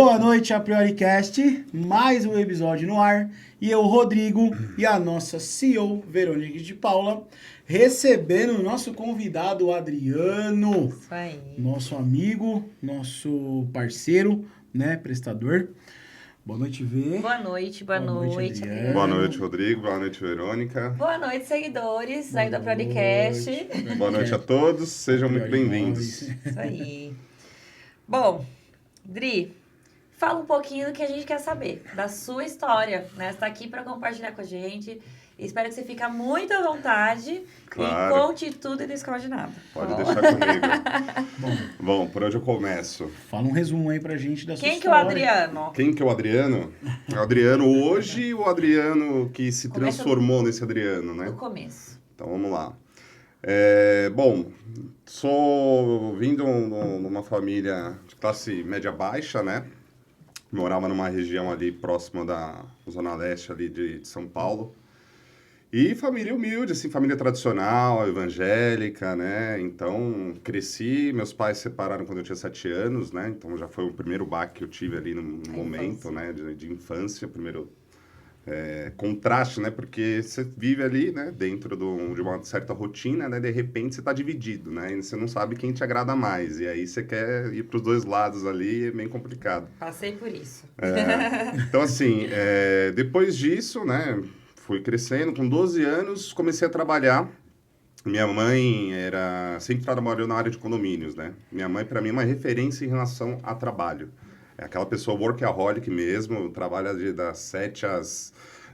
Boa noite, a PrioriCast, mais um episódio no ar, e eu, Rodrigo, e a nossa CEO, Verônica de Paula, recebendo o nosso convidado, o Adriano, Isso aí. nosso amigo, nosso parceiro, né, prestador. Boa noite, Vê. Boa noite, Adriano. Boa noite, Rodrigo. Boa noite, Verônica. Boa noite, seguidores aí da Boa PrioriCast. noite. Boa noite a todos. Sejam muito bem-vindos. Isso aí. Bom, Dri, fala um pouquinho do que a gente quer saber, da sua história, né? Você está aqui para compartilhar com a gente. Espero que você fique muito à vontade Claro. e conte tudo e não esconde nada. Pode deixar comigo. Bom, por onde eu começo? Fala um resumo aí pra gente da sua Quem que é o história. Adriano? Quem que é o Adriano? O Adriano hoje e o Adriano que se Começa transformou nesse Adriano, né? Do começo. Então, vamos lá. Bom, sou vindo numa família de classe média baixa, né? Morava numa região ali próxima da Zona Leste ali de São Paulo. E família humilde, assim, família tradicional, evangélica, né? Então, cresci, meus pais se separaram quando eu tinha 7 anos, né? Então, já foi o primeiro baque que eu tive ali no momento, né? De infância, primeiro contraste, né? Porque você vive ali, né? Dentro de uma certa rotina, né? De repente, você está dividido, né? E você não sabe quem te agrada mais. E aí, você quer ir para os dois lados ali, é bem complicado. Passei por isso. Então, assim, depois disso, né? Fui crescendo, com 12 anos, comecei a trabalhar. Minha mãe sempre trabalhou na área de condomínios, né? Minha mãe, para mim, é uma referência em relação a trabalho. É aquela pessoa workaholic mesmo, trabalha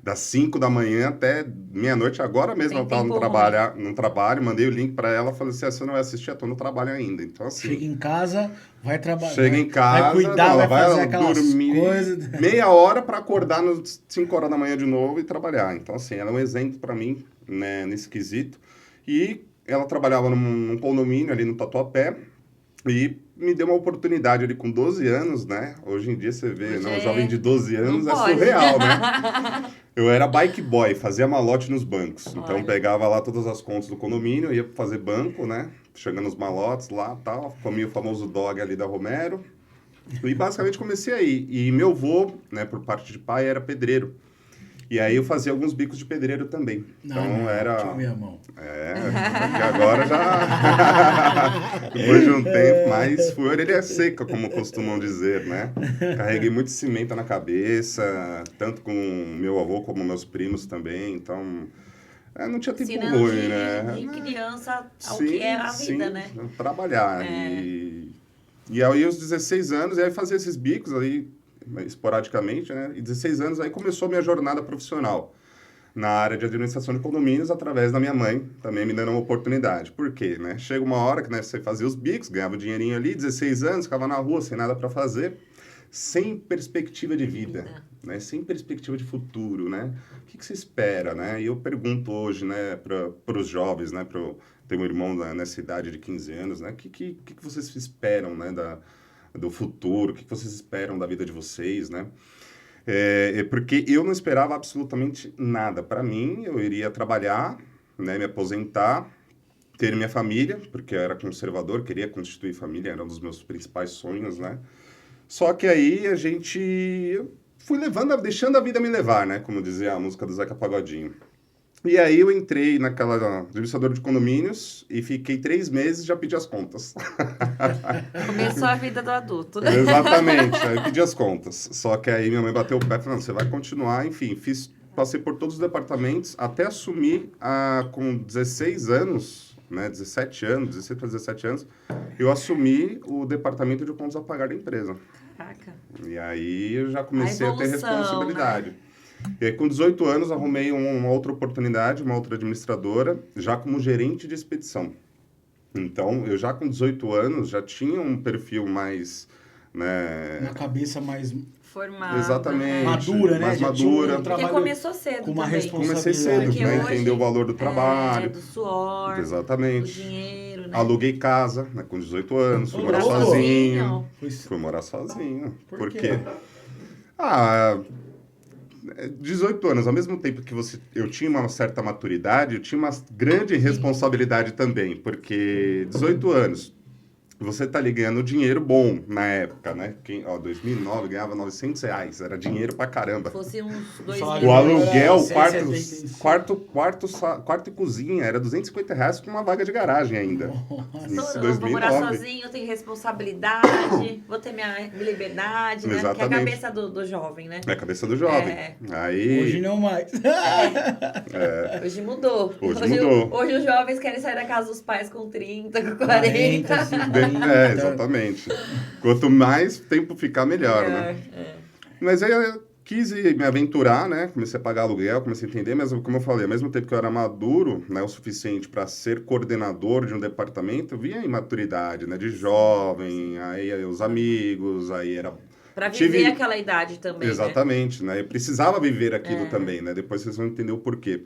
das 5 da manhã até meia-noite. Agora mesmo eu estava no trabalho, mandei o link para ela, falei assim, você não vai assistir, eu estou no trabalho ainda. Então, assim... Chega em casa, vai trabalhar. Chega em casa, vai cuidar, ela vai fazer aquelas dormir coisas. meia hora para acordar nas 5 horas da manhã de novo e trabalhar. Então, assim, ela é um exemplo para mim, né, nesse quesito. E ela trabalhava num condomínio ali no Tatuapé e me deu uma oportunidade ali com 12 anos, né? Hoje em dia você vê, um jovem de 12 anos é surreal, né? Eu era bike boy, fazia malote nos bancos. Então, pegava lá todas as contas do condomínio, ia fazer banco, né? Chegando os malotes lá e tal, comia o famoso dog ali da Romero. E basicamente comecei aí. E meu avô, né, por parte de pai, era pedreiro. E aí eu fazia alguns bicos de pedreiro também. Então era... Deixa eu ver a mão. Porque agora já... Depois de um tempo, mas fui orelha seca, como costumam dizer, né? Carreguei muito cimento na cabeça, tanto com meu avô como meus primos também, então... não tinha tempo ruim, né? De criança ao que é a vida, né? Trabalhar. E aí, aos 16 anos, aí fazia esses bicos aí, esporadicamente, né? E 16 anos, aí começou a minha jornada profissional na área de administração de condomínios, através da minha mãe, também me dando uma oportunidade. Por quê, né? Chega uma hora que, né, você fazia os bicos, ganhava o dinheirinho ali, 16 anos, ficava na rua, sem nada para fazer, sem perspectiva de vida, né? Sem perspectiva de futuro, né? O que você espera, né? E eu pergunto hoje, né, para os jovens, né, tenho um irmão nessa idade de 15 anos, né? O que vocês esperam, né, do futuro? O que vocês esperam da vida de vocês, né? Porque eu não esperava absolutamente nada. Para mim, eu iria trabalhar, né, me aposentar, ter minha família, porque eu era conservador, queria constituir família, era um dos meus principais sonhos, né? Só que aí eu fui deixando a vida me levar, né? Como dizia a música do Zeca Pagodinho. E aí eu entrei naquela administradora de condomínios e fiquei 3 meses e já pedi as contas. Começou a vida do adulto. Exatamente, aí eu pedi as contas. Só que aí minha mãe bateu o pé e falou, não, você vai continuar, enfim, passei por todos os departamentos até assumir com 16 anos, né, 17 anos, 16 para 17 anos, eu assumi o departamento de contas a pagar da empresa. Caraca. E aí eu já comecei a ter responsabilidade. Né? E aí, com 18 anos, arrumei uma outra oportunidade, uma outra administradora, já como gerente de expedição. Então, eu já com 18 anos, já tinha um perfil mais... né, uma cabeça mais... formada. Exatamente. Madura, né? Mais Já madura. Porque começou cedo com uma também. Comecei cedo, Porque né? hoje, Entender o valor do trabalho. do suor, Exatamente. do dinheiro, né? Aluguei casa, né, com 18 anos, fui morar louco. sozinho. Foi- Fui morar sozinho. Por quê? 18 anos, ao mesmo tempo que eu tinha uma certa maturidade, eu tinha uma grande responsabilidade também, porque 18 anos, você tá ali ganhando dinheiro bom na época, né? 2009 ganhava R$900, era dinheiro pra caramba. Fosse uns O 2.000. O aluguel, 175. quarto e cozinha, era R$250 com uma vaga de garagem ainda. Isso, Eu vou morar 2009. sozinho, eu tenho responsabilidade, vou ter minha liberdade, né? Que é a Exatamente. cabeça do jovem, né? É a cabeça do jovem. É. Aí, Hoje não mais. Hoje mudou. Hoje mudou. Hoje os jovens querem sair da casa dos pais com 30, com 40. 50. exatamente. Quanto mais tempo ficar, melhor, né? Mas aí eu quis me aventurar, né? Comecei a pagar aluguel, comecei a entender, mas como eu falei, ao mesmo tempo que eu era maduro, né, o suficiente para ser coordenador de um departamento, eu via a imaturidade, né? De jovem, aí os amigos, aí era... Pra viver aquela idade também, Exatamente, né? Eu precisava viver aquilo também, né? Depois vocês vão entender o porquê.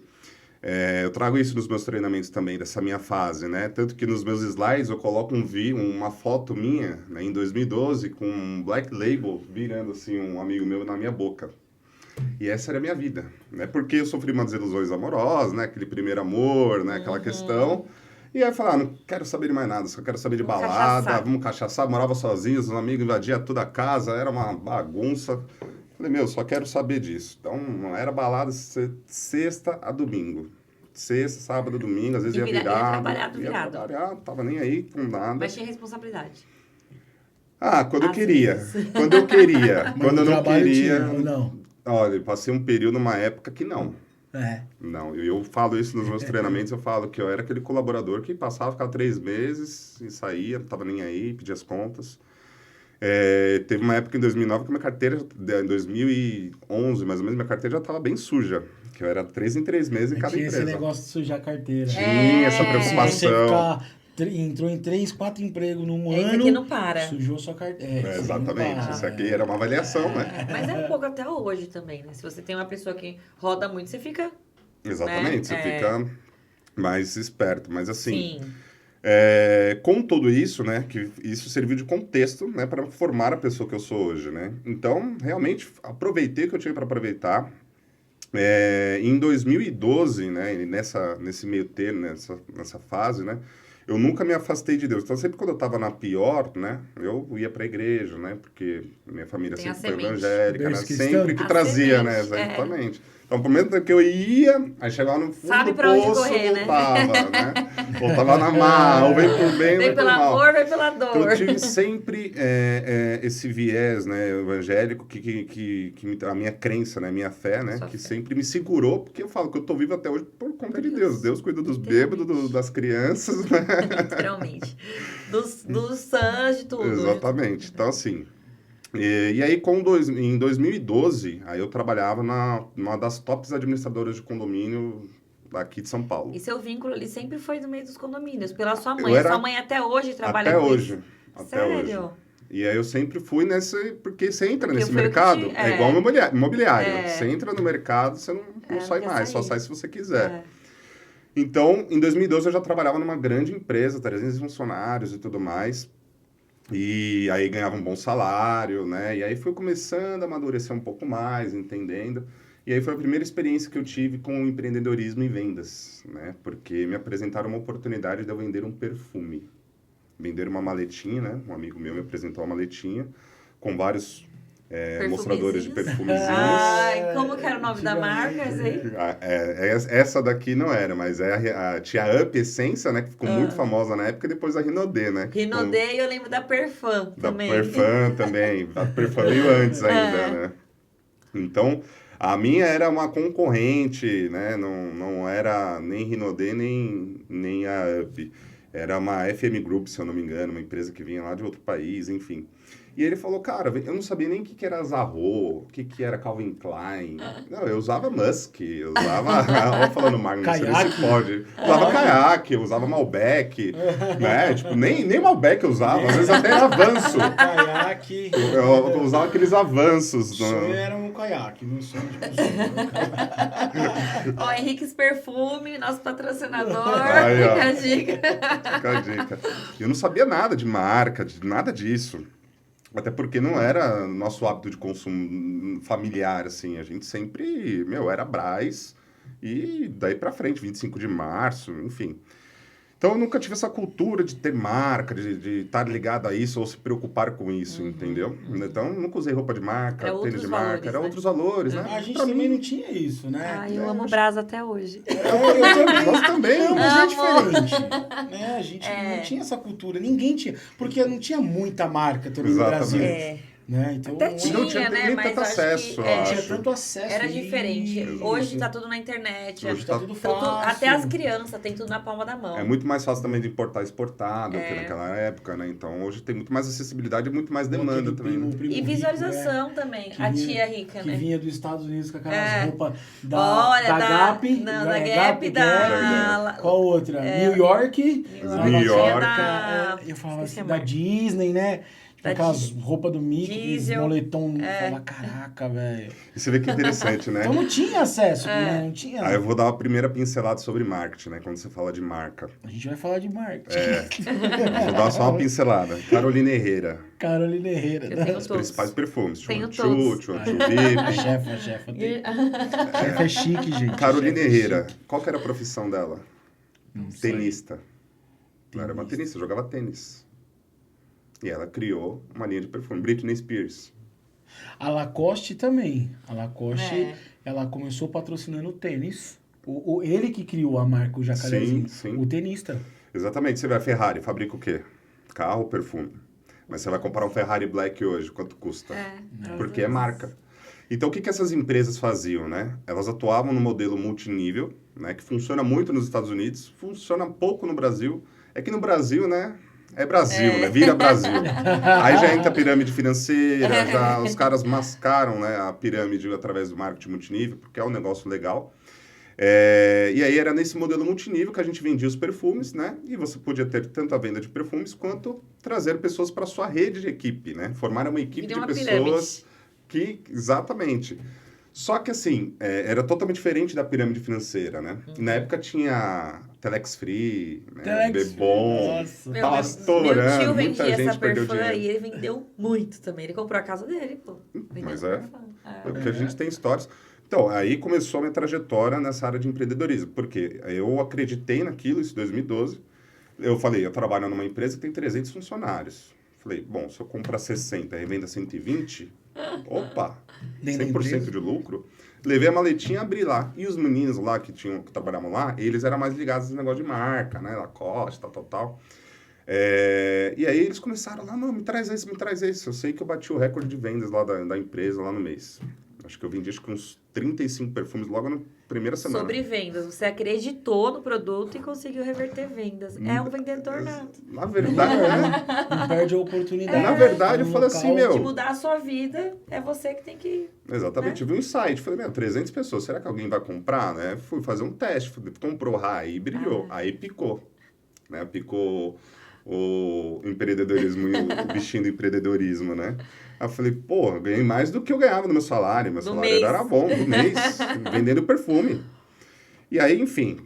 Eu trago isso nos meus treinamentos também, dessa minha fase, né? Tanto que nos meus slides eu coloco uma foto minha, né, em 2012, com um Black Label virando, assim, um amigo meu na minha boca. E essa era a minha vida, né? Porque eu sofri umas desilusões amorosas, né? Aquele primeiro amor, né? Aquela questão. E aí eu falei, não quero saber de mais nada, só quero saber de balada, vamos cachaçar. Morava sozinho, os amigos invadiam toda a casa, era uma bagunça. Falei, só quero saber disso. Então, era balada sexta a domingo. Sexta, sábado, domingo, às vezes ia virado. Ia trabalhado. Tava nem aí com nada. Mas tinha responsabilidade. Quando eu queria. Quando eu queria. Quando eu não queria... Não. Olha, eu passei um período, numa época que não. Não, eu falo isso nos meus treinamentos, eu falo que eu era aquele colaborador que ficava 3 meses e saía, não tava nem aí, pedia as contas. Teve uma época em 2009 que minha carteira, em 2011 mais ou menos, minha carteira já estava bem suja, que eu era 3 em 3 meses em cada tinha empresa. Esse negócio de sujar a carteira. Tinha essa preocupação. Entrou em 3, 4 empregos num ano. Esse aqui não para. Sujou sua carteira. Exatamente. Isso aqui era uma avaliação, né? Mas é um pouco até hoje também, né? Se você tem uma pessoa que roda muito, você fica... Exatamente, você fica mais esperto. Mas assim, Sim. com tudo isso, né? Que isso serviu de contexto, né? Para formar a pessoa que eu sou hoje, né? Então, realmente, aproveitei o que eu tinha para aproveitar. Em 2012, né? Nesse meio termo, nessa fase, né? Eu nunca me afastei de Deus. Então, sempre quando eu estava na pior, né? Eu ia para a igreja, né? Porque minha família Tem sempre foi semente. evangélica, né? Sempre que A trazia, semente, né? Exatamente. Então, pro momento que eu ia, aí chegava no fundo Sabe do pra onde poço, correr, né? voltava, né? Voltava na mar, ou vem por bem, ou Vem vem por pelo mal. amor, vem pela Então, dor. eu tive sempre esse viés, né, evangélico, a minha crença, né, minha fé, né, que sempre me segurou, porque eu falo que eu tô vivo até hoje por conta de Deus. Deus cuida dos bêbados, das crianças, né? Literalmente. Dos sãs, de tudo. Exatamente. Então, assim... E aí, em 2012, aí eu trabalhava numa das tops administradoras de condomínio daqui de São Paulo. E seu vínculo ali sempre foi no meio dos condomínios, pela sua mãe. Sua mãe até hoje trabalha até com hoje, isso? Até Sério? hoje. E aí eu sempre fui porque você entra Porque nesse foi o que mercado, é igual imobiliário. Você entra no mercado, você não sai mais, só sai se você quiser. Então, em 2012 eu já trabalhava numa grande empresa, 300 funcionários e tudo mais. E aí ganhava um bom salário, né? E aí fui começando a amadurecer um pouco mais, entendendo. E aí foi a primeira experiência que eu tive com o empreendedorismo em vendas, né? Porque me apresentaram uma oportunidade de eu vender um perfume. Vender uma maletinha, né? Um amigo meu me apresentou uma maletinha com vários mostradores de perfumezinhos. Ai, como que era o nome da marca? Essa daqui não era, mas tinha a Up Essência, né? Que ficou muito famosa na época, e depois a Rinodê, né? Rinodê e eu lembro da Perfum também. Da Perfum também. A Perfum veio antes ainda, né? Então, a minha era uma concorrente, né? Não era nem Rinodê, nem a Up. Era uma FM Group, se eu não me engano, uma empresa que vinha lá de outro país, enfim. E ele falou, cara, eu não sabia nem o que era Zarro, o que era Calvin Klein. Não, eu usava Musk, eu usava... Olha falando Magno, não sei se pode. Eu usava caiaque, eu usava Malbec, né? Tipo, nem Malbec eu usava, às vezes até era avanço. Caiaque. Eu usava aqueles avanços. O sonho era um caiaque, não sonho de Ó, Henrique's Perfume, nosso patrocinador. Aí, fica a dica. Fica a dica. Eu não sabia nada de marca, nada disso. Até porque não era nosso hábito de consumo familiar, assim. A gente sempre, era Brás e daí pra frente, 25 de março, enfim. Então, eu nunca tive essa cultura de ter marca, de estar ligado a isso ou se preocupar com isso, entendeu? Então, nunca usei roupa de marca, Era tênis outros de marca, valores, era né? outros valores, né? A gente Pra também mim, não tinha isso, né? Ai, eu amo o Brasa até hoje. Eu também. Nós também. Não, mas é Amo. diferente. Né? A gente não tinha essa cultura. Ninguém tinha. Porque não tinha muita marca também no Brasil. Exatamente. Né? Então, Até E não tinha né? nem Mas tanto acho acesso, que, eu não acho. tinha tanto acesso. Era diferente. Isso. Hoje tá tudo na internet. Hoje Tá tá tudo Então, fácil. até as crianças tem tudo na palma da mão. É muito mais fácil também de importar exportado que naquela época, né? Então, hoje tem muito mais acessibilidade e muito mais demanda Aquele também, né? primo E rico, visualização também. Que A vinha- tia rica, que né? vinha dos Estados Unidos com aquelas É. roupas Olha, da da- Gap. não, da é Gap, da- Qual outra? New York. New York. Eu falava Esqueci assim, a da marca. Disney, né? Da Aquelas roupas do Mickey, aqueles Diesel. moletom. Fala, caraca, velho. E você vê que interessante, né? Então não tinha acesso, né? Não tinha. Aí eu vou dar uma primeira pincelada sobre marketing, né? Quando você fala de marca. A gente vai falar de marketing. Vou dar só uma pincelada. Carolina Herrera. Carolina Herrera, Eu né? tenho Os todos. principais perfumes. Tenho Chuchu, todos. Chuchu A VIP. chefa, a chefa. Chefa é chique, gente. Carolina Chefa é Herrera. Qual que era a profissão dela? Não sei. Tenista. Ela era uma tenista, jogava tênis. E ela criou uma linha de perfume. Britney Spears. A Lacoste também. A Lacoste, É. ela começou patrocinando tênis. Ele que criou a marca, o jacarezinho. Sim, sim. O tenista. Exatamente. Você vê a Ferrari, fabrica o quê? Carro, perfume. Mas você vai comprar um Ferrari Black hoje, quanto custa? Porque é marca. Então, o que essas empresas faziam, né? Elas atuavam no modelo multinível, né? Que funciona muito nos Estados Unidos, funciona pouco no Brasil. É que no Brasil, né? É Brasil, né? Vira Brasil. Aí já entra a pirâmide financeira, já os caras mascaram, né, a pirâmide através do marketing multinível, porque é um negócio legal. E aí era nesse modelo multinível que a gente vendia os perfumes, né? E você podia ter tanto a venda de perfumes quanto trazer pessoas para sua rede de equipe, né? Formar uma equipe Vira de uma pessoas que... Exatamente. Só que, assim, era totalmente diferente da pirâmide financeira, né? E na época tinha Telex Free, né? Telex Bebom. Nossa. Meu, Tava meu estourando, tio muita vendia essa gente perdeu perfã dinheiro. e ele vendeu muito também. Ele comprou a casa dele, pô. Vendeu Mas perfã. É porque a gente tem histórias. Então, aí começou a minha trajetória nessa área de empreendedorismo. Porque eu acreditei naquilo, isso em 2012. Eu falei, eu trabalho numa empresa que tem 300 funcionários. Falei, bom, se eu comprar 60 e revenda 120, opa, Dentro da 100% empresa? de lucro. Levei a maletinha, abri lá. E os meninos lá que trabalhavam lá, eles eram mais ligados nesse negócio de marca, né? Lacoste, tal. E aí eles começaram lá, não, me traz esse. Eu sei que eu bati o recorde de vendas lá da empresa lá no mês. Acho que eu vendi uns 35 perfumes logo na primeira semana. Sobre vendas, você acreditou no produto e conseguiu reverter vendas. É um vendedor nato. Na verdade, né? Não perde a oportunidade. Na verdade, eu No falei local. assim, meu... De mudar a sua vida, é você que tem que... Exatamente, né? tive um insight. Falei, 300 pessoas, será que alguém vai comprar, né? Fui fazer um teste, comprou, aí brilhou, aí picou. Né? Picou o empreendedorismo, o bichinho do empreendedorismo, né? Aí eu falei, pô, ganhei mais do que eu ganhava no meu salário. Meu Do salário mês. era bom, do mês, vendendo perfume. E aí, enfim,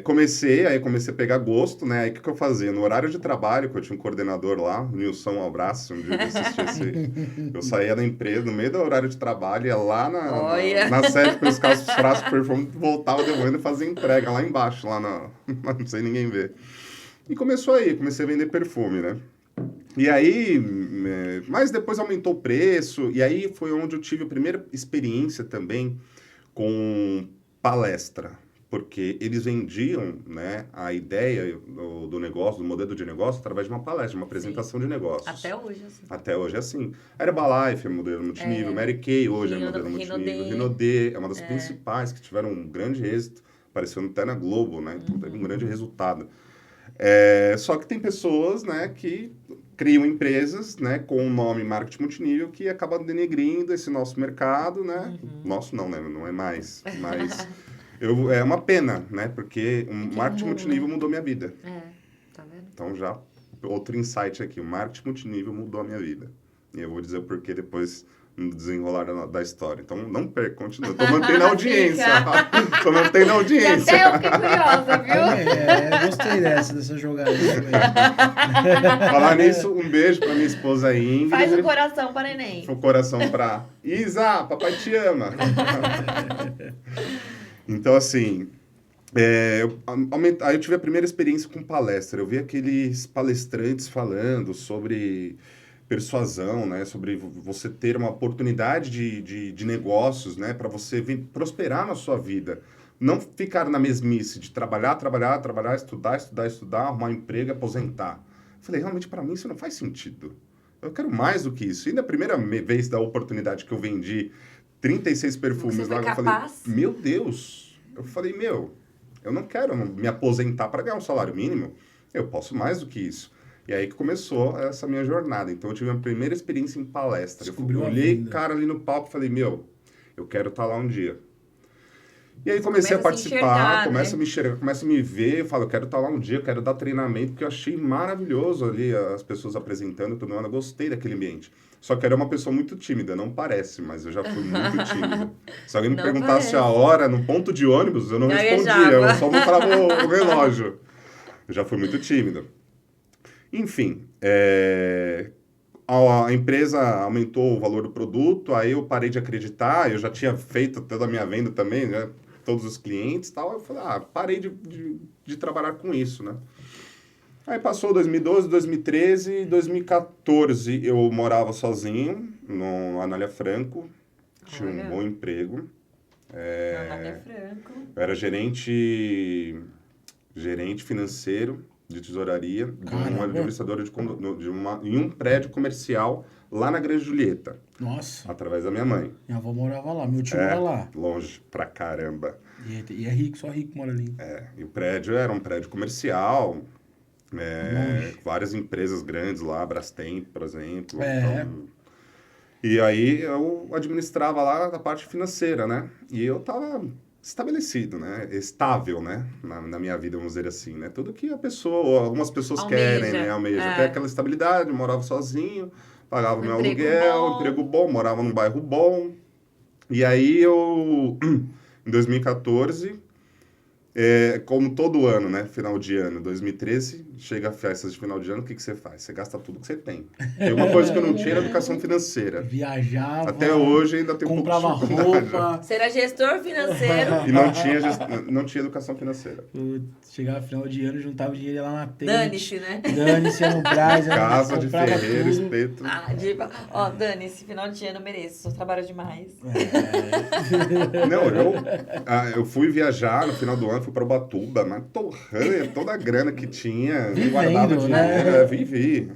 comecei a pegar gosto, né? Aí o que eu fazia? No horário de trabalho, que eu tinha um coordenador lá, o Nilson, um abraço, um dia eu assisti eu saía da empresa, no meio do horário de trabalho, ia lá na sede buscar os frascos de perfume, voltava de manhã e fazia entrega lá embaixo, não sei ninguém ver. E comecei a vender perfume, né? E aí, mas depois aumentou o preço, e aí foi onde eu tive a primeira experiência também com palestra, porque eles vendiam, né, a ideia do negócio, do modelo de negócio, através de uma palestra, uma apresentação de negócios. Até hoje, assim. Até hoje é assim. Herbalife é modelo multinível, Mary Kay hoje é modelo multinível, Renaudet é uma das principais que tiveram um grande êxito, apareceu até na Globo, né, então teve um grande resultado. Só que tem pessoas, né, que criam empresas, né, com o nome marketing multinível que acabam denegrindo esse nosso mercado, né? Nosso não, né? Não é mais. Mas é uma pena, né? Porque o marketing multinível mudou minha vida. Tá vendo? Então já, outro insight aqui, o marketing multinível mudou a minha vida. E eu vou dizer o porquê depois no desenrolar da história. Então não perca, continua. Tô mantendo a audiência. Tô mantendo a audiência. Até eu fiquei curiosa, viu? Gostei dessa jogada. Falar nisso, um beijo pra minha esposa Ingrid. Faz um coração para neném. Um coração pra Isa, papai te ama. Então, assim, Aí eu tive a primeira experiência com palestra. Eu vi aqueles palestrantes falando sobre persuasão, né? Sobre você ter uma oportunidade de negócios, né? Para você prosperar na sua vida. Não ficar na mesmice de trabalhar, estudar, arrumar um emprego e aposentar. Falei, realmente, para mim isso não faz sentido. Eu quero mais do que isso. E na primeira vez da oportunidade que eu vendi 36 perfumes lá, eu falei, meu Deus. Eu falei, eu não quero me aposentar para ganhar um salário mínimo. Eu posso mais do que isso. E aí que começou essa minha jornada. Então, eu tive a primeira experiência em palestra. Eu olhei cara ali no palco e falei, eu quero estar lá um dia. E aí comecei a participar, começo a me enxergar, começo a me ver, eu falo, eu quero estar lá um dia, eu quero dar treinamento, porque eu achei maravilhoso ali as pessoas apresentando, tudo mais, eu gostei daquele ambiente. Só que era uma pessoa muito tímida, não parece, mas eu já fui muito tímido. Se alguém me perguntasse a hora no ponto de ônibus, eu não respondia, eu só mostrava o relógio. Eu já fui muito tímido. Enfim, a empresa aumentou o valor do produto, aí eu parei de acreditar, eu já tinha feito toda a minha venda também, né? Todos os clientes e tal, eu falei, parei de trabalhar com isso, né? Aí passou 2012, 2013, 2014 eu morava sozinho, no Anália Franco, tinha um bom emprego. Anália Franco. Eu era gerente financeiro de tesouraria de uma administradora em um prédio comercial lá na Grande Julieta. Nossa. Através da minha mãe. Minha avó morava lá, meu tio mora lá. Longe pra caramba. E é rico, só rico mora ali. E o prédio era um prédio comercial, várias empresas grandes lá, Brastemp, por exemplo. Então, e aí eu administrava lá a parte financeira, né? E eu tava estabelecido, né? Estável, né? Na minha vida, vamos dizer assim, né? Tudo que algumas pessoas querem, né? Almeja. Até aquela estabilidade, morava sozinho, pagava meu aluguel, emprego bom, morava num bairro bom. E aí em 2014, como todo ano, né? Final de ano, 2013, chega a festa de final de ano, o que você faz? Você gasta tudo que você tem. Tem uma coisa que eu não tinha, era educação financeira. Viajava. Até hoje ainda tem um pouco de comprava roupa. Você era gestor financeiro. E não tinha educação financeira. Chegava final de ano, juntava o dinheiro lá na tenda. Dane-se, né? Dane-se, ia no Brás. Casa de ferreiro, espeto. Dane-se, final de ano eu mereço. Eu trabalho demais. Não, eu fui viajar no final do ano, fui para Ubatuba, mas torrando toda a grana que tinha, guardava dinheiro, né? Vivi.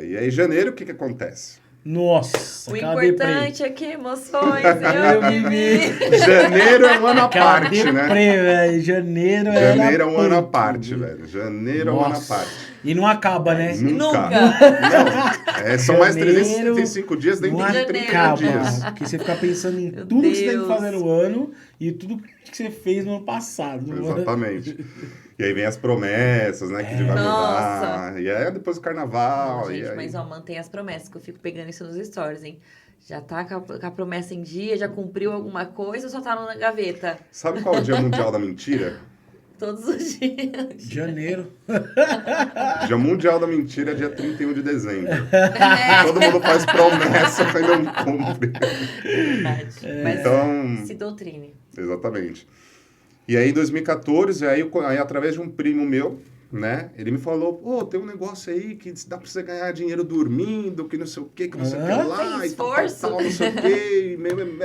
E aí, em janeiro, o que acontece? Nossa, o importante é que emoções eu vivi. Janeiro é um ano à parte, né? Velho. Janeiro é um ano à parte, velho. Janeiro é um ano à parte. E não acaba, né? Nunca. Não. São mais 365 dias dentro de 30 dias. Porque você fica pensando em tudo que você tem que fazer no ano e tudo que você fez no ano passado. Exatamente. E aí vem as promessas, né? Que vai mudar. E aí depois o carnaval. Não, gente, e aí... mas mantém as promessas, que eu fico pegando isso nos stories, hein? Já tá com a promessa em dia, já cumpriu alguma coisa ou só tá na gaveta? Sabe qual é o Dia Mundial da Mentira? Todos os dias. Janeiro. Dia Mundial da Mentira é dia 31 de dezembro. Todo mundo faz promessa, mas não cumpre. Verdade. Mas então, se doutrine. Exatamente. E aí, em 2014, aí através de um primo meu, né? Ele me falou, tem um negócio aí que dá pra você ganhar dinheiro dormindo, que não sei o que não sei o que lá, e tal, não sei o que,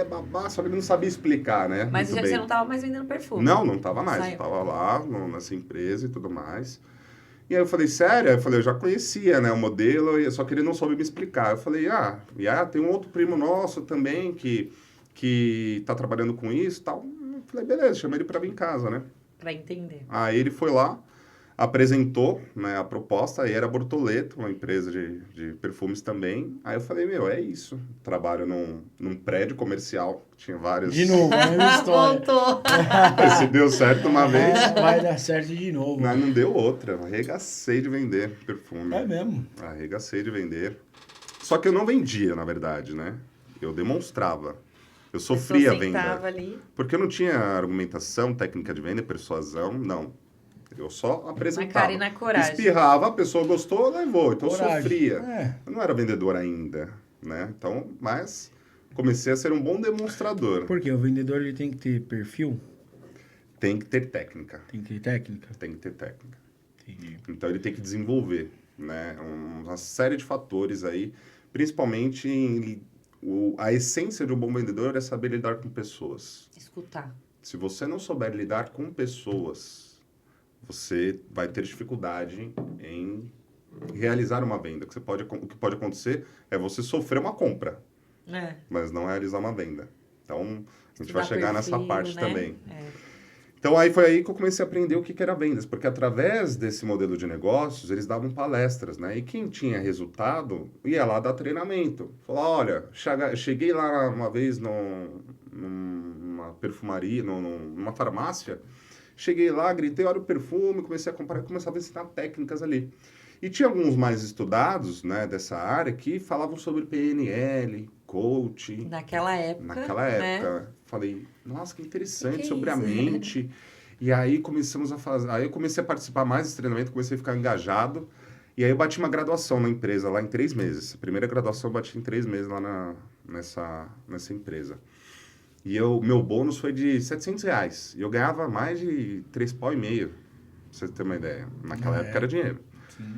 babá, só que ele não sabia explicar, né? Mas você não tava mais vendendo perfume? Não tava mais. Eu tava lá nessa empresa e tudo mais. E aí eu falei, sério? Eu já conhecia, né, o modelo, só que ele não soube me explicar. Eu falei, tem um outro primo nosso também que tá trabalhando com isso e tal. Eu falei, beleza, chamei ele pra vir em casa, né? Pra entender. Aí ele foi lá, apresentou, né, a proposta, aí era Bortoleto, uma empresa de perfumes também. Aí eu falei, é isso. Trabalho num prédio comercial, tinha vários... De novo, a mesma história. Voltou. Se deu certo uma vez... Vai dar certo de novo. Mas não deu outra, arregacei de vender perfume. É mesmo? Arregacei de vender. Só que eu não vendia, na verdade, né? Eu demonstrava. Eu sofria a venda. Ali. Porque eu não tinha argumentação, técnica de venda, persuasão, não. Eu só apresentava. Na cara e na coragem. Espirrava, a pessoa gostou, levou. Então coragem. Eu sofria. Eu não era vendedor ainda, né? Então, mas comecei a ser um bom demonstrador. Por quê? O vendedor ele tem que ter perfil? tem que ter técnica. Tem que ter técnica? Tem que ter técnica. Entendi. Então, ele tem que desenvolver, né? Uma série de fatores aí, principalmente a essência de um bom vendedor é saber lidar com pessoas. Escutar. Se você não souber lidar com pessoas, você vai ter dificuldade em realizar uma venda. O que pode acontecer é você sofrer uma compra, mas não realizar uma venda. Então, a gente vai chegar nessa parte também. Então, foi aí que eu comecei a aprender o que era vendas, porque através desse modelo de negócios, eles davam palestras, né? E quem tinha resultado ia lá dar treinamento. Falou, olha, cheguei lá uma vez numa perfumaria, numa farmácia, cheguei lá, gritei, olha o perfume, comecei a comparar, começava a ensinar técnicas ali. E tinha alguns mais estudados, né, dessa área que falavam sobre PNL, coaching. Naquela época, né? Falei, nossa, que interessante, sobre a mente. E aí começamos a fazer... Aí eu comecei a participar mais desse treinamento, comecei a ficar engajado. E aí eu bati uma graduação na empresa lá em 3 meses. A primeira graduação eu bati em 3 meses lá nessa empresa. E meu bônus foi de R$700. E eu ganhava mais de 3,5 pau, pra você ter uma ideia. Naquela época era dinheiro. Sim.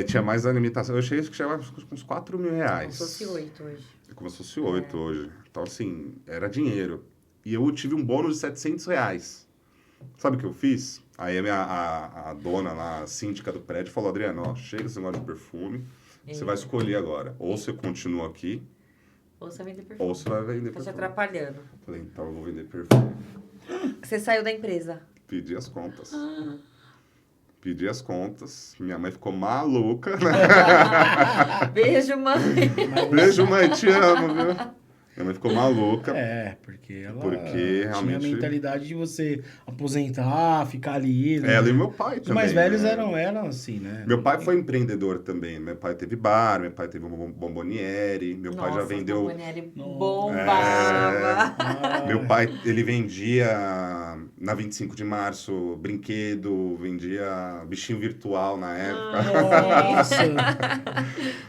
Tinha mais a limitação. Eu cheguei que chegava com uns R$4 mil. Como se fosse 8 hoje. Como se fosse 8 hoje. Então, assim, era dinheiro. E eu tive um bônus de R$700. Sabe o que eu fiz? Aí a dona lá, a síndica do prédio, falou, Adriano, ó, chega esse negócio de perfume, você vai escolher agora. Ou você continua aqui, ou você vai vender perfume. Ou você vai vender perfume. Tá te perfume. atrapalhando. Falei, então eu vou vender perfume. Você saiu da empresa? Pedi as contas. Pedi as contas. Minha mãe ficou maluca. Beijo, mãe. Beijo, mãe, te amo, viu? Minha mãe ficou maluca. Porque ela Porque realmente... tinha a mentalidade de você aposentar, ficar ali. Né? Ela e meu pai também. Os mais velhos né? eram assim, né? Meu pai foi empreendedor também. Meu pai teve bar, meu pai teve um bomboniere. Meu pai já vendeu... Bomboniere bombava. Meu pai, ele vendia na 25 de março brinquedo, vendia bichinho virtual na época. Nossa!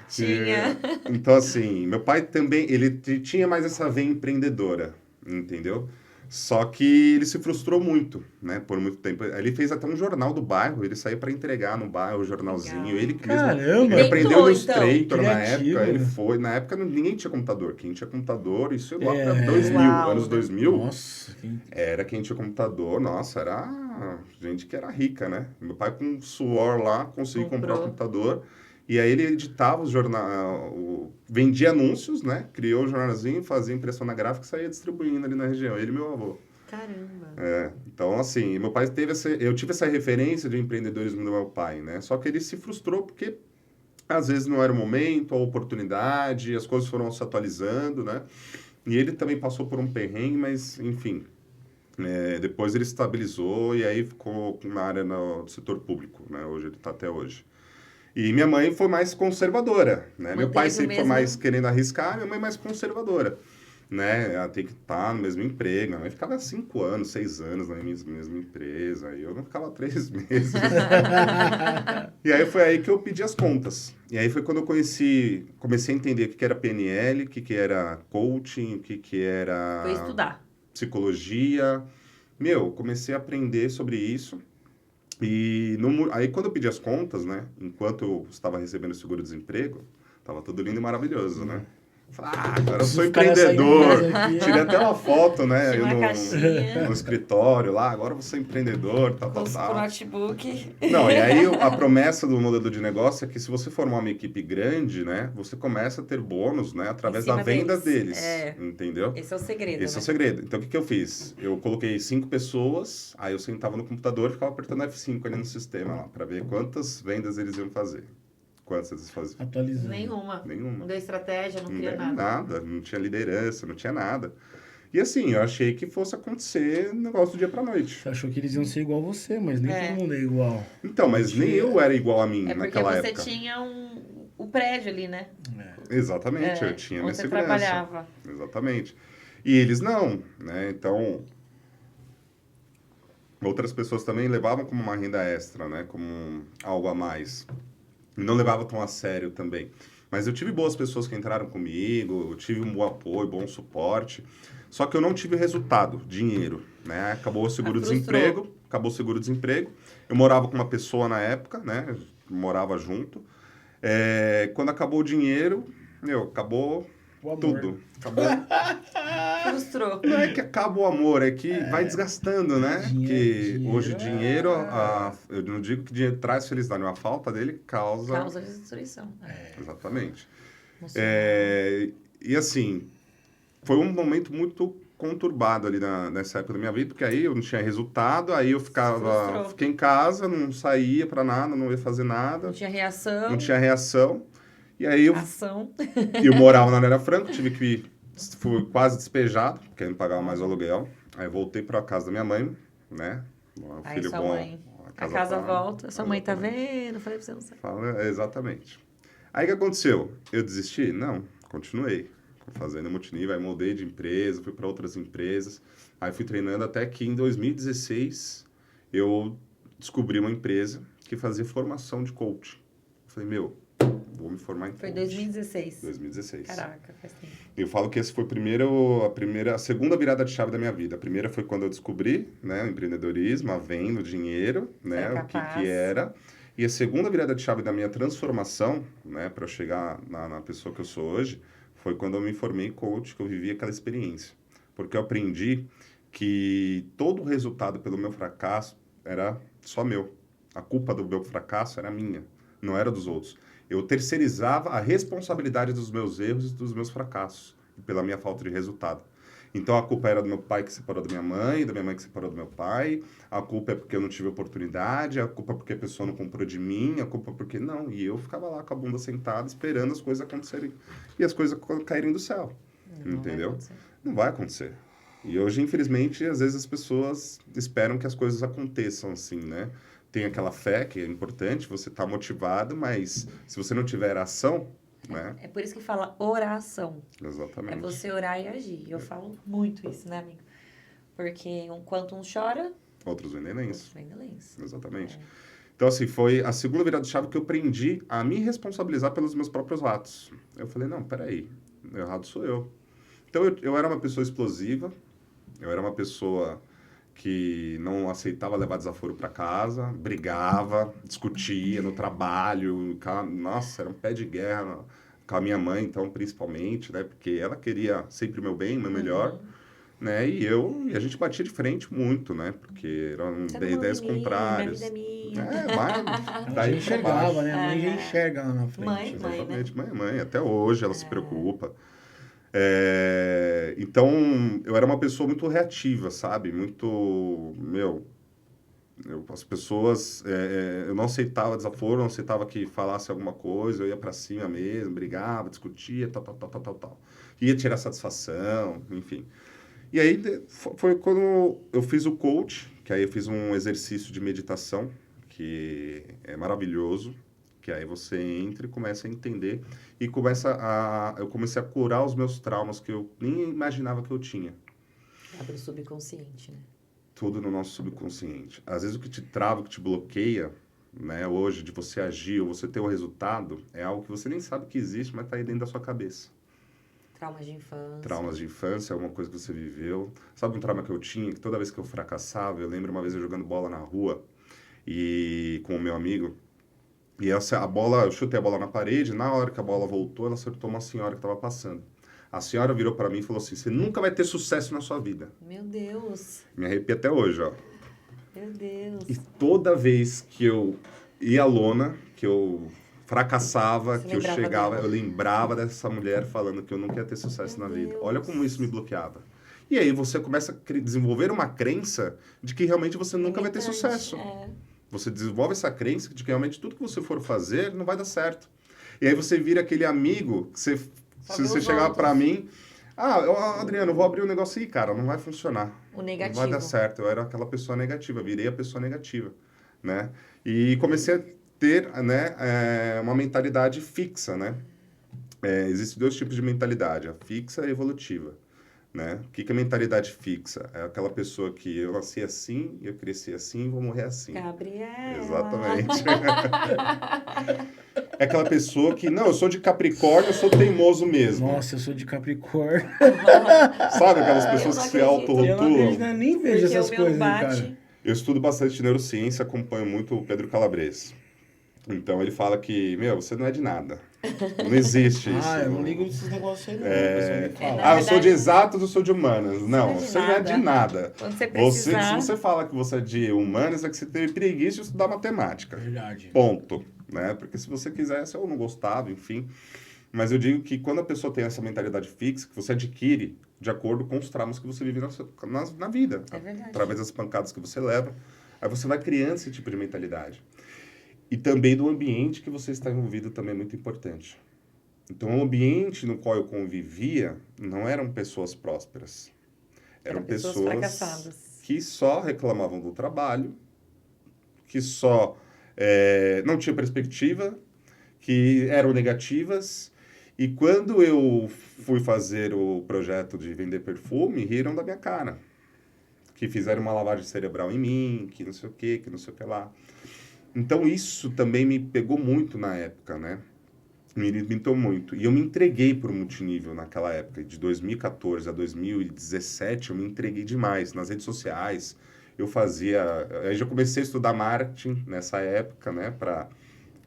Tinha. Então, assim, meu pai também, ele tinha mais essa veia empreendedora, entendeu? Só que ele se frustrou muito, né, por muito tempo. Ele fez até um jornal do bairro, ele saía para entregar no bairro o jornalzinho. Legal. Ele Caramba! ele aprendeu no Então. Illustrator na Criativo. época, ele foi. Na época ninguém tinha computador. Quem tinha computador, isso lá para É. 2000, Uau, anos né? 2000, Nossa! era quem tinha computador. Nossa, era gente que era rica, né? Meu pai com suor lá conseguiu comprar o computador. E aí ele editava os vendia anúncios, né? Criou o jornalzinho, fazia impressão na gráfica e saía distribuindo ali na região. Ele e meu avô. Caramba. Então, assim, meu pai eu tive essa referência de empreendedorismo do meu pai, né? Só que ele se frustrou porque às vezes não era o momento, a oportunidade, as coisas foram se atualizando, né? E ele também passou por um perrengue, mas, enfim, depois ele estabilizou e aí ficou na área do setor público, né? Hoje ele está até hoje. E minha mãe foi mais conservadora, né? Meu pai sempre foi mais querendo arriscar, minha mãe mais conservadora, né? Ela tem que estar no mesmo emprego. Minha mãe ficava 5 anos, 6 anos na mesma empresa, e eu não ficava 3 meses. E aí foi aí que eu pedi as contas. E aí foi quando eu comecei a entender o que era PNL, o que era coaching, o que era... Foi estudar. Psicologia. Comecei a aprender sobre isso. E aí, quando eu pedi as contas, né? Enquanto eu estava recebendo o seguro-desemprego, estava tudo lindo e maravilhoso, né? Falei, agora eu sou empreendedor. Tirei até uma foto, né? Eu no escritório lá, agora eu vou ser empreendedor, tal. Com notebook. Não, e aí a promessa do modelo de negócio é que se você formar uma equipe grande, né? Você começa a ter bônus, né? Através da venda deles. Entendeu? Esse é o segredo, Esse é o segredo. Então, o que eu fiz? Eu coloquei 5 pessoas, aí eu sentava no computador e ficava apertando F5 ali no sistema lá, para ver quantas vendas eles iam fazer. Quantas eles faziam? Atualizando. Nenhuma. Não deu estratégia, não cria nada. Não tinha liderança, não tinha nada. E assim, eu achei que fosse acontecer negócio do dia pra noite. Você achou que eles iam ser igual a você, mas nem todo mundo é igual. Então, mas nem eu era igual a mim naquela época. É porque você tinha o prédio ali, né? Exatamente, eu tinha minha você segurança. Trabalhava. Exatamente. E eles não, né? Então, outras pessoas também levavam como uma renda extra, né? Como algo a mais. Não levava tão a sério também. Mas eu tive boas pessoas que entraram comigo, eu tive um bom apoio, bom suporte. Só que eu não tive resultado, dinheiro, né? Acabou o seguro-desemprego, Eu morava com uma pessoa na época, né? Morava junto. Quando acabou o dinheiro, acabou O amor. tudo. Acabou. Frustrou. Não é que acaba o amor, é que vai desgastando, né? Porque hoje dinheiro, eu não digo que dinheiro traz felicidade, mas a falta dele causa... Causa destruição. Exatamente. Emocional. E assim, foi um momento muito conturbado ali nessa época da minha vida, porque aí eu não tinha resultado, aí eu Frustrou. fiquei em casa, não saía pra nada, não ia fazer nada, Não tinha reação. não tinha reação. E aí Ação. eu morava na Anália Franco, fui quase despejado, porque eu não pagava mais o aluguel. Aí voltei pra casa da minha mãe, né? Um Aí filho sua bom. mãe, a casa volta, sua mãe tá Exatamente. vendo, falei pra você não saber. Exatamente. Aí o que aconteceu? Eu desisti? Não, continuei fazendo multinível, aí mudei de empresa, fui para outras empresas, aí fui treinando até que em 2016 eu descobri uma empresa que fazia formação de coach. Eu falei, vou me formar em coach. Foi 2016. 2016. Caraca, faz tempo. Eu falo que esse foi a segunda virada de chave da minha vida. A primeira foi quando eu descobri, né, o empreendedorismo, a venda, o dinheiro, né, o que era. E a segunda virada de chave da minha transformação, né, para eu chegar na pessoa que eu sou hoje, foi quando eu me formei coach, que eu vivi aquela experiência. Porque eu aprendi que todo o resultado pelo meu fracasso era só meu. A culpa do meu fracasso era minha, não era dos outros. Eu terceirizava a responsabilidade dos meus erros e dos meus fracassos, pela minha falta de resultado. Então, a culpa era do meu pai que separou da minha mãe que separou do meu pai, a culpa é porque eu não tive oportunidade, a culpa é porque a pessoa não comprou de mim, a culpa é porque... Não, e eu ficava lá com a bunda sentada, esperando as coisas acontecerem, e as coisas caírem do céu, entendeu? Não vai acontecer. E hoje, infelizmente, às vezes as pessoas esperam que as coisas aconteçam assim, né? Tem aquela fé que é importante, você tá motivado, mas se você não tiver ação, né? É por isso que fala oração. Exatamente. É você orar e agir. Eu falo muito isso, né, amigo? Porque enquanto um chora, Outros vendem lenço. outros vendem lenço. Exatamente. Então, assim, foi a segunda virada de chave que eu aprendi a me responsabilizar pelos meus próprios atos. Eu falei, não, peraí, o errado sou eu. Então, eu era uma pessoa explosiva, eu era uma pessoa que não aceitava levar desaforo para casa, brigava, discutia no trabalho, nossa, era um pé de guerra com a minha mãe, então, principalmente, né, porque ela queria sempre o meu bem, o meu melhor, né, e a gente batia de frente muito, né, porque eram ideias contrárias. Minha vida é minha. Ela já daí pra enxergava, baixo. né? A mãe já enxerga lá na frente. Mãe, Exatamente, mãe, até hoje ela se preocupa. Então, eu era uma pessoa muito reativa, sabe? As pessoas, eu não aceitava desaforo, não aceitava que falasse alguma coisa, eu ia pra cima mesmo, brigava, discutia, tal. Ia tirar satisfação, enfim. E aí, foi quando eu fiz o coach, que aí eu fiz um exercício de meditação, que é maravilhoso, que aí você entra e começa a entender e eu comecei a curar os meus traumas que eu nem imaginava que eu tinha. Abre o subconsciente, né? Tudo no nosso subconsciente. Às vezes o que te trava, o que te bloqueia, né, hoje, de você agir ou você ter o resultado, é algo que você nem sabe que existe, mas está aí dentro da sua cabeça. Traumas de infância. Traumas de infância, alguma coisa que você viveu. Sabe um trauma que eu tinha? Que toda vez que eu fracassava, eu lembro uma vez eu jogando bola na rua e com o meu amigo, e eu chutei a bola na parede, na hora que a bola voltou, ela acertou uma senhora que estava passando. A senhora virou para mim e falou assim, você nunca vai ter sucesso na sua vida. Meu Deus. Me arrepio até hoje, ó. Meu Deus. E toda vez que eu ia à lona, que eu fracassava, Você que eu lembrava chegava, dela. eu lembrava dessa mulher falando que eu nunca ia ter sucesso Meu na vida. Deus. Olha como isso me bloqueava. E aí você começa a desenvolver uma crença de que realmente você nunca vai ter Limitante, sucesso. Você desenvolve essa crença de que realmente tudo que você for fazer não vai dar certo. E aí você vira aquele amigo que se você chegar para mim, Adriano, eu vou abrir um negócio aí, cara, não vai funcionar. O negativo. Não vai dar certo. Eu era aquela pessoa negativa, virei a pessoa negativa, né? E comecei a ter, né, uma mentalidade fixa, né? Existem dois tipos de mentalidade, a fixa e a evolutiva. Né? O que é mentalidade fixa? É aquela pessoa que eu nasci assim, eu cresci assim, vou morrer assim. Gabriela. Exatamente. É aquela pessoa que, não, eu sou de Capricórnio, eu sou teimoso mesmo. Nossa, eu sou de Capricórnio. Sabe aquelas Eu pessoas não que se acredito. Eu não acredito, autorrotulam? né? Nem vejo Porque essas o meu coisas, né, bate. cara? Eu estudo bastante neurociência, acompanho muito o Pedro Calabres. Então ele fala que, meu, você não é de nada. Não existe isso. Ah, eu não ligo desses negócios aí, não. É... O pessoal me fala. na eu sou de verdade, exatos, eu sou de humanas. não Não, é de você não é de nada. Quando você Se precisar... você fala que você é de humanas, é que você teve preguiça de estudar matemática. Verdade. Ponto. Né? Porque se você quisesse, eu não gostava, enfim. Mas eu digo que quando a pessoa tem essa mentalidade fixa, que você adquire de acordo com os traumas que você vive na vida. É verdade. Através das pancadas que você leva. Aí você vai criando esse tipo de mentalidade. E também do ambiente que você está envolvido também é muito importante. Então, o ambiente no qual eu convivia não eram pessoas prósperas. Eram pessoas pessoas fracassadas. que só reclamavam do trabalho, que só não tinham perspectiva, que eram negativas. E quando eu fui fazer o projeto de vender perfume, riram da minha cara. Que fizeram uma lavagem cerebral em mim, que não sei o que não sei o que lá. Então, isso também me pegou muito na época, né? Me limitou muito. E eu me entreguei para o multinível naquela época. De 2014 a 2017, eu me entreguei demais. Nas redes sociais, eu fazia... Aí já comecei a estudar marketing nessa época, né? Para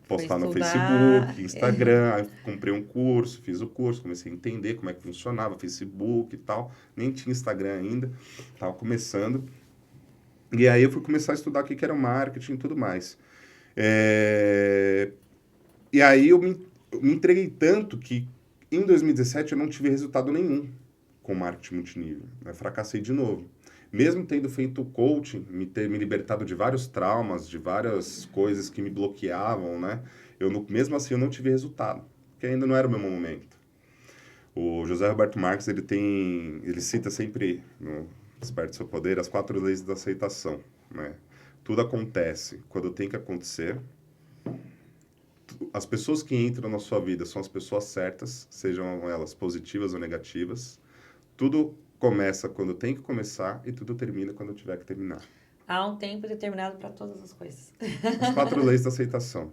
postar no Facebook, Instagram. Aí comprei um curso, fiz o curso, comecei a entender como é que funcionava Facebook e tal. Nem tinha Instagram ainda. Estava começando. E aí eu fui começar a estudar o que era marketing e tudo mais. E aí eu me entreguei tanto que em 2017 eu não tive resultado nenhum com marketing multinível. Eu fracassei de novo. Mesmo tendo feito coaching, me libertado de vários traumas, de várias coisas que me bloqueavam, né? Mesmo assim eu não tive resultado, porque ainda não era o meu momento. O José Roberto Marques, ele cita sempre no Desperte Seu Poder as 4 leis da aceitação, né? Tudo acontece quando tem que acontecer. As pessoas que entram na sua vida são as pessoas certas, sejam elas positivas ou negativas. Tudo começa quando tem que começar e tudo termina quando tiver que terminar. Há um tempo determinado para todas as coisas. As 4 leis da aceitação.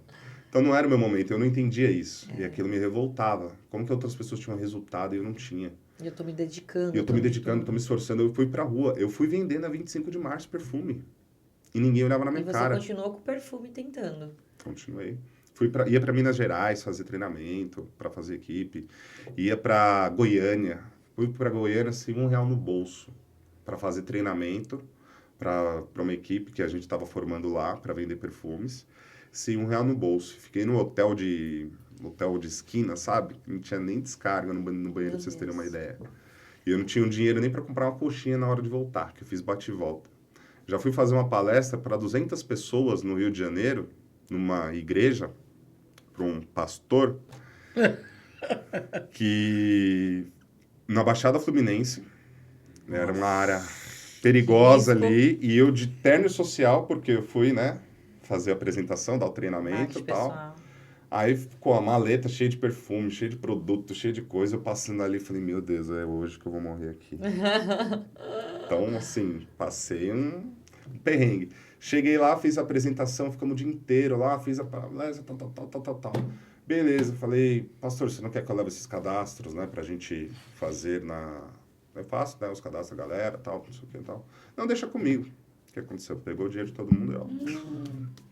Então não era o meu momento, eu não entendia isso. E aquilo me revoltava. Como que outras pessoas tinham resultado e eu não tinha? E eu tô me dedicando. E eu tô me dedicando, tô me esforçando. Eu fui pra rua. Eu fui vender na 25 de março perfume. E ninguém olhava na minha cara. E você continuou com o perfume tentando. Continuei. Ia para Minas Gerais fazer treinamento, para fazer equipe. Ia para Goiânia. Fui para Goiânia sem R$1 no bolso para fazer treinamento para uma equipe que a gente estava formando lá para vender perfumes. Sem R$1 no bolso. Fiquei no hotel de esquina, sabe? Não tinha nem descarga no banheiro, para vocês terem uma ideia. E eu não tinha dinheiro nem para comprar uma coxinha na hora de voltar, que eu fiz bate e volta. Já fui fazer uma palestra para 200 pessoas no Rio de Janeiro, numa igreja, para um pastor, que na Baixada Fluminense, era uma área perigosa ali, e eu de terno social, porque eu fui, né, fazer a apresentação, dar o treinamento e tal. Pessoal. Aí ficou a maleta cheia de perfume, cheia de produto, cheia de coisa. Eu passando ali, falei, meu Deus, é hoje que eu vou morrer aqui. Então, assim, passei um perrengue. Cheguei lá, fiz a apresentação, ficamos o dia inteiro lá, fiz a palestra, tal. Beleza, falei, pastor, você não quer que eu leve esses cadastros, né, pra gente fazer É fácil, né, os cadastros da galera, tal, não sei o que e tal. Não, deixa comigo. O que aconteceu? Pegou o dinheiro de todo mundo e, ó,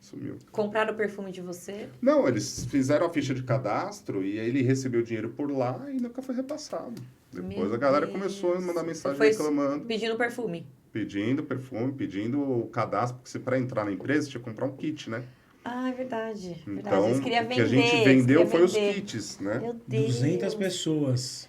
sumiu. Compraram o perfume de você? Não, eles fizeram a ficha de cadastro e aí ele recebeu o dinheiro por lá e nunca foi repassado. Depois Meu a galera Deus. começou a mandar mensagem Você foi reclamando. pedindo perfume. Pedindo perfume, pedindo o cadastro, porque para entrar na empresa tinha que comprar um kit, né? Ah, é verdade. Então, Eles queriam o que vender. a gente vendeu foi os kits, né? Meu Deus. 200 pessoas.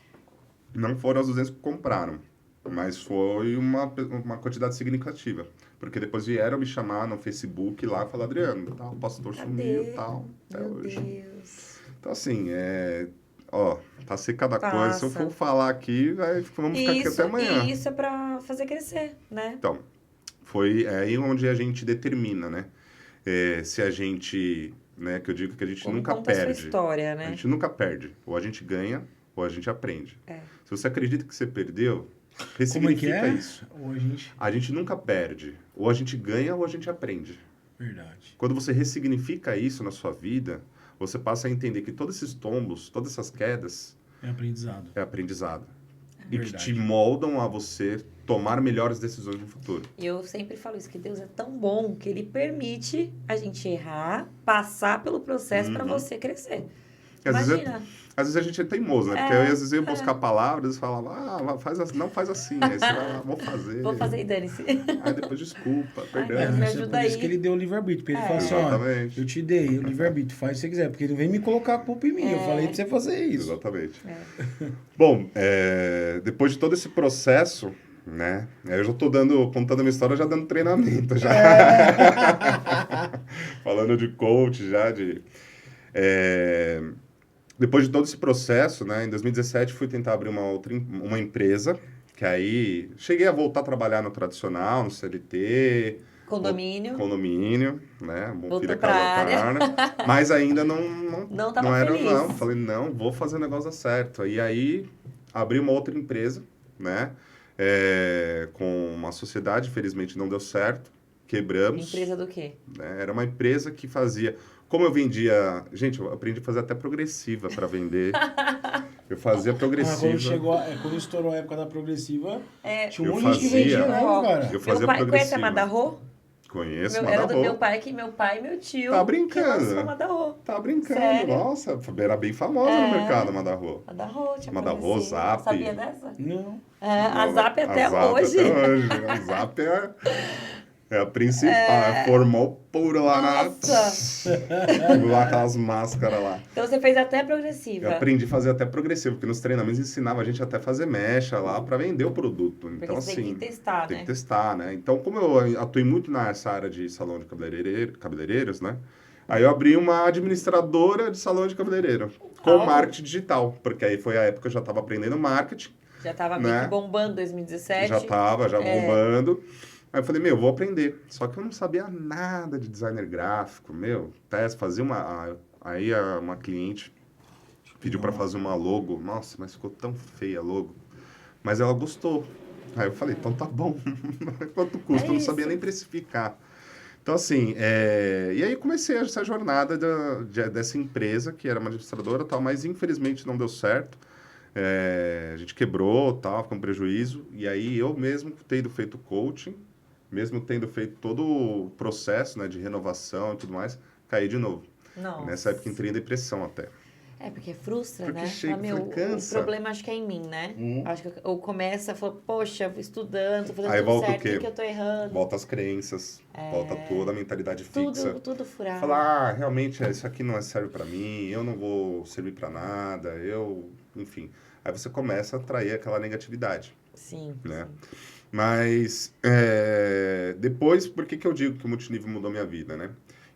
Não foram as 200 que compraram, mas foi uma quantidade significativa. Porque depois vieram me chamar no Facebook lá e falaram, Adriano, tá, o pastor sumiu e tal, até Meu hoje. Deus. Então, assim, passei cada Passa. coisa. Se eu for falar aqui, vamos ficar aqui até amanhã. E isso é pra fazer crescer, né? Então, foi aí onde a gente determina, né? Se a gente, né? Que eu digo que a gente nunca conta a sua perde. história, A né? gente nunca perde. Ou a gente ganha, ou a gente aprende. É. Se você acredita que você perdeu, Como é que Ressignifica é? isso. Ou a gente... A gente nunca perde. Ou a gente ganha ou a gente aprende. Verdade. Quando você ressignifica isso na sua vida, você passa a entender que todos esses tombos, todas essas quedas, É aprendizado. é aprendizado. E que Verdade. te moldam a você tomar melhores decisões no futuro. E eu sempre falo isso, que Deus é tão bom que Ele permite a gente errar, passar pelo processo para você crescer. Às vezes, Imagina. às vezes a gente é teimoso, né? Porque eu, às vezes eu ia buscar palavras e falava, não faz assim. Aí você vai, vou fazer. Vou fazer e dane-se. Aí depois, desculpa, perdão. Deus me Mas é ajuda por isso aí. que ele deu o livre-arbítrio. Pra ele falar assim, ó, Exatamente. eu te dei o livre-arbítrio, faz o que você quiser. Porque não vem me colocar a culpa em mim. Eu falei pra você fazer isso. Exatamente. É. Bom, depois de todo esse processo, né? Eu já tô contando a minha história, já dando treinamento, já. Falando de coach, já depois de todo esse processo, né? Em 2017, fui tentar abrir uma empresa, que aí cheguei a voltar a trabalhar no tradicional, no CLT... Condomínio, né? Bom Voltou filho, pra casa área. tarde. Mas ainda não tava era, feliz. não. Falei, não, vou fazer o negócio dar certo. E aí, abri uma outra empresa, né? Com uma sociedade, infelizmente não deu certo. Quebramos. Empresa do quê? Né? Era uma empresa que fazia... Como eu vendia... Gente, eu aprendi a fazer até progressiva para vender. Eu fazia progressiva. Quando estourou a época da progressiva, tinha um Eu monte de gente que vendia, fazia- não, cara. Eu fazia Meu pai, conhece a progressiva. Madarro? Conheço, Era do Madarro. meu pai e meu tio. Tá brincando. Que lançou a Madarro. Tá brincando, Sério? nossa, era bem famosa no mercado, a Madarro. Madarro, tinha Madarro, progressiva. Zap. Sabia dessa? Não. A Zap até Zap hoje. Até hoje. A Zap é a principal, é formal puro lá Nossa! lá aquelas máscaras lá. Então você fez até progressiva. Eu aprendi a fazer até progressivo, porque nos treinamentos ensinava a gente até a fazer mecha lá para vender o produto. Porque Então, você assim, tem que testar, tem né? que testar, né? Então, como eu atuei muito nessa área de salão de cabeleireiros, né? Aí eu abri uma administradora de salão de cabeleireiro com marketing digital, porque aí foi a época que eu já estava aprendendo marketing. Já tava meio que bombando 2017. Já tava, bombando. Aí eu falei, vou aprender. Só que eu não sabia nada de designer gráfico, fazia aí uma cliente pediu para fazer uma logo. Nossa, mas ficou tão feia a logo. Mas ela gostou. Aí eu falei, então tá bom. Quanto custa? Eu não sabia nem precificar. Então, assim, e aí comecei essa jornada dessa empresa, que era uma administradora e tal, mas infelizmente não deu certo. A gente quebrou, tal, ficou um prejuízo. E aí eu mesmo tendo feito coaching, mesmo tendo feito todo o processo, né, de renovação e tudo mais, caí de novo. Nossa. Nessa época entrei em depressão até. Porque frustra, Porque né? chega, Fala, cansa. o problema acho que é em mim, né? Acho que eu começo a falar, poxa, estudando, tô fazendo Aí tudo volta certo, o quê? que eu tô errando? Volta as crenças, volta toda a mentalidade fixa. Tudo furado. Falar, realmente, isso aqui não serve pra mim, eu não vou servir pra nada, enfim. Aí você começa a atrair aquela negatividade. Sim. Né? Mas, depois, por que eu digo que o multinível mudou minha vida, né?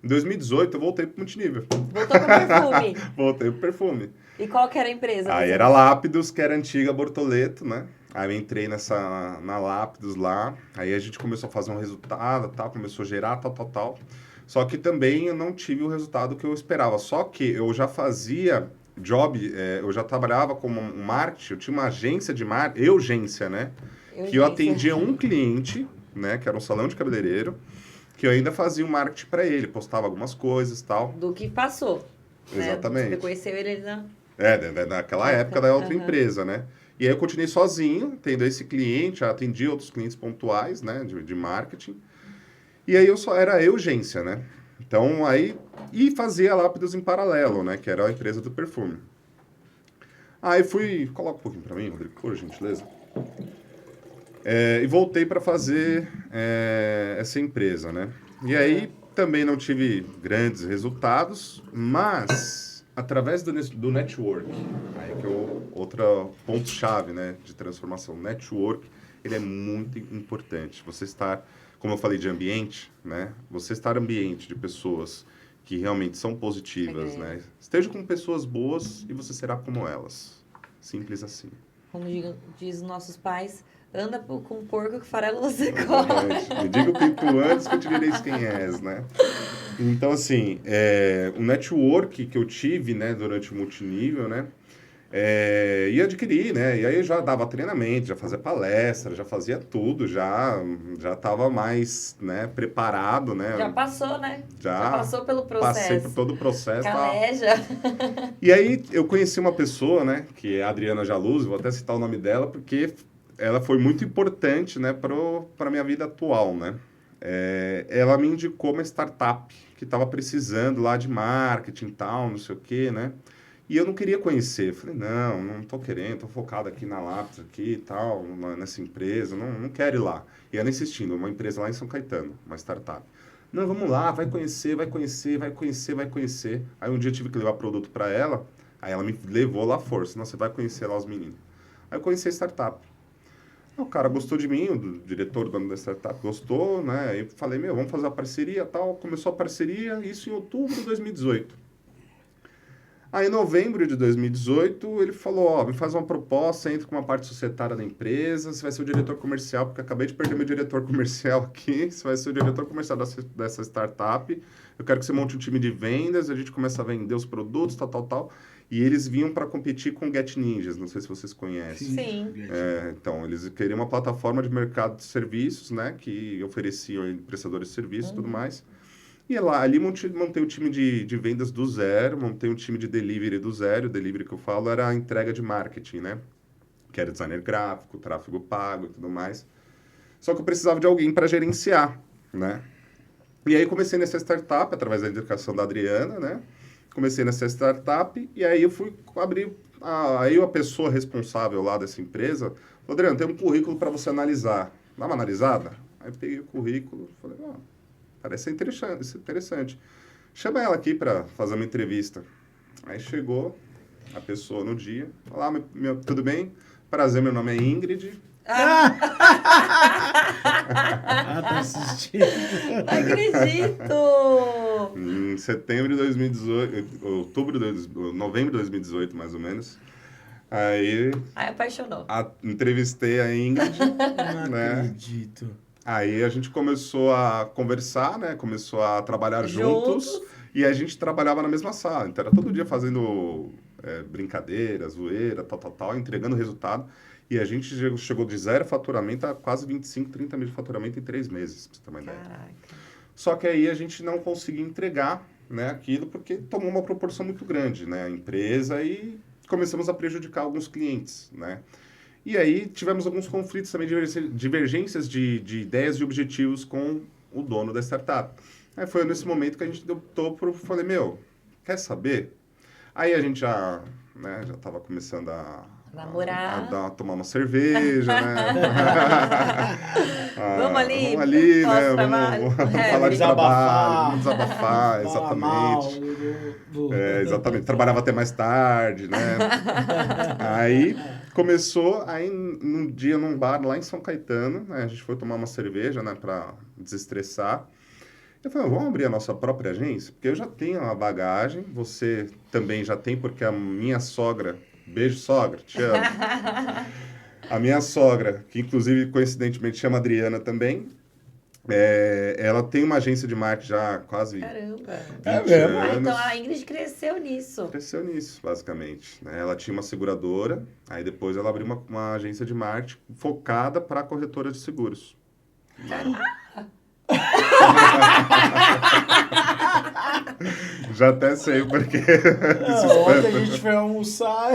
Em 2018, eu voltei pro multinível. Voltou com perfume. Voltei pro perfume. E qual que era a empresa? Aí era Lápidos, que era a antiga Bortoleto, né? Aí eu entrei na Lápidos lá, aí a gente começou a fazer um resultado, tal, começou a gerar, tal. Só que também eu não tive o resultado que eu esperava. Só que eu já fazia eu já trabalhava como marketing, eu tinha uma agência de marketing, né? Que eu atendia um cliente, né? Que era um salão de cabeleireiro, que eu ainda fazia o marketing para ele, postava algumas coisas e tal. Do que passou. Exatamente. Né? Você conheceu ele na... naquela época da outra empresa, né? E aí eu continuei sozinho, tendo esse cliente, atendi outros clientes pontuais, né? De marketing. E aí era agência, né? Então, e fazia Lápidos em paralelo, né? Que era a empresa do perfume. Aí coloca um pouquinho para mim, Rodrigo, por gentileza. E voltei para fazer essa empresa, né? E aí também não tive grandes resultados, mas através do network, aí que é outro ponto-chave, né, de transformação. Network, ele é muito importante. Você estar, como eu falei de ambiente, né? Você estar ambiente de pessoas que realmente são positivas, né? Esteja com pessoas boas e você será como elas. Simples assim. Como diz nossos pais, anda com porco que farelo você come. Me diga o que tu antes que eu te direis quem és, né? Então, assim, o network que eu tive, né, durante o multinível, né, E adquirir, né? E aí eu já dava treinamento, já fazia palestra, já fazia tudo, já estava mais, né, preparado, né? Já passou, né? Já passou pelo Passei por processo. todo o processo. Caleja. E aí eu conheci uma pessoa, né, que é a Adriana Jaluz, vou até citar o nome dela, porque ela foi muito importante, né, para a minha vida atual, né? Ela me indicou uma startup que estava precisando lá de marketing e tal, não sei o quê, né? E eu não queria conhecer. Falei, não tô querendo, tô focado aqui na Lápis aqui e tal, nessa empresa, não quero ir lá. E ela insistindo, uma empresa lá em São Caetano, uma startup. Não, vamos lá, vai conhecer, vai conhecer, vai conhecer, vai conhecer. Aí um dia eu tive que levar produto para ela, aí ela me levou lá à força. Não, você vai conhecer lá os meninos. Aí eu conheci a startup. O cara gostou de mim, o diretor, o dono da startup, gostou, né? Aí eu falei, vamos fazer uma parceria e tal. Começou a parceria, isso em outubro de 2018. Aí, em novembro de 2018, ele falou, me faz uma proposta, entra com uma parte societária da empresa, você vai ser o diretor comercial, porque eu acabei de perder meu diretor comercial aqui, você vai ser o diretor comercial dessa startup, eu quero que você monte um time de vendas, a gente começa a vender os produtos, tal. E eles vinham para competir com o Get Ninjas, não sei se vocês conhecem. Sim. Então, eles queriam uma plataforma de mercado de serviços, né, que ofereciam prestadores de serviços e tudo mais. E ali montei o time de vendas do zero, montei um time de delivery do zero. O delivery que eu falo era a entrega de marketing, né? Que era designer gráfico, tráfego pago e tudo mais. Só que eu precisava de alguém para gerenciar, né? E aí comecei nessa startup, através da indicação da Adriana, né? Comecei nessa startup e aí eu fui abrir... Aí a pessoa responsável lá dessa empresa falou, Adriana, tem um currículo para você analisar. Dá uma analisada? Aí eu peguei o currículo e falei, parece ser interessante. Chama ela aqui para fazer uma entrevista. Aí chegou a pessoa no dia. Olá, tudo bem? Prazer, meu nome é Ingrid. Tá assistindo. Não acredito! Em setembro de 2018, novembro de 2018, mais ou menos. Aí apaixonou. Entrevistei a Ingrid. Não né? acredito. Aí a gente começou a conversar, né? Começou a trabalhar juntos. E a gente trabalhava na mesma sala. Então era todo dia fazendo brincadeira, zoeira, tal, entregando resultado. E a gente chegou de zero faturamento a quase 25, 30 mil de faturamento em 3 meses, pra você ter uma ideia. Caraca. Só que aí a gente não conseguia entregar, né, aquilo porque tomou uma proporção muito grande, né, a empresa, e começamos a prejudicar alguns clientes, né. E aí tivemos alguns conflitos também, divergências de ideias e objetivos com o dono da startup. Aí foi nesse momento que a gente falei, quer saber? Aí a gente já estava começando a namorar. A tomar uma cerveja, né? Vamos ali, né? Vamos falar de trabalho, vamos desabafar, exatamente. Exatamente. Trabalhava até mais tarde, né? Aí começou, num dia num bar lá em São Caetano, né? A gente foi tomar uma cerveja, né? Para desestressar. Eu falei, vamos abrir a nossa própria agência? Porque eu já tenho uma bagagem, você também já tem, porque a minha sogra... Beijo, sogra, te amo. A minha sogra, que inclusive coincidentemente chama Adriana também, ela tem uma agência de marketing já há quase 20 anos. Então a Ingrid cresceu nisso. Cresceu nisso, basicamente. Né? Ela tinha uma seguradora, aí depois ela abriu uma agência de marketing focada para corretora de seguros. Já até sei porque. Ontem a gente foi almoçar.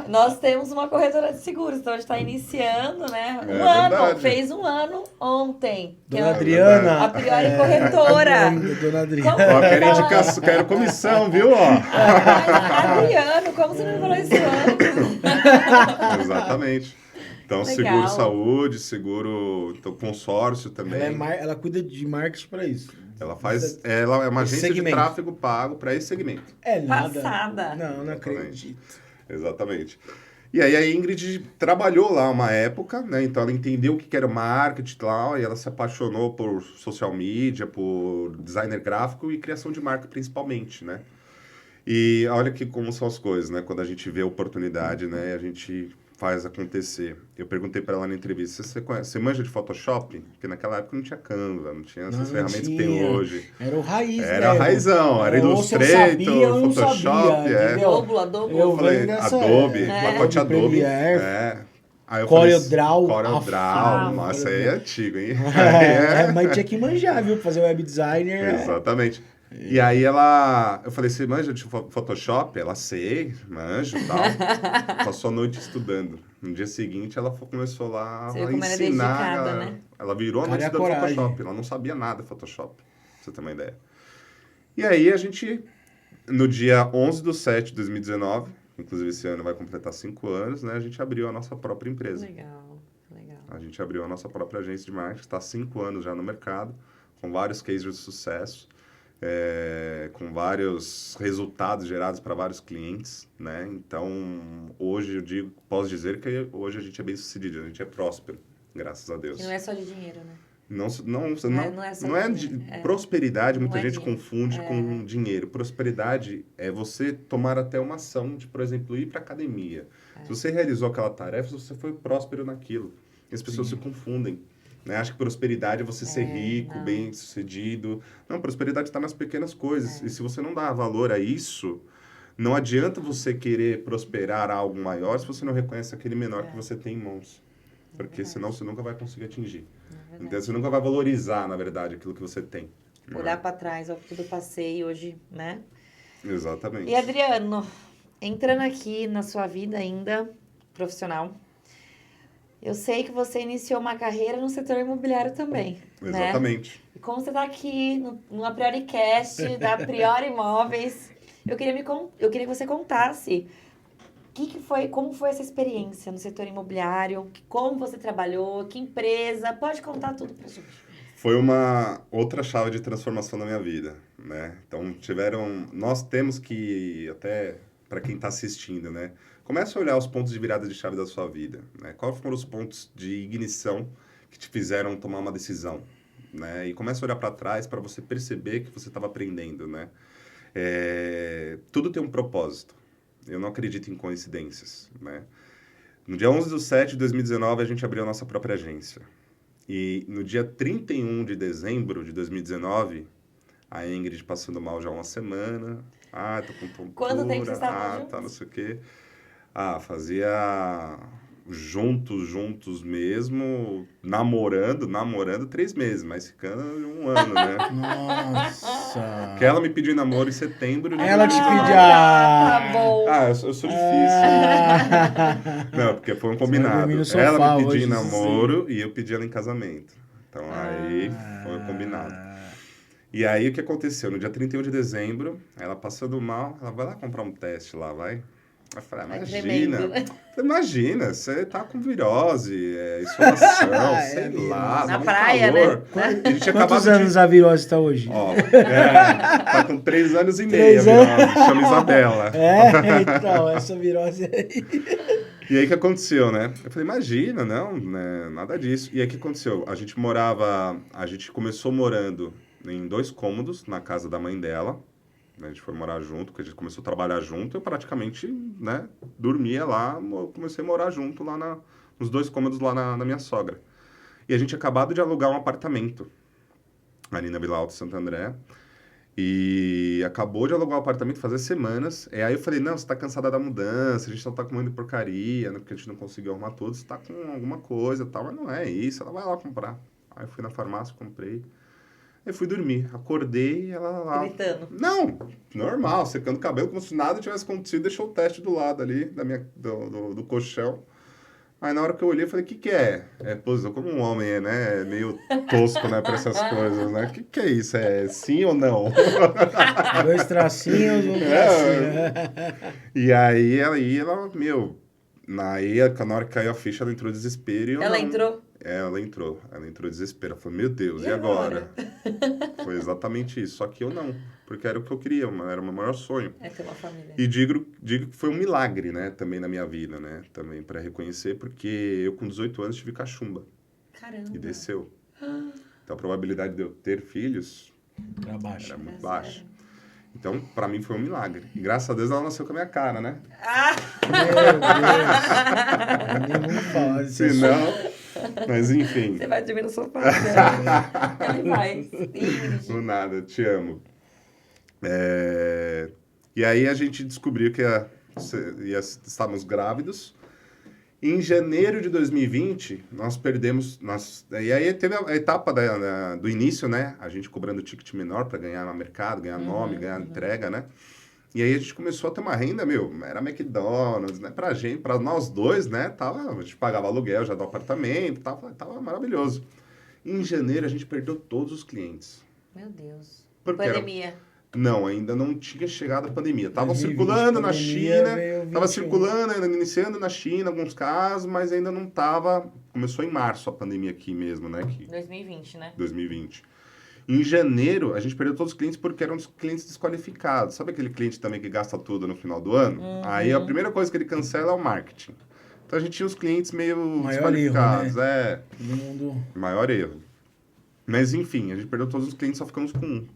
Nós temos uma corretora de seguros, então a gente está iniciando, né? Verdade. Fez um ano ontem. Dona Adriana. A Priori Corretora. Dona Adriana. Quero comissão, viu? Adriano, como você não me falou isso antes? Exatamente. Então, Legal. seguro saúde, seguro consórcio também. Ela cuida de marketing para isso. Ela é uma agência de tráfego pago para esse segmento. Nada. Passada. Não acredito. Exatamente. E aí a Ingrid trabalhou lá uma época, né? Então ela entendeu o que era marketing e tal, e ela se apaixonou por social media, por designer gráfico e criação de marca principalmente, né? E olha como são as coisas, né? Quando a gente vê a oportunidade, né? A gente faz acontecer. Eu perguntei para ela na entrevista, você manja de Photoshop? Porque naquela época não tinha Canva, não tinha essas ferramentas que tem hoje. Era o raiz, Era mesmo. raizão, era Ou se eu Illustrator, sabia, eu não Photoshop, sabia, entendeu? Adobe. Eu falei, venho dessa Adobe, era. pacote Adobe. Premiere, Aí eu CorelDRAW. CorelDRAW, nossa, aí é antigo, hein? Mas tinha que manjar, viu? Fazer web designer. Exatamente. E aí eu falei, você manja de Photoshop? Ela, sei, manjo e tal. Passou a noite estudando. No dia seguinte, ela começou lá Você viu a como ela é ensinar. dedicada, né? Ela virou a Cara, noite é a estudando coragem. Photoshop. Ela não sabia nada de Photoshop, pra você ter uma ideia. E aí, a gente, no dia 11/7 de 2019, inclusive esse ano vai completar 5 anos, né? A gente abriu a nossa própria empresa. Legal. A gente abriu a nossa própria agência de marketing, está há 5 anos já no mercado, com vários cases de sucesso, com vários resultados gerados para vários clientes, né? Então, hoje posso dizer que hoje a gente é bem sucedido, a gente é próspero, graças a Deus. Que não é só de dinheiro, né? Não é só dinheiro. Prosperidade, Não muita é gente dinheiro. confunde com dinheiro. Prosperidade é você tomar até uma ação de, por exemplo, ir para academia. Se você realizou aquela tarefa, você foi próspero naquilo. E as pessoas se confundem. Né? Acho que prosperidade é você ser rico, não. bem-sucedido. Não, prosperidade está nas pequenas coisas. E se você não dá valor a isso, não adianta você querer prosperar algo maior se você não reconhece aquele menor que você tem em mãos. Porque senão você nunca vai conseguir atingir. Então você nunca vai valorizar, na verdade, aquilo que você tem. Olhar para trás, ó, tudo passei hoje, né? Exatamente. E Adriano, entrando aqui na sua vida ainda profissional, eu sei que você iniciou uma carreira no setor imobiliário também, né? Exatamente. E como você está aqui no AprioriCast da Priori Imóveis, eu queria que você contasse como foi essa experiência no setor imobiliário, como você trabalhou, que empresa, pode contar tudo pra gente. Foi uma outra chave de transformação na minha vida, né? Então, nós temos que, até para quem está assistindo, né? Comece a olhar os pontos de virada de chave da sua vida, né? Quais foram os pontos de ignição que te fizeram tomar uma decisão, né? E comece a olhar para trás para você perceber que você estava aprendendo, né? Tudo tem um propósito. Eu não acredito em coincidências, né? No dia 11/7 de 2019, a gente abriu a nossa própria agência. E no dia 31 de dezembro de 2019, a Ingrid passando mal já uma semana. Tô com tontura. Quanto tempo vocês estavam juntos? Tá, não sei o quê. Fazia juntos mesmo, namorando 3 meses, mas ficando 1 ano, né? Nossa. Porque ela me pediu namoro em setembro de Ela te 2019. pediu Tá bom. Eu sou difícil. Não, porque foi um combinado. dormir no sofá Ela me hoje, pediu em isso namoro e eu pedi ela em casamento. Então aí foi um combinado. E aí o que aconteceu? No dia 31 de dezembro, ela passando mal, ela vai lá comprar um teste lá, vai. Eu falei, imagina, você tá com virose, insolação, sei lá, na tá um praia, calor. né? A gente Quantos anos a virose está hoje? Tá com 3 anos e meio a virose, chama Isabela. Então, essa virose aí. E aí o que aconteceu, né? Eu falei, imagina, não, né, nada disso. E aí o que aconteceu? A gente começou morando em 2 cômodos na casa da mãe dela. A gente foi morar junto, porque a gente começou a trabalhar junto. Eu praticamente, né, dormia lá, comecei a morar junto lá nos 2 cômodos lá na minha sogra. E a gente tinha acabado de alugar um apartamento ali na Vila Alto Santo André. E acabou de alugar o apartamento fazer semanas. E aí eu falei, não, você tá cansada da mudança, a gente não tá com muita porcaria, né, porque a gente não conseguiu arrumar tudo, você tá com alguma coisa e tal. Mas não é isso, ela vai lá comprar. Aí eu fui na farmácia, comprei. Eu fui dormir, acordei e ela lá... Gritando. Não, normal, secando o cabelo, como se nada tivesse acontecido, deixou o teste do lado ali, do colchão. Aí na hora que eu olhei, eu falei, o que é? Como um homem né, meio tosco, né, pra essas coisas, né? O que é isso? É sim ou não? 2 tracinhos, 1 tracinho. E aí ela, na hora que caiu a ficha, ela entrou em desespero e eu Ela não. entrou? Ela entrou em desespero. Ela falou, meu Deus, e agora? Foi exatamente isso. Só que eu não, porque era o que eu queria, era o meu maior sonho. É ter uma família. E digo que foi um milagre, né, também na minha vida, né, também para reconhecer, porque eu com 18 anos tive cachumba. Caramba. E desceu. Então a probabilidade de eu ter filhos Pra baixo. era muito baixa. Então, para mim foi um milagre. E graças a Deus ela nasceu com a minha cara, né? Ah! Meu Deus. Nem vamos falar disso. Se não... Mas enfim. Você vai dormir no sofá. Né? Ele vai. Do nada, eu te amo. E aí a gente descobriu que estávamos grávidos. Em janeiro de 2020, nós perdemos... E aí teve a etapa do início, né? A gente cobrando ticket menor para ganhar no mercado, ganhar nome, ganhar entrega, né? E aí a gente começou a ter uma renda, era McDonald's, né? Pra gente, pra nós dois, né? A gente pagava aluguel já do apartamento, tava maravilhoso. Em janeiro a gente perdeu todos os clientes. Meu Deus. Porque Pandemia. Não, ainda não tinha chegado a pandemia. Tava 2020, circulando na pandemia China, veio tava 21. circulando, iniciando na China alguns casos, mas ainda não tava... Começou em março a pandemia aqui mesmo, né? 2020, né? 2020. Em janeiro, a gente perdeu todos os clientes porque eram os clientes desqualificados. Sabe aquele cliente também que gasta tudo no final do ano? Aí a primeira coisa que ele cancela é o marketing. Então a gente tinha os clientes meio desqualificados. Erro, né? É, Todo mundo... maior erro. Mas enfim, a gente perdeu todos os clientes, só ficamos com um.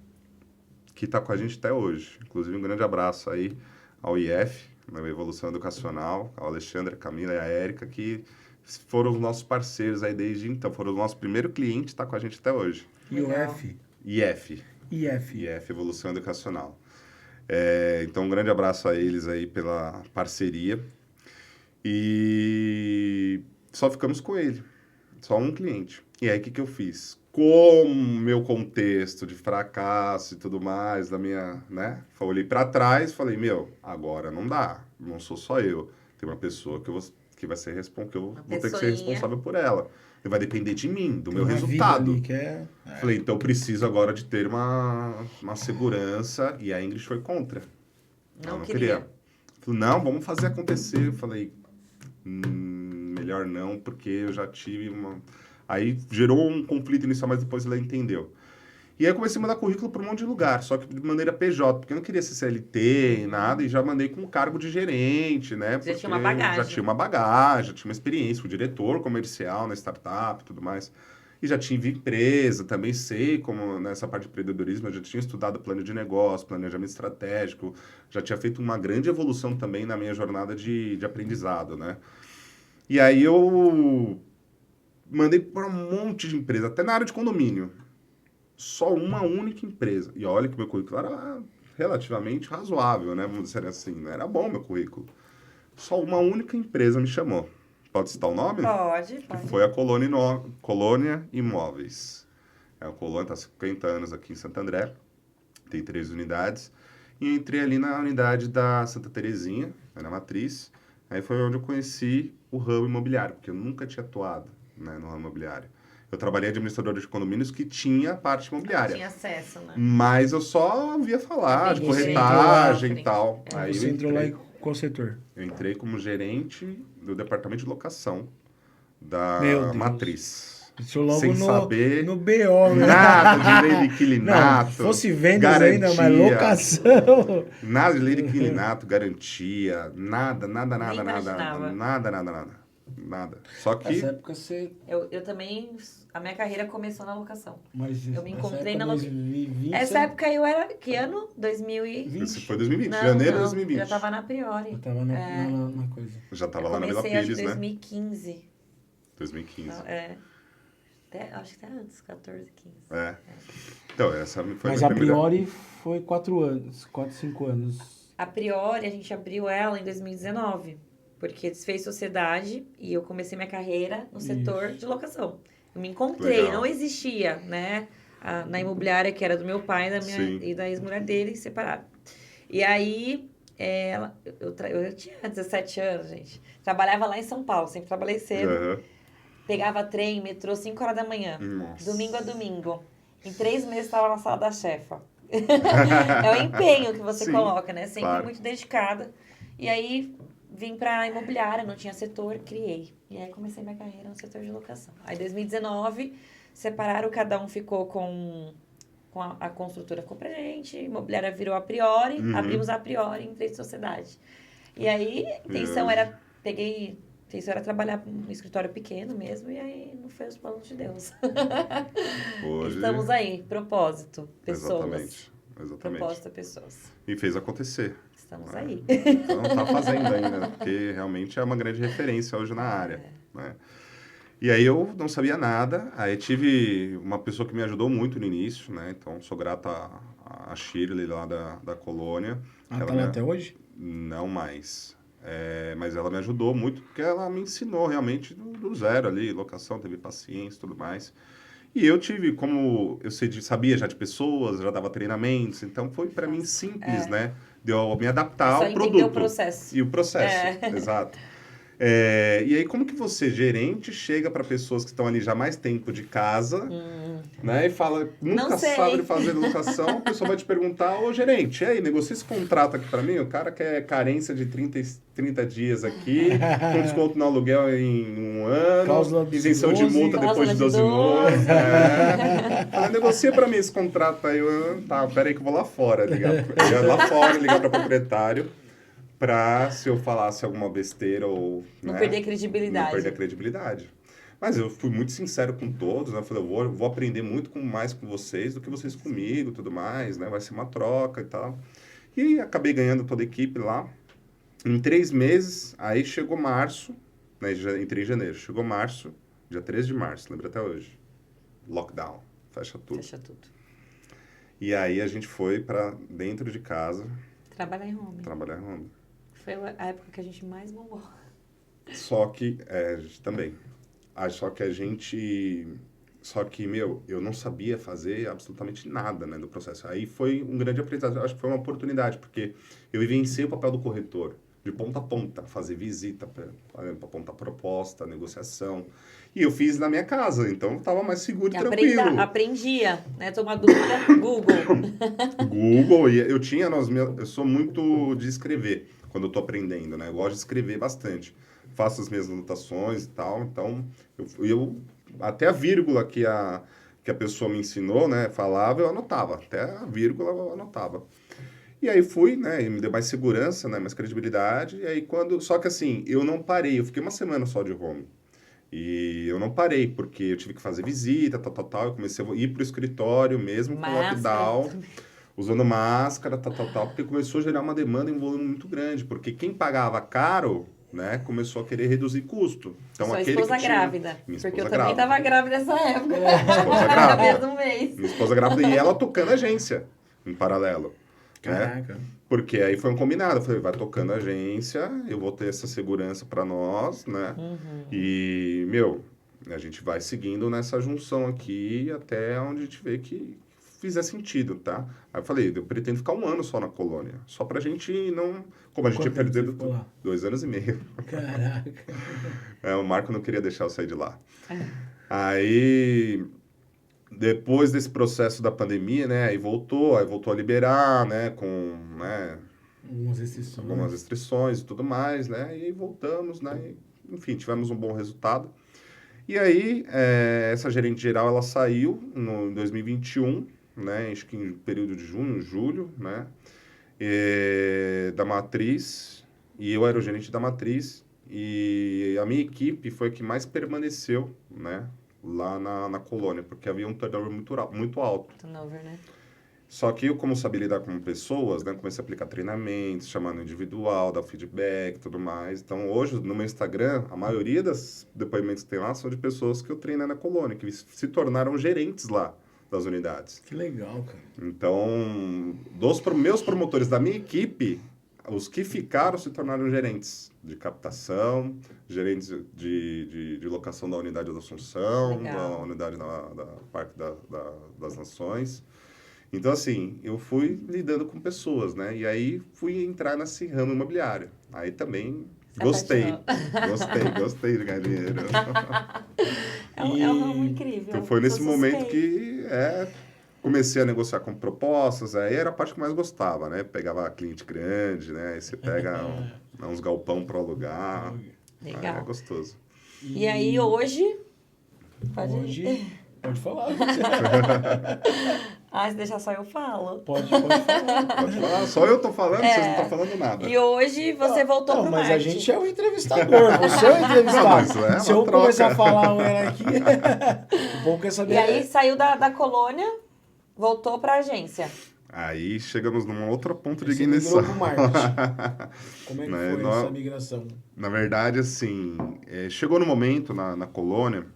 Que tá com a gente até hoje. Inclusive, um grande abraço aí ao IF, na Evolução Educacional, ao Alexandre, a Camila e a Érica, que foram os nossos parceiros aí desde então. Foram o nosso primeiro cliente, tá com a gente até hoje. E o F? IF. IF, Evolução Educacional. Então, um grande abraço a eles aí pela parceria. E só ficamos com ele. Só um cliente. E aí, o que eu fiz? Com o meu contexto de fracasso e tudo mais, da minha, né? Olhei para trás e falei, agora não dá. Não sou só eu. Tem uma pessoa que vai ser que eu vou ter que ser responsável por ela. E vai depender de mim, do meu resultado. Ali que Falei, então eu preciso agora de ter uma segurança. E a Ingrid foi contra. Ela não queria. Falei, não, vamos fazer acontecer. Eu falei, melhor não, porque eu já tive uma... Aí gerou um conflito inicial, mas depois ela entendeu. E aí eu comecei a mandar currículo para um monte de lugar, só que de maneira PJ, porque eu não queria ser CLT e nada, e já mandei com cargo de gerente, né? Já tinha uma bagagem. Já tinha uma bagagem, já tinha uma experiência, fui diretor comercial na startup e tudo mais. E já tive empresa, também sei como nessa parte de empreendedorismo, eu já tinha estudado plano de negócio, planejamento estratégico, já tinha feito uma grande evolução também na minha jornada de aprendizado, né? E aí eu... mandei para um monte de empresa, até na área de condomínio. Só uma única empresa. E olha que meu currículo era relativamente razoável, né? Vamos dizer assim. Não era bom meu currículo. Só uma única empresa me chamou. Pode citar o nome? Pode. Que foi a Colônia Imóveis. A Colônia está há 50 anos aqui em Santo André. Tem 3 unidades. E eu entrei ali na unidade da Santa Terezinha, na matriz. Aí foi onde eu conheci o ramo imobiliário, porque eu nunca tinha atuado, né, no ramo imobiliário. Eu trabalhei administrador de condomínios que tinha parte imobiliária. Tinha acesso, né? Mas eu só ouvia falar de Você corretagem e tal. Aí você entrou lá em qual setor? Eu entrei como gerente do departamento de locação da matriz. Isso logo sem saber no BO, né? nada de lei de inquilinato. Não, se fosse vendas ainda, mas locação. Nada de lei de inquilinato, garantia, nada. Nada. Só que... Nessa época você... Eu também... A minha carreira começou na locação. Mas eu me encontrei na locação. Essa época eu era... Que ano? 2020? Isso foi 2020, não, janeiro de não, 2020. já tava na Priori. Eu tava na coisa. Já tava lá na Vila Pires, né? Eu comecei em 2015. 2015. Acho que até antes, 14, 15. Então, essa foi Mas a Priori foi 4 anos, 4, 5 anos. A Priori, a gente abriu ela em 2019. Porque desfez sociedade e eu comecei minha carreira no setor de locação. Eu me encontrei, Legal. não existia, né? Na imobiliária que era do meu pai e da ex-mulher dele, separaram. E aí, eu tinha 17 anos, gente. Trabalhava lá em São Paulo, sempre trabalhei cedo. Uhum. Pegava trem, metrô, 5 horas da manhã. Nossa. Domingo a domingo. Em 3 meses, estava na sala da chefa. É o empenho que você coloca, né? Sempre muito dedicada. E aí... Vim pra imobiliária, não tinha setor, criei. E aí comecei minha carreira no setor de locação. Aí em 2019, separaram, cada um ficou com a construtora ficou pra gente, a imobiliária virou a Priori, abrimos a Priori em 3 sociedades. E aí, a intenção era trabalhar num escritório pequeno mesmo, e aí não foi os planos de Deus. Hoje... Estamos aí, propósito, pessoas. Exatamente. exatamente. Proposta pessoas. E fez acontecer. Estamos aí. Então tá fazendo ainda, né? Porque realmente é uma grande referência hoje na área, né? E aí eu não sabia nada, aí tive uma pessoa que me ajudou muito no início, né? Então sou grato a Shirley lá da Colônia. Ela Ela tá lá até hoje? Não mais. Mas ela me ajudou muito porque ela me ensinou realmente do zero ali, locação, teve paciência e tudo mais. E eu tive, como eu sabia já de pessoas, já dava treinamentos, então foi para mim simples, né? De eu me adaptar Só ao entender produto. o processo. E o processo, exato. E aí, como que você, gerente, chega para pessoas que estão ali já há mais tempo de casa, né? E fala, nunca Não sei. sabe fazer locação, a pessoa vai te perguntar, ô gerente, e aí, negocia esse contrato aqui para mim? O cara quer carência de 30 dias aqui, com desconto no aluguel em 1 ano, Cláusula isenção de 12, multa depois de 12 meses. Fala, negocia para mim esse contrato aí. Tá, peraí que eu vou lá fora, ligar para o proprietário. Se eu falasse alguma besteira ou... Não né, perder credibilidade. Não perder a credibilidade. Mas eu fui muito sincero com todos, né? Eu falei, eu vou aprender muito mais com vocês do que vocês comigo, tudo mais, né? Vai ser uma troca e tal. E acabei ganhando toda a equipe lá. Em 3 meses, aí chegou março, né? Entrei em janeiro. Chegou março, dia 13 de março, lembro até hoje. Lockdown, fecha tudo. Fecha tudo. E aí a gente foi para dentro de casa. Trabalhar em home. Trabalhar em home. Foi a época que a gente mais bombou. Só que, também. Só que, meu, eu não sabia fazer absolutamente nada, né, do processo. Aí foi um grande aprendizado. Acho que foi uma oportunidade, porque eu vivenciei o papel do corretor, de ponta a ponta, fazer visita, para apontar proposta, negociação. E eu fiz na minha casa, então eu estava mais seguro e tranquilo. Aprendia, né? Tomar dúvida, Google. Google, e eu sou muito de escrever quando eu estou aprendendo, né? Eu gosto de escrever bastante. Faço as minhas anotações e tal, então eu até a vírgula que a pessoa me ensinou, né, falava, eu anotava, até a vírgula eu anotava. E aí fui, né, e me deu mais segurança, né, mais credibilidade, e aí só que assim, eu não parei, eu fiquei uma semana só de home. E eu não parei, porque eu tive que fazer visita, tal, eu comecei a ir pro escritório mesmo com lockdown, usando máscara, tal, porque começou a gerar uma demanda em um volume muito grande, porque quem pagava caro, né, começou a querer reduzir custo. Então, Sua esposa grávida. Minha porque esposa eu também estava grávida nessa época. Minha esposa grávida. No mês. Minha esposa grávida e ela tocando a agência, em paralelo. Caraca. Né? Porque aí foi um combinado. Eu falei, vai tocando a agência, eu vou ter essa segurança para nós, né? E, meu, a gente vai seguindo nessa junção aqui até onde a gente vê que fizer sentido, tá? Aí eu falei, eu pretendo ficar 1 ano só na colônia. Só pra gente não... Como a gente ia perder 2 anos e meio. Caraca. O Marco não queria deixar eu sair de lá. Aí, depois desse processo da pandemia, né? Aí voltou a liberar, né? Com, né, algumas restrições e tudo mais, né? E aí voltamos, né? E, enfim, tivemos um bom resultado. E aí, essa gerente geral, ela saiu em 2021, né? Acho que em período de junho, julho, né? Da matriz, e eu era o gerente da matriz, e a minha equipe foi a que mais permaneceu, né? Lá na colônia, porque havia um turnover muito alto. Turnover, né? Só que eu, como sabia lidar com pessoas, né, comecei a aplicar treinamentos, chamando individual, dar feedback e tudo mais. Então, hoje, no meu Instagram, a maioria dos depoimentos que tem lá são de pessoas que eu treinei na colônia, que se tornaram gerentes lá das unidades. Que legal, cara. Então, dos meus promotores da minha equipe, os que ficaram se tornaram gerentes de captação, gerentes de locação da unidade da Assunção, da unidade da Parque das Nações. Então, assim, eu fui lidando com pessoas, né? E aí fui entrar nesse ramo imobiliário. Aí também gostei de ganhar dinheiro. É um ramo incrível. Então foi nesse momento que comecei a negociar com propostas, aí era a parte que mais gostava, né? Pegava cliente grande, né? Aí você pega uns galpão para alugar. Legal. É gostoso. E aí hoje... Pode falar. Se deixar só eu falo. Pode falar. Pode falar. Só eu tô falando, vocês não estão falando nada. E hoje você voltou pro mas marketing. a gente é o entrevistador, você é o entrevistado. Se eu começar a falar ela aqui, o povo quer saber. E aí saiu da colônia, voltou pra agência. Aí chegamos num outro ponto de Você ignição. migrou pro marketing. Como é que Né, foi essa migração? Na verdade, assim, chegou no momento na colônia,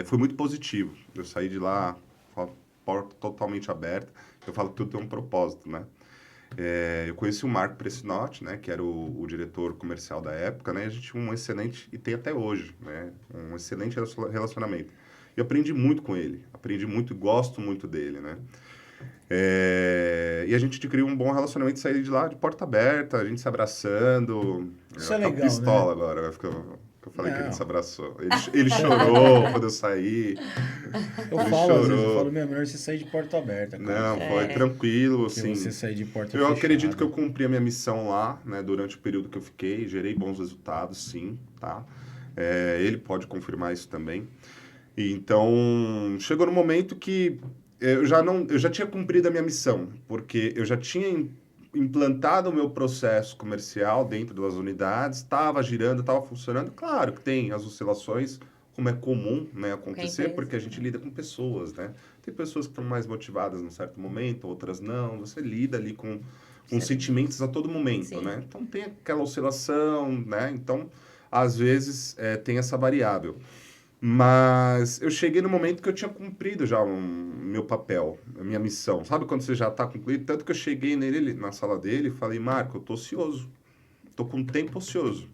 foi muito positivo. Eu saí de lá, com a porta totalmente aberta. Eu falo que tudo tem um propósito, né? Eu conheci o Marco Presinotti, né, que era o diretor comercial da época, né? A gente tinha um excelente, e tem até hoje, né? Um excelente relacionamento. E aprendi muito com ele, aprendi muito e gosto muito dele, né? E a gente criou um bom relacionamento, sair de lá de porta aberta, a gente se abraçando. Isso é Eu fico legal, pistola né? agora, que eu falei que a gente Não. se abraçou. Ele chorou quando eu saí. Eu Ele falo às vezes, eu chorou. falo, meu, melhor você sair de porta aberta, cara. Não, foi tranquilo, Que assim. você sair de porta Eu fechada. acredito que eu cumpri a minha missão lá, né, durante o período que eu fiquei, gerei bons resultados, sim, tá? Ele pode confirmar isso também. E então, chegou no momento que eu já tinha cumprido a minha missão, porque eu já tinha implantado o meu processo comercial dentro das unidades, estava girando, estava funcionando. Claro que tem as oscilações, como é comum, né, acontecer, empresa, porque a gente lida com pessoas, né? Tem pessoas que estão mais motivadas num certo momento, outras não. Você lida ali com sentimentos a todo momento, Sim. né? Então tem aquela oscilação, né? Então, às vezes, tem essa variável. Mas eu cheguei no momento que eu tinha cumprido já meu papel, a minha missão. Sabe quando você já está concluído? Tanto que eu cheguei nele, na sala dele e falei, Marco, eu tô ocioso. Tô com tempo ocioso.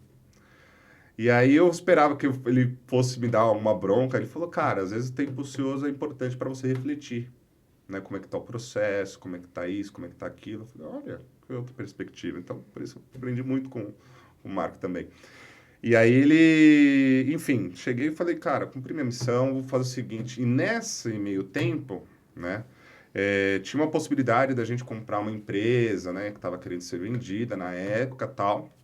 E aí eu esperava que ele fosse me dar uma bronca. Ele falou, cara, às vezes o tempo ocioso é importante para você refletir, né? Como é que tá o processo, como é que tá isso, como é que tá aquilo. Eu falei, olha, que outra perspectiva. Então, por isso eu aprendi muito com o Marco também. E aí ele, enfim, cheguei e falei, cara, cumpri minha missão, vou fazer o seguinte. E nesse meio tempo, né, tinha uma possibilidade da gente comprar uma empresa, né, que estava querendo ser vendida na época, tal.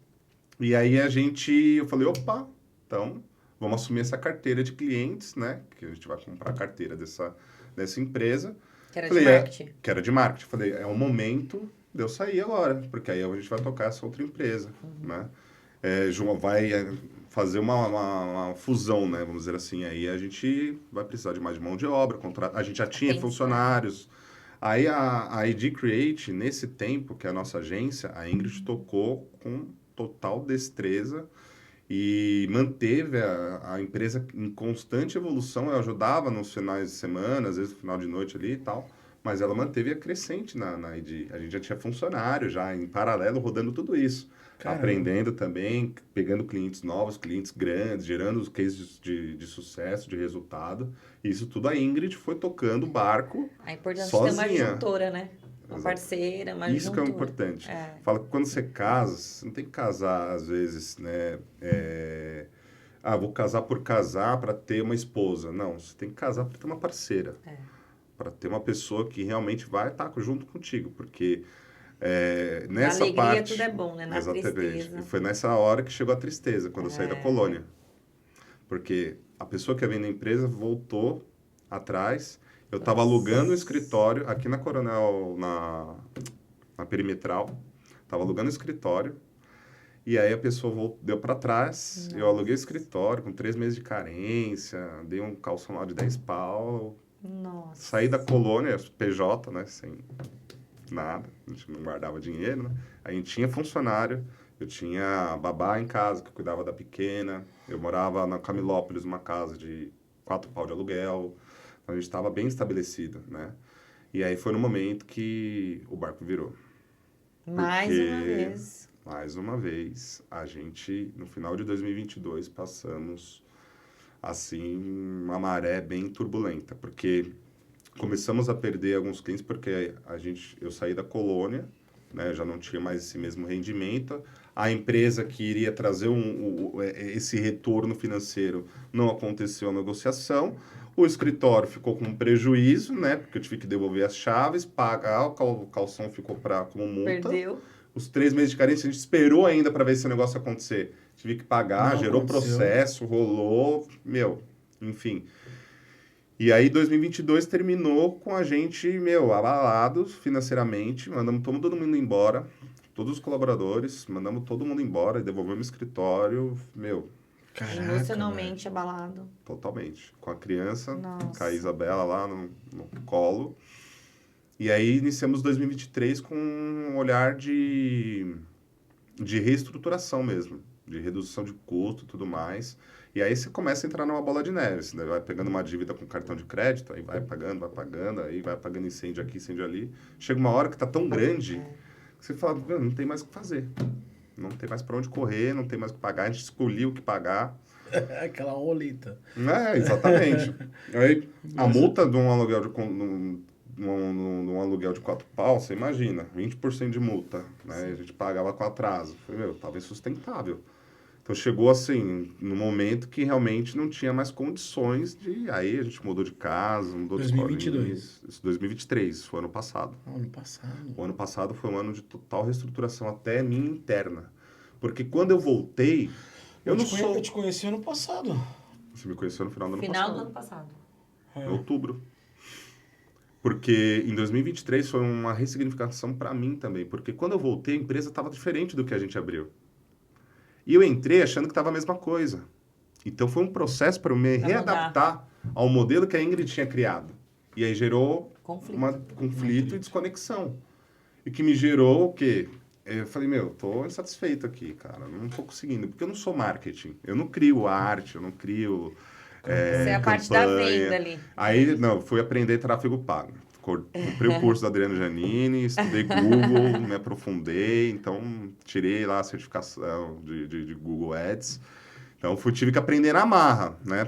E aí eu falei, opa, então vamos assumir essa carteira de clientes, né, que a gente vai comprar a carteira dessa empresa. Que era Falei, de marketing. que era de marketing. Falei, é o momento de eu sair agora, porque aí a gente vai tocar essa outra empresa, né? João vai fazer uma fusão, né? Vamos dizer assim. Aí a gente vai precisar de mais mão de obra, a gente já tinha funcionários. Aí a ID Create, nesse tempo, que é a nossa agência, a Ingrid tocou com total destreza e manteve a empresa em constante evolução. Eu ajudava nos finais de semana, às vezes no final de noite ali e tal, mas ela manteve a crescente na ID. A gente já tinha funcionário, já em paralelo, rodando tudo isso. Caramba. Aprendendo também, pegando clientes novos, clientes grandes, gerando os cases de sucesso, de resultado. Isso tudo a Ingrid foi tocando o barco A importância sozinha. de ter uma juntora, né? Uma Exato. parceira, uma Isso juntora. que é importante. Fala que quando você casa, você não tem que casar, às vezes, né? Vou casar por casar para ter uma esposa. Não, você tem que casar para ter uma parceira. Para ter uma pessoa que realmente vai estar junto contigo. Porque nessa Na alegria parte... tudo é bom, né? Na exatamente. tristeza. E foi nessa hora que chegou a tristeza, quando eu saí da colônia. Porque a pessoa que ia vender a empresa voltou atrás. Eu estava alugando um escritório aqui na Coronel, na Perimetral. Estava alugando um escritório. E aí a pessoa deu para trás. Eu aluguei o escritório com 3 meses de carência. Dei um calção lá de 10 pau. Nossa. Saí da colônia, PJ, né? Sem nada. A gente não guardava dinheiro, né? A gente tinha funcionário. Eu tinha babá em casa, que cuidava da pequena. Eu morava na Camilópolis, uma casa de 4 pau de aluguel. Então, a gente estava bem estabelecido, né? E aí foi no momento que o barco virou. Mais uma vez, a gente, no final de 2022, passamos, assim, uma maré bem turbulenta. Porque começamos a perder alguns clientes, porque eu saí da colônia, né? Já não tinha mais esse mesmo rendimento. A empresa que iria trazer esse retorno financeiro não aconteceu a negociação. O escritório ficou com prejuízo, né? Porque eu tive que devolver as chaves, pagar, o calção ficou como multa. Perdeu. Os 3 meses de carência, a gente esperou ainda para ver esse negócio acontecer. Tive que pagar, gerou processo, rolou, enfim. E aí, 2022 terminou com a gente, abalados financeiramente, mandamos todo mundo embora, todos os colaboradores, mandamos todo mundo embora, devolvemos o escritório, Caraca, emocionalmente abalado. totalmente. Com a criança, Nossa. com a Isabela lá no colo. E aí iniciamos 2023 com um olhar de reestruturação mesmo, de redução de custo e tudo mais. E aí você começa a entrar numa bola de neve. Você vai pegando uma dívida com cartão de crédito, aí vai pagando, aí vai pagando incêndio aqui, incêndio ali. Chega uma hora que tá tão grande que você fala, não tem mais o que fazer. Não tem mais para onde correr, não tem mais o que pagar. A gente escolheu o que pagar. Aquela roleta. Exatamente. Aí, a multa de um aluguel num aluguel de 4 pau, você imagina, 20% de multa, né? A gente pagava com atraso. Falei, tava insustentável. Então, chegou assim, no momento que realmente não tinha mais condições de... Aí, a gente mudou de casa, mudou 2022. de escola. Isso, 2023, foi ano passado. Ano passado. O ano passado foi um ano de total reestruturação, até minha interna. Porque quando eu voltei, eu te conheci ano passado. Você me conheceu no final do ano Final passado. do ano passado. Em outubro. Porque em 2023 foi uma ressignificação para mim também. Porque quando eu voltei, a empresa estava diferente do que a gente abriu. E eu entrei achando que estava a mesma coisa. Então foi um processo para eu me readaptar ao modelo que a Ingrid tinha criado. E aí gerou conflito e desconexão. E que me gerou o quê? Eu falei, tô insatisfeito aqui, cara. Não tô conseguindo. Porque eu não sou marketing. Eu não crio arte, eu não crio... Você é a parte da venda ali. Aí, fui aprender tráfego pago. Comprei o curso da Adriana Giannini, estudei Google, me aprofundei, então tirei lá a certificação de Google Ads. Então, tive que aprender na marra, né?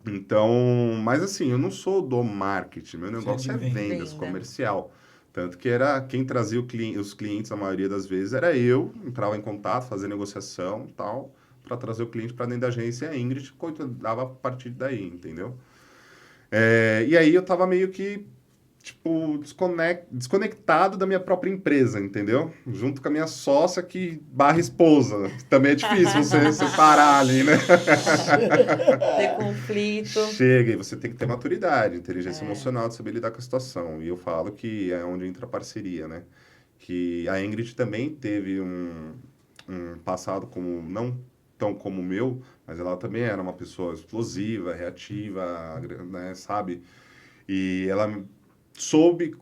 Então, mas assim, eu não sou do marketing, meu negócio é vendas, comercial. Tanto que era quem trazia os clientes, a maioria das vezes, era eu, entrava em contato, fazia negociação e tal, para trazer o cliente para dentro da agência, e a Ingrid cuidava a partir daí, entendeu? E aí eu tava meio que, desconectado da minha própria empresa, entendeu? Junto com a minha sócia / esposa. Também é difícil você separar ali, né? Ter conflito. Chega, e você tem que ter maturidade, inteligência emocional, de saber lidar com a situação. E eu falo que é onde entra a parceria, né? Que a Ingrid também teve um passado como, não tão como o meu, mas ela também era uma pessoa explosiva, reativa, né, sabe? E ela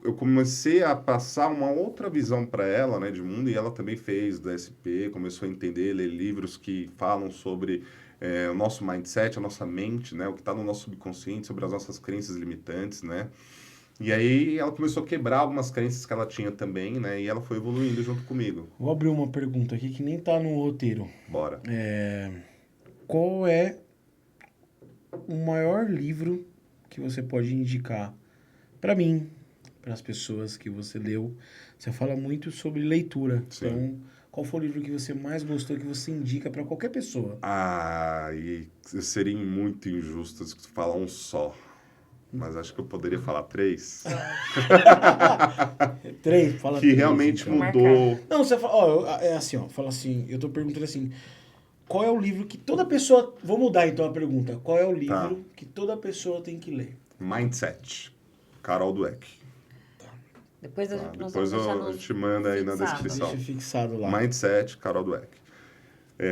eu comecei a passar uma outra visão para ela, né, de mundo, e ela também fez do SP, começou a entender, ler livros que falam sobre o nosso mindset, a nossa mente, né, o que está no nosso subconsciente, sobre as nossas crenças limitantes, né? E aí ela começou a quebrar algumas crenças que ela tinha também, né? E ela foi evoluindo junto comigo. Vou abrir uma pergunta aqui que nem tá no roteiro. Bora. Qual é o maior livro que você pode indicar para mim, para as pessoas que você leu? Você fala muito sobre leitura. Sim. Então, qual foi o livro que você mais gostou, que você indica para qualquer pessoa? E seria muito injusto falar um só. Mas acho que eu poderia falar 3. 3? Fala que 3, realmente então. mudou. Não, você fala, fala assim, eu tô perguntando assim, qual é o livro que toda pessoa... Vou mudar então a pergunta. Qual é o livro que toda pessoa tem que ler? Mindset, Carol Dweck. Depois a gente Depois eu te mando aí na descrição. Deixa fixado lá. Mindset, Carol Dweck.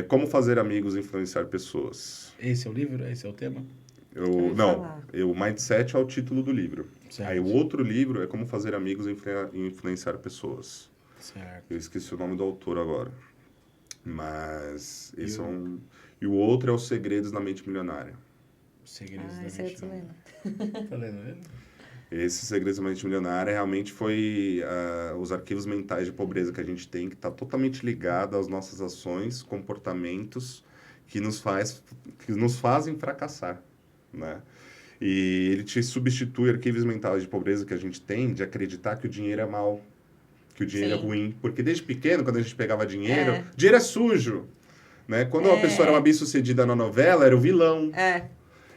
Como fazer amigos e influenciar pessoas. Esse é o livro? Esse é o tema? O Mindset é o título do livro. Certo. Aí o outro livro é Como Fazer Amigos e Influenciar Pessoas. Certo. Eu esqueci o nome do autor agora. Mas esse E o outro é Os Segredos na Mente Milionária. Segredos da esse Mente eu tô lendo. Tá lendo ele? Esse Segredos da Mente Milionária realmente foi os arquivos mentais de pobreza que a gente tem, que está totalmente ligado às nossas ações, comportamentos que nos fazem fracassar, né? E ele te substitui arquivos mentais de pobreza que a gente tem de acreditar que o dinheiro é mal, que o dinheiro é ruim. Porque desde pequeno, quando a gente pegava dinheiro é sujo, né? Quando uma pessoa era uma bem-sucedida na novela, era o vilão.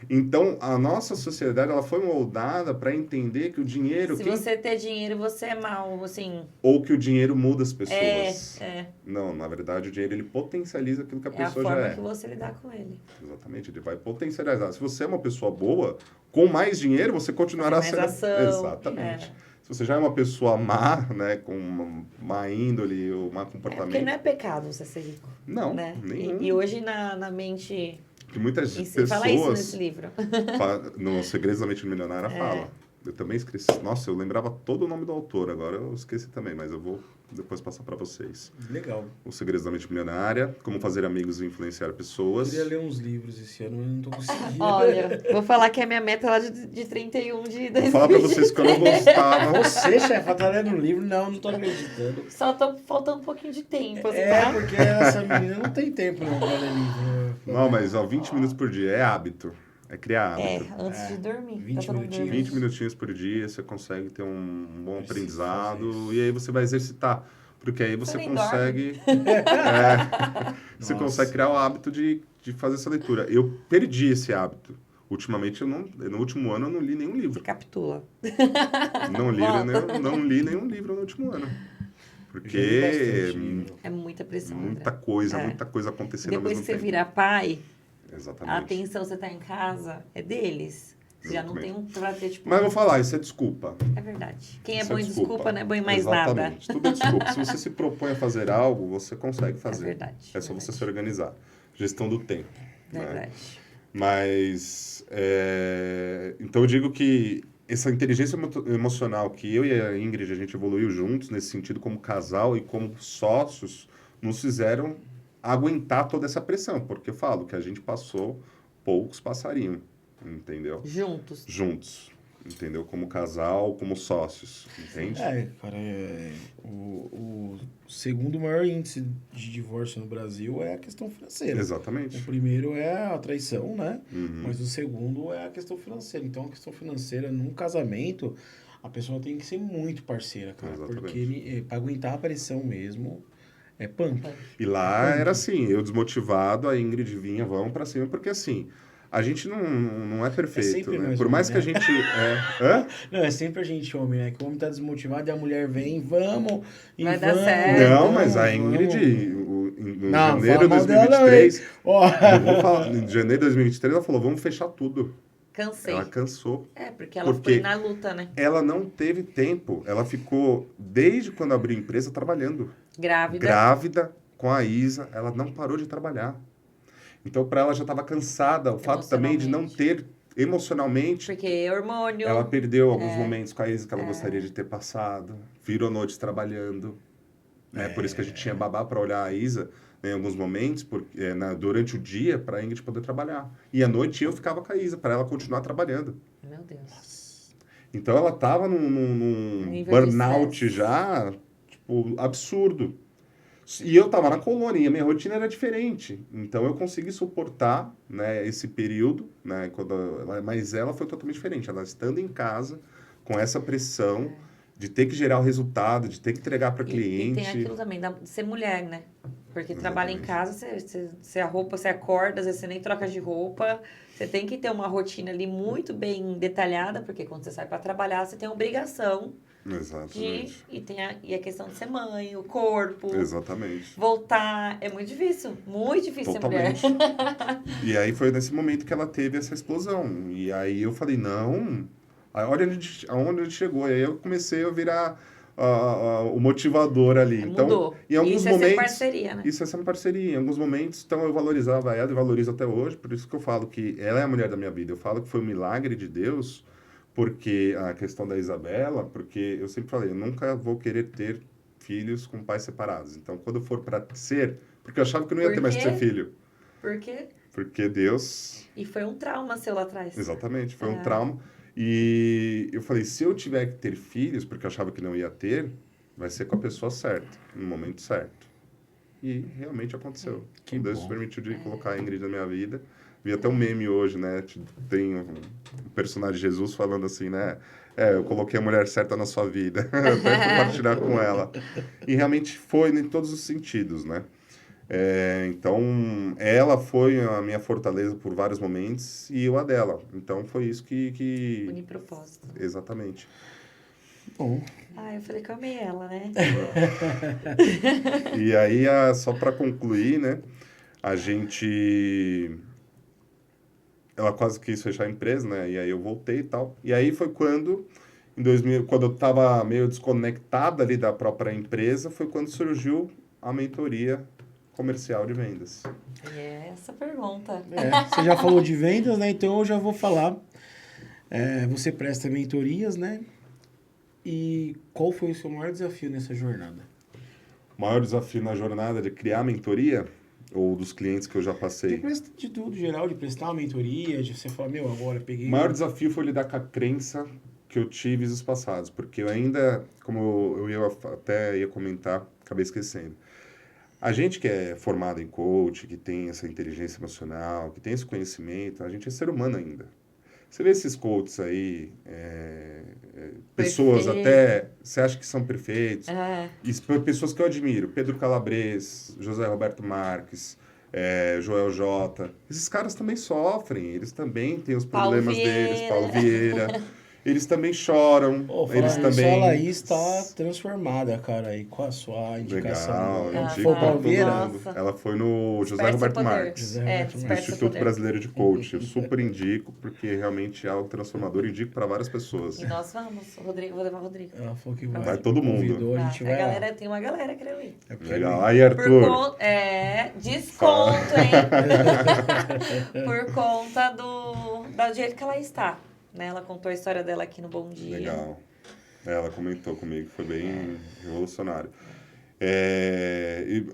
Então, a nossa sociedade, ela foi moldada para entender que o dinheiro... Se você ter dinheiro, você é mal, assim... Ou que o dinheiro muda as pessoas. Não, na verdade, o dinheiro, ele potencializa aquilo que a pessoa já é. É a forma que você lidar com ele. Exatamente, ele vai potencializar. Se você é uma pessoa boa, com mais dinheiro, você continuará sendo... Exatamente. Se você já é uma pessoa má, né, com uma má índole, ou má comportamento... Porque não é pecado você ser rico. Não, né? nenhum. E hoje na mente... Que muitas pessoas... Fala isso nesse livro. No Segredos da Mente Milionária fala. Eu também esqueci. Nossa, eu lembrava todo o nome do autor, agora eu esqueci também, mas eu vou depois passar para vocês. Legal. Os Segredos da Mente Milionária, Como Fazer Amigos e Influenciar Eu Pessoas. queria ler uns livros esse ano, mas não tô conseguindo. Olha, vou falar que é a minha meta lá de 31 de Vou falar para 2020. vocês que eu não gostava. Você, chefe, tá lendo um livro? Não tô acreditando. Só tô faltando um pouquinho de tempo, assim, É, tá? porque essa menina não tem tempo não pra ler livro. Não, mas 20 minutos por dia é hábito. É criar É, hábito. antes de dormir. 20 tá todo mundo minutinhos. dormindo. 20 minutinhos por dia, você consegue ter um bom Preciso aprendizado. fazer isso. E aí você vai exercitar. Porque aí você nem consegue... você Nossa. consegue criar o hábito de fazer essa leitura. Eu perdi esse hábito. Ultimamente, no último ano, eu não li nenhum livro. Capitula. Não li, Volta. não li nenhum livro no último ano. Eu Porque já li bastante livro. É muita pressão, muita André. coisa acontecendo ao Depois mesmo que você tempo. virar pai, a Exatamente. atenção você tá em casa é deles. Você já não tem um pra ter, tipo... Mas eu vou falar, isso é desculpa. É verdade. Quem é Isso bom em desculpa não é bom em mais Exatamente. Tudo é desculpa. Se você se propõe a fazer algo, você consegue nada. É fazer. verdade. É só você se organizar. Gestão do tempo. né? Verdade. Mas, então eu digo que essa inteligência emocional que eu e a Ingrid, a gente evoluiu juntos nesse sentido como casal e como sócios, nos fizeram aguentar toda essa pressão. Porque eu falo que a gente passou, poucos passariam, entendeu? Juntos, entendeu? Como casal, como sócios, entende? Cara, o segundo maior índice de divórcio no Brasil é a questão financeira. O Exatamente. primeiro é a traição, né? Uhum. Mas o segundo é a questão financeira. Então, a questão financeira, num casamento, a pessoa tem que ser muito parceira, cara. Exatamente. Porque para aguentar a pressão mesmo, é punk. E lá era assim, eu desmotivado, a Ingrid vinha, vamos pra cima, porque assim, a gente não é perfeito, sempre né? nós Por mais que a homens, gente... Hã? Não, é sempre a gente homem, né? Que o homem tá desmotivado e a mulher vem, vamos, e Vai dar vamos. certo. Não, vamos, mas a vamos. Ingrid, em Não, janeiro fala de mal dela, 2023, Ó. eu vou falar, em janeiro de 2023, ela falou, vamos fechar tudo. Cansei. Ela cansou. É, porque ela Porque foi na luta, né? Ela não teve tempo, ela ficou, desde quando abriu a empresa, trabalhando. Grávida, com a Isa, ela não parou de trabalhar. Então, para ela já estava cansada. O fato também de não ter emocionalmente. Porque hormônio. Ela perdeu alguns momentos com a Isa que ela gostaria de ter passado. Virou noite trabalhando. Né? Por isso que a gente tinha babá para olhar a Isa, né, em alguns momentos, porque, durante o dia, para a Ingrid poder trabalhar. E à noite eu ficava com a Isa, para ela continuar trabalhando. Meu Deus. Então ela estava num Nível burnout de já, tipo, absurdo. E eu estava na colônia e a minha rotina era diferente. Então eu consegui suportar, né, esse período, né, mas ela foi totalmente diferente. Ela estando em casa, com essa pressão de ter que gerar o resultado, de ter que entregar para cliente. E tem aquilo também, de ser mulher, né? Porque trabalha em Exatamente. casa, você a roupa, você acorda, às vezes você nem troca de roupa. Você tem que ter uma rotina ali muito bem detalhada, porque quando você sai para trabalhar, você tem a obrigação Exatamente. e a questão de ser mãe, o corpo, Exatamente. voltar. É muito difícil ser mulher. Totalmente. E aí foi nesse momento que ela teve essa explosão. E aí eu falei, não, olha aonde a gente chegou. E aí eu comecei a virar o motivador ali. Mudou. Então, em alguns Isso momentos, é ser parceria, né? isso é ser uma parceria. Em alguns momentos, então eu valorizava ela e valorizo até hoje. Por isso que eu falo que ela é a mulher da minha vida. Eu falo que foi um milagre de Deus, porque a questão da Isabela, porque eu sempre falei, eu nunca vou querer ter filhos com pais separados. Então, quando eu for para ser... Porque eu achava que eu não ia Por ter mais que quê? ser filho. Por quê? Porque Deus... E foi um trauma seu lá atrás. Exatamente, foi um trauma. E eu falei, se eu tiver que ter filhos, porque eu achava que não ia ter, vai ser com a pessoa certa, no momento certo. E realmente aconteceu. Que Deus bom. permitiu de colocar a Ingrid na minha vida. Vi até um meme hoje, né? Tem um personagem Jesus falando assim, né? Eu coloquei a mulher certa na sua vida. Até compartilhar com ela. E realmente foi em todos os sentidos, né? Então, ela foi a minha fortaleza por vários momentos e eu a dela. Então, foi isso que... Unir propósito. Exatamente. Bom, Eu falei que eu amei ela, né? E aí, só para concluir, né? A gente... Ela quase quis fechar a empresa, né? E aí eu voltei e tal. E aí foi quando, em 2000, quando eu estava meio desconectado ali da própria empresa, foi quando surgiu a mentoria comercial de vendas. E é essa pergunta. você já falou de vendas, né? Então eu já vou falar Você presta mentorias, né? E qual foi o seu maior desafio nessa jornada? O maior desafio na jornada de criar mentoria, ou dos clientes que eu já passei? De tudo, geral, de prestar uma mentoria, de você falar, meu, agora peguei... O maior desafio foi lidar com a crença que eu tive nos passados, porque eu ainda, como até ia comentar, acabei esquecendo. A gente que é formado em coach, que tem essa inteligência emocional, que tem esse conhecimento, a gente é ser humano ainda. Você vê esses coaches aí, pessoas Perfeito. até, você acha que são perfeitos, É. e pessoas que eu admiro, Pedro Calabres, José Roberto Marques, Joel J. Esses caras também sofrem, eles também têm os Paulo problemas Vieira. deles, Paulo Vieira. Eles também choram, Pô, eles falar também... isso, a Laís tá transformada, cara, aí com a sua indicação. Legal, eu Ah, indico Foi o pra Paulo todo Vieira? mundo. Nossa. Ela foi no José Desperta Roberto seu poder. Marques. José Roberto No Desperta seu Instituto poder. Brasileiro de Coach. Eu super indico, porque realmente é algo transformador. Indico para várias pessoas. E nós vamos, Rodrigo, vou levar o Rodrigo. Ela falou que Vai todo mundo. Convidou, a Tá, gente vai lá. tem uma galera querendo ir. Eu quero Legal. ir. Aí, Arthur. Desconto, hein? Por conta do jeito que ela está. Né? Ela contou a história dela aqui no Bom Dia. Legal. Ela comentou comigo, foi bem revolucionário.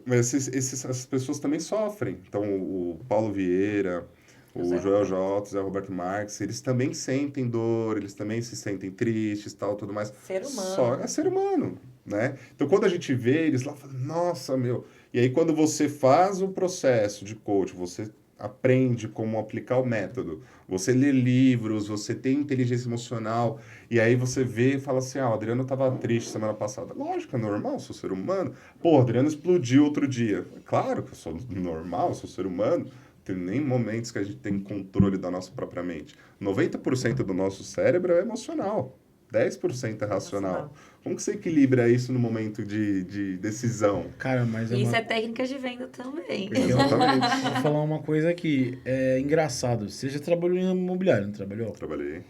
Mas essas pessoas também sofrem. Então, o Paulo Vieira, o Joel J, o Zé Roberto Marques, eles também sentem dor, eles também se sentem tristes, tal, tudo mais. Ser humano. É ser humano, né? Então, quando a gente vê eles lá, fala, nossa, meu... E aí, quando você faz o processo de coach, você aprende como aplicar o método, você lê livros, você tem inteligência emocional, e aí você vê e fala assim, o Adriano estava triste semana passada. Lógico, é normal, sou ser humano. Pô, o Adriano explodiu outro dia. Claro que eu sou normal, sou ser humano. Tem nem momentos que a gente tem controle da nossa própria mente. 90% do nosso cérebro é emocional. 10% é racional. Como que você equilibra isso no momento de decisão? Cara, mas Isso é técnica de venda também. Exatamente. Vou falar uma coisa que é engraçado. Você já trabalhou em imobiliário, não trabalhou? Trabalhei.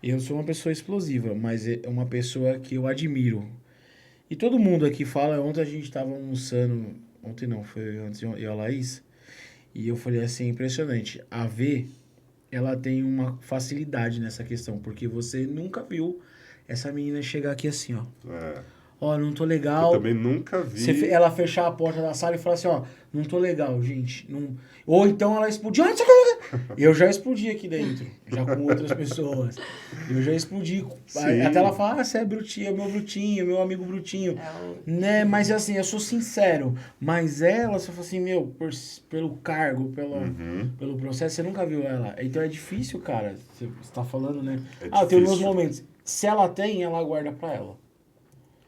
Eu sou uma pessoa explosiva, mas é uma pessoa que eu admiro. E todo mundo aqui fala, ontem a gente tava almoçando, ontem não, foi antes eu e a Laís, e eu falei assim, impressionante, a V, ela tem uma facilidade nessa questão, porque você nunca viu essa menina chegar aqui assim, ó. Ó, não tô legal. Eu também nunca vi. Ela fechar a porta da sala e falar assim, ó, não tô legal, gente. Não... Ou então ela explodir. Eu já explodi aqui dentro, já com outras pessoas. Eu já explodi. Sim. Até ela fala, você é brutinho, meu amigo brutinho. Né? Mas assim, eu sou sincero. Mas ela, você fala assim, meu, pelo cargo, pelo processo, você nunca viu ela. Então é difícil, cara. Você tá falando, né? Eu tenho meus momentos. Se ela tem, ela guarda pra ela.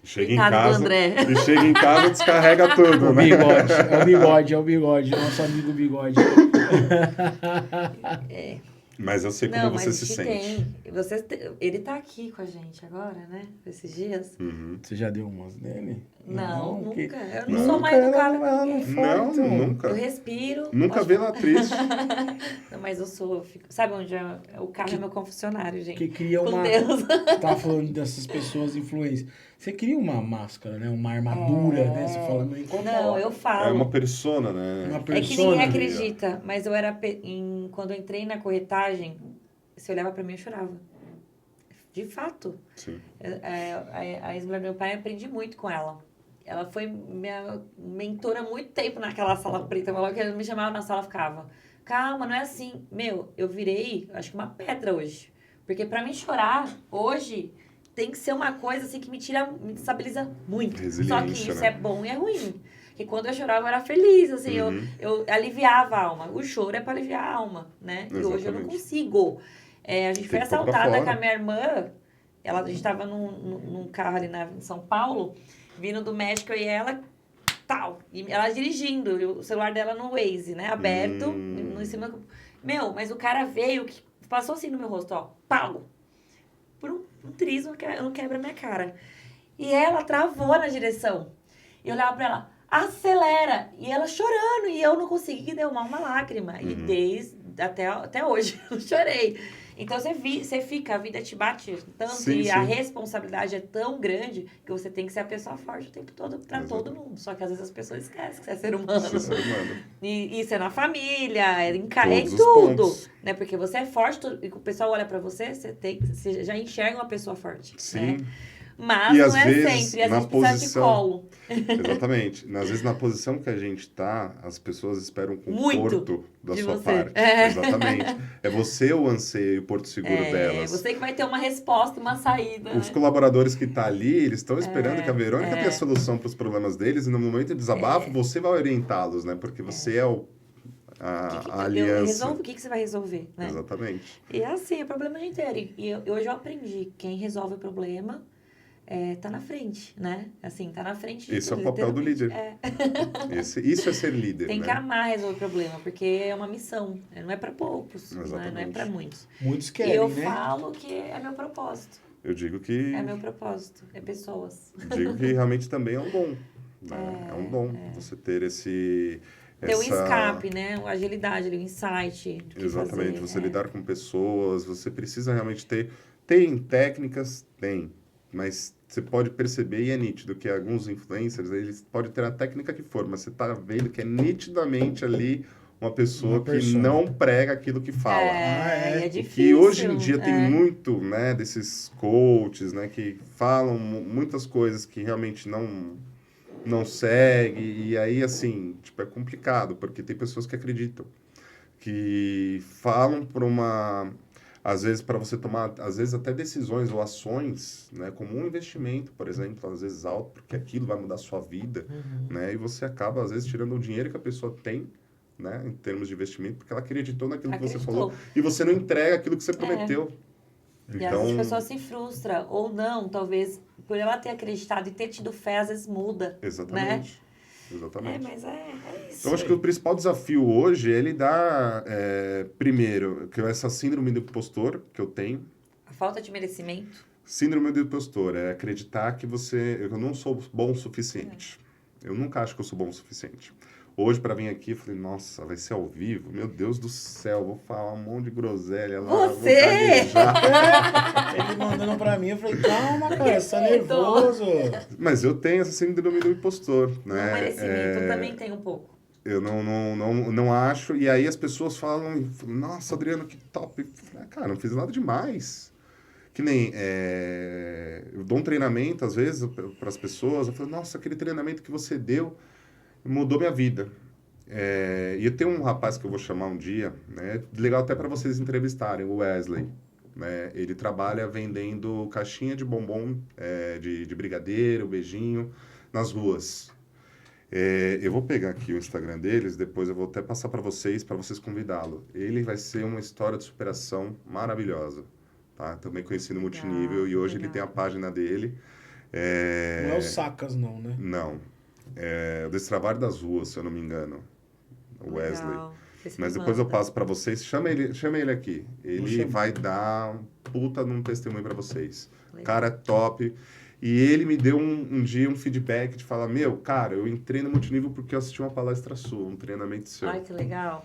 Chega em casa, descarrega tudo, O né? bigode, é o bigode, nosso amigo bigode. Mas eu sei como você se sente. Ele tá aqui com a gente agora, né? Esses dias. Você já deu umas dele? Não, nunca. Eu Não, não sou mais educada ela com não ninguém. fala, Não, então. nunca. Eu respiro. Nunca vê ela triste. Não, mas eu sou... Sabe onde o carro é meu confessionário, gente? Que cria Com uma... Deus. Tá falando dessas pessoas influentes. Você cria uma máscara, né? Uma armadura, né? Você fala, não incomoda. Não, eu falo. É uma persona, né? Uma É que persona. ninguém acredita, mas eu era... Quando eu entrei na corretagem, você olhava pra mim e eu chorava. De fato. Sim. A ex-mulher do meu pai, eu aprendi muito com ela. Ela foi minha mentora há muito tempo naquela sala preta. Ela que me chamava na sala, ficava. Calma, não é assim. Meu, eu virei, acho que uma pedra hoje. Porque pra mim chorar, hoje, tem que ser uma coisa assim que me estabiliza muito. Só que isso é bom e é ruim. Porque quando eu chorava, eu era feliz, assim, eu aliviava a alma. O choro é pra aliviar a alma, né? Exatamente. E hoje eu não consigo. A gente foi assaltada com a minha irmã. A gente tava num carro ali em São Paulo, vindo do México, eu e ela, tal. E ela dirigindo, o celular dela no Waze, né? Aberto, em cima. Meu, mas o cara veio, passou assim no meu rosto, ó, pau. Por um triz, não quebra a minha cara. E ela travou na direção. E eu olhava pra ela, acelera! E ela chorando, e eu não consegui derramar uma lágrima. E até hoje, eu chorei. Então você fica, a vida te bate tanto Sim, e a sim. responsabilidade é tão grande que você tem que ser a pessoa forte o tempo todo pra todo mundo. Só que às vezes as pessoas esquecem que você é ser humano. Você é ser humano. E isso é na família, é em Todos em os tudo. pontos. Né? Porque você é forte e o pessoal olha pra você, você já enxerga uma pessoa forte. Sim. Né? Mas E não às é vezes, sempre, a na gente precisa de posição... colo. Exatamente. Às vezes, na posição que a gente tá, as pessoas esperam Muito conforto da de sua você. parte. É. Exatamente. É você o anseio e o porto seguro É, delas. você que vai ter uma resposta, uma saída. Os Né? colaboradores que tá ali, eles estão esperando que a Verônica é. tenha a solução para os problemas deles e no momento de desabafo, você vai orientá-los, né? Porque você é a Eu aliança. resolvo o que você vai resolver, né? Exatamente. E é assim, é problema de inteiro. E hoje eu aprendi, quem resolve o problema tá na frente, né? Assim, tá na frente de Esse é tudo, o papel do literalmente. líder. Isso é ser líder, Tem que né? amar resolver o problema, porque é uma missão. Não é para poucos, não é Exatamente. para muitos. Muitos E querem, eu né? falo que é meu propósito. Eu digo que É meu propósito. É pessoas. realmente também é um dom, né? É um dom você ter Ter o essa escape, né? A agilidade, ali, o insight do que exatamente, fazer. você lidar com pessoas, você precisa realmente ter tem técnicas, tem, mas você pode perceber e é nítido que alguns influencers, eles podem ter a técnica que for, mas você tá vendo que é nitidamente ali uma pessoa Uma que persona. não prega aquilo que fala. E é E difícil. que hoje em dia tem é. muito, né, desses coaches, né, que falam muitas coisas que realmente não segue, e aí, assim, tipo, é complicado, porque tem pessoas que acreditam, que falam por uma... Às vezes, para você tomar, às vezes, até decisões ou ações, né, como um investimento, por exemplo, às vezes alto, porque aquilo vai mudar a sua vida, né, e você acaba, às vezes, tirando o dinheiro que a pessoa tem, né, em termos de investimento, porque ela acreditou naquilo que você falou, e você não entrega aquilo que você prometeu. E às vezes a pessoa se frustra, ou não, talvez, por ela ter acreditado e ter tido fé, às vezes muda. Exatamente. Né? Exatamente. Mas é isso. Então, acho que o principal desafio hoje é lidar, primeiro, que é essa síndrome do impostor que eu tenho. A falta de merecimento. Síndrome do impostor é acreditar que eu não sou bom o suficiente. Eu nunca acho que eu sou bom o suficiente. Hoje, para vir aqui, eu falei, nossa, vai ser ao vivo? Meu Deus do céu, vou falar um monte de groselha lá. Você! Vou gaguejar. Ele mandando pra mim, eu falei, calma, cara, você tá nervoso. Mas eu tenho essa síndrome do impostor, Não né? merecimento, eu também tenho um pouco. Eu não acho. E aí as pessoas falam, nossa, Adriano, que top. Cara, não fiz nada demais. Que nem, eu dou um treinamento, às vezes, para as pessoas. Eu falo, nossa, aquele treinamento que você deu mudou minha vida. E eu tenho um rapaz que eu vou chamar um dia, né? Legal até para vocês entrevistarem, o Wesley. Né? Ele trabalha vendendo caixinha de bombom, de brigadeiro, beijinho, nas ruas. Eu vou pegar aqui o Instagram deles, depois eu vou até passar para vocês convidá-lo. Ele vai ser uma história de superação maravilhosa, tá? Também conheci no Multinível e hoje ele tem a página dele. Não é o Sacas, não, né? Não. O Destravar das Ruas, se eu não me engano. O Wesley. Legal. Mas depois eu passo para vocês. Chama ele aqui. Ele vai dar um puta num testemunho para vocês. O cara é top. E ele me deu um dia um feedback de falar, cara, eu entrei no Multinível porque eu assisti uma palestra sua, um treinamento seu. Ai, que legal.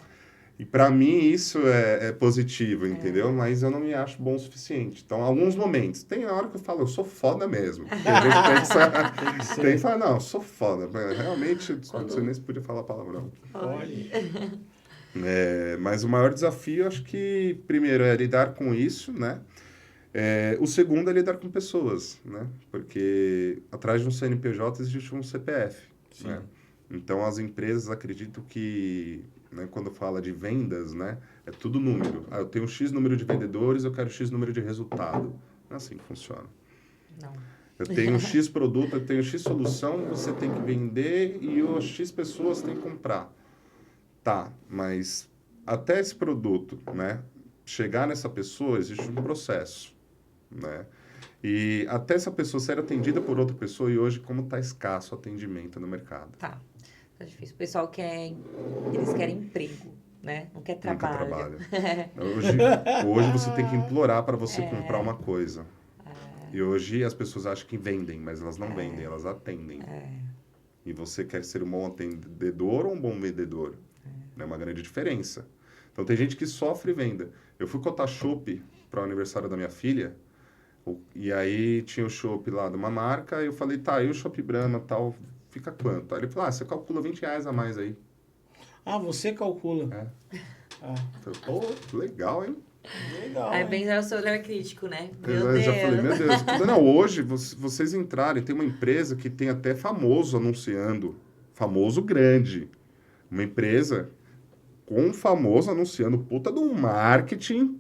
E para mim isso é positivo, entendeu? Mas eu não me acho bom o suficiente. Então, alguns momentos. Tem hora que eu falo, eu sou foda mesmo. Tem gente que fala, não, eu sou foda. Realmente, não sei nem se podia falar palavrão. Pode. Mas o maior desafio, acho que, primeiro, é lidar com isso, né? O segundo é lidar com pessoas, né? Porque atrás de um CNPJ existe um CPF, né? Então, as empresas acreditam que, né, quando fala de vendas, né, é tudo número. Eu tenho X número de vendedores, eu quero X número de resultado. Não é assim que funciona. Não. Eu tenho X produto, eu tenho X solução, você tem que vender e os X pessoas têm que comprar. Tá, mas até esse produto, né, chegar nessa pessoa, existe um processo. Né? E até essa pessoa ser atendida por outra pessoa, e hoje como está escasso o atendimento no mercado. Tá difícil. O pessoal eles querem emprego, né? Não quer trabalho. Hoje você tem que implorar para você comprar uma coisa. E hoje as pessoas acham que vendem, mas elas não vendem, elas atendem. E você quer ser um bom atendedor ou um bom vendedor? É uma grande diferença. Então tem gente que sofre venda. Eu fui cotar chopp para o aniversário da minha filha, e aí tinha o chopp lá de uma marca, e eu falei, tá, e o chopp Brahma tal, fica quanto? Aí ele falou, você calcula R$20 a mais aí. Ah, você calcula. É. Ah, Eu falei, pô, legal, hein? legal, Aí hein? bem o seu olhar crítico, né? Eu já falei, meu Deus. Não, hoje, vocês entrarem, tem uma empresa que tem até famoso anunciando, famoso grande, uma empresa com um famoso anunciando, puta de um marketing,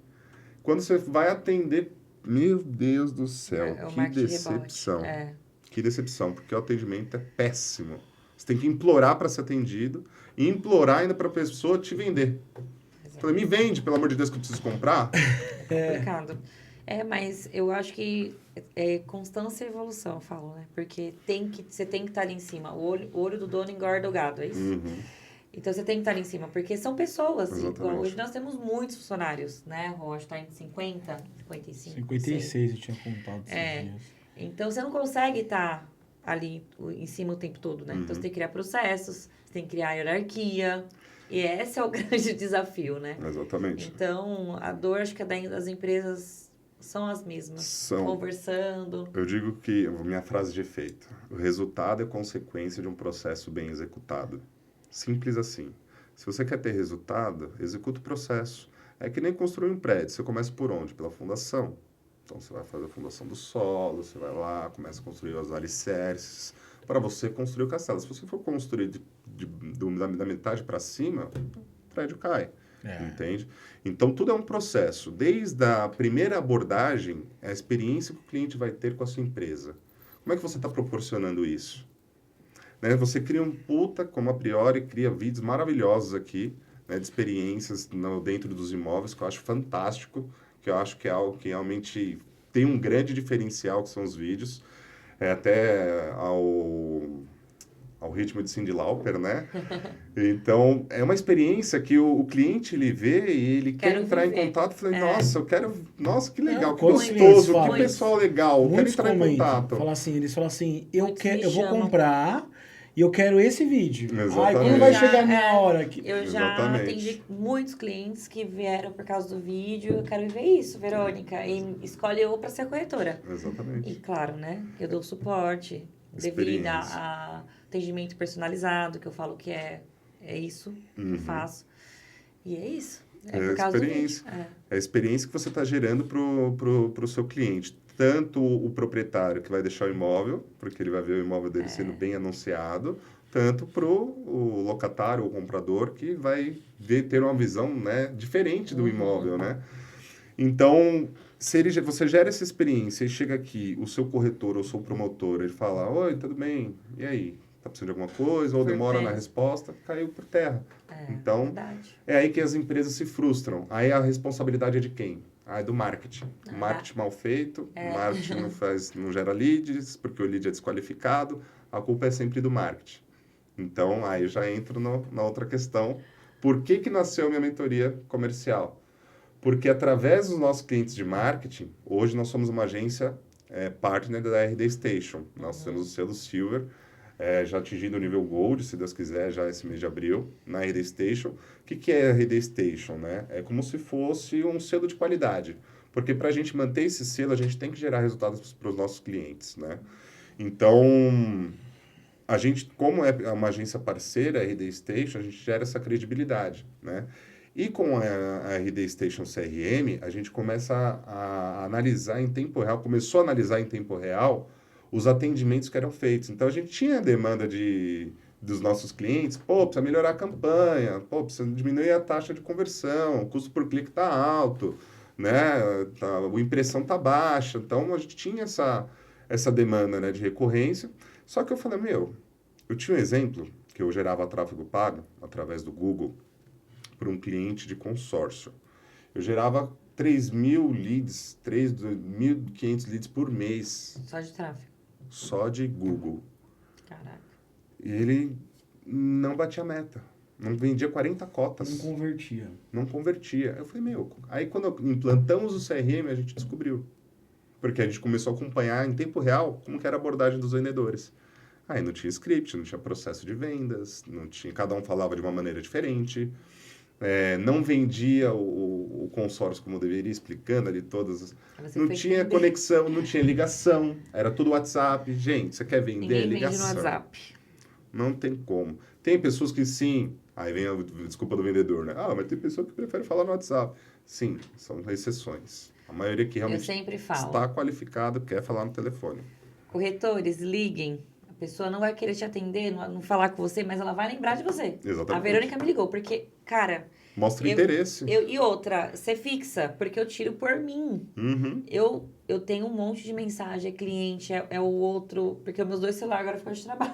quando você vai atender, meu Deus do céu, É o que marketing decepção. rebote. É. Que decepção, porque o atendimento é péssimo. Você tem que implorar para ser atendido e implorar ainda para a pessoa te vender. Falei, me vende, pelo amor de Deus, que eu preciso comprar. Complicado. Mas eu acho que é constância e evolução, eu falo, né? Porque você tem que estar ali em cima. O olho do dono engorda o gado, é isso? Uhum. Então você tem que estar ali em cima, porque são pessoas. Exatamente. Igual hoje nós temos muitos funcionários, né? O Rocha está em 50, 55. 56 eu tinha contado esses dias. Então você não consegue estar ali em cima o tempo todo, né? Então você tem que criar processos, você tem que criar hierarquia. E esse é o grande desafio, né? Exatamente. Então, a dor, acho que é das empresas são as mesmas. São. Conversando. Eu digo que, minha frase de efeito, o resultado é consequência de um processo bem executado. Simples assim. Se você quer ter resultado, executa o processo. É que nem construir um prédio. Você começa por onde? Pela fundação. Então, você vai fazer a fundação do solo, você vai lá, começa a construir os alicerces, para você construir o castelo. Se você for construir da metade para cima, o prédio cai. Entende? Então, tudo é um processo. Desde a primeira abordagem, a experiência que o cliente vai ter com a sua empresa. Como é que você está proporcionando isso? Né? Você cria como a priori, cria vídeos maravilhosos aqui, né, de experiências dentro dos imóveis, que eu acho fantástico, que eu acho que é algo que realmente tem um grande diferencial, que são os vídeos. Até ao ritmo de Cyndi Lauper, né? Então, é uma experiência que o cliente, ele vê e ele quer entrar em contato. Falei, nossa, eu quero... Nossa, que legal, que gostoso, que pessoal legal, eu quero entrar em contato. Eles falam assim, eu vou comprar e eu quero esse vídeo. Exatamente. Quando vai chegar a minha hora aqui? Eu já atendi muitos clientes que vieram por causa do vídeo. Eu quero ver isso, Verônica. E escolhe eu para ser corretora. Exatamente. E claro, né? Eu dou suporte devido a atendimento personalizado, que eu falo que é isso que eu faço. E é isso. É por causa do vídeo. É a experiência que você está gerando pro seu cliente. Tanto o proprietário que vai deixar o imóvel, porque ele vai ver o imóvel dele sendo bem anunciado, tanto o locatário ou comprador que vai ter uma visão, né, diferente do imóvel, né? Então, você gera essa experiência e chega aqui, o seu corretor ou o seu promotor, ele fala, oi, tudo bem? E aí? Tá precisando de alguma coisa? Ou demora na resposta? Caiu por terra. Então, verdade. É aí que as empresas se frustram. Aí a responsabilidade é de quem? É do marketing. Marketing mal feito, marketing não gera leads, porque o lead é desqualificado. A culpa é sempre do marketing. Então, aí eu já entro na outra questão. Por que nasceu a minha mentoria comercial? Porque através dos nossos clientes de marketing, hoje nós somos uma agência partner da RD Station. Nós temos o selo Silver, já atingindo o nível Gold, se Deus quiser, já esse mês de abril, na RD Station. O que é a RD Station, né? É como se fosse um selo de qualidade. Porque para a gente manter esse selo, a gente tem que gerar resultados para os nossos clientes, né? Então, a gente, como é uma agência parceira, a RD Station, a gente gera essa credibilidade, né? E com a RD Station CRM, a gente começa a analisar em tempo real, começou a analisar em tempo real os atendimentos que eram feitos. Então, a gente tinha a demanda dos nossos clientes, precisa melhorar a campanha, precisa diminuir a taxa de conversão, o custo por clique está alto, né? A impressão está baixa. Então, a gente tinha essa demanda, né, de recorrência. Só que eu falei, eu tinha um exemplo que eu gerava tráfego pago através do Google para um cliente de consórcio. Eu gerava 3.000 leads, 3.500 leads por mês. Só de tráfego? Só de Google. Caraca. E ele não batia meta. Não vendia 40 cotas. Não convertia. Eu falei, Aí quando implantamos o CRM, a gente descobriu. Porque a gente começou a acompanhar em tempo real como que era a abordagem dos vendedores. Aí não tinha script, não tinha processo de vendas, cada um falava de uma maneira diferente. não vendia o consórcio como deveria, explicando ali todas. Você Não foi tinha entender. conexão, não tinha ligação, era tudo WhatsApp. Gente, você quer vender Ninguém vende ligação? no WhatsApp. Não tem como. Tem pessoas que sim, aí vem a desculpa do vendedor, né? Ah, mas tem pessoa que prefere falar no WhatsApp. Sim, são exceções. A maioria que Eu realmente sempre falo. está qualificado quer falar no telefone. Corretores, liguem. A pessoa não vai querer te atender, não falar com você, mas ela vai lembrar de você. Exatamente. A Verônica me ligou, porque, cara... Mostra interesse. E outra, você fixa, porque eu tiro por mim. Uhum. Eu tenho um monte de mensagem, é cliente, é o outro, porque os meus 2 celulares agora ficam de trabalho.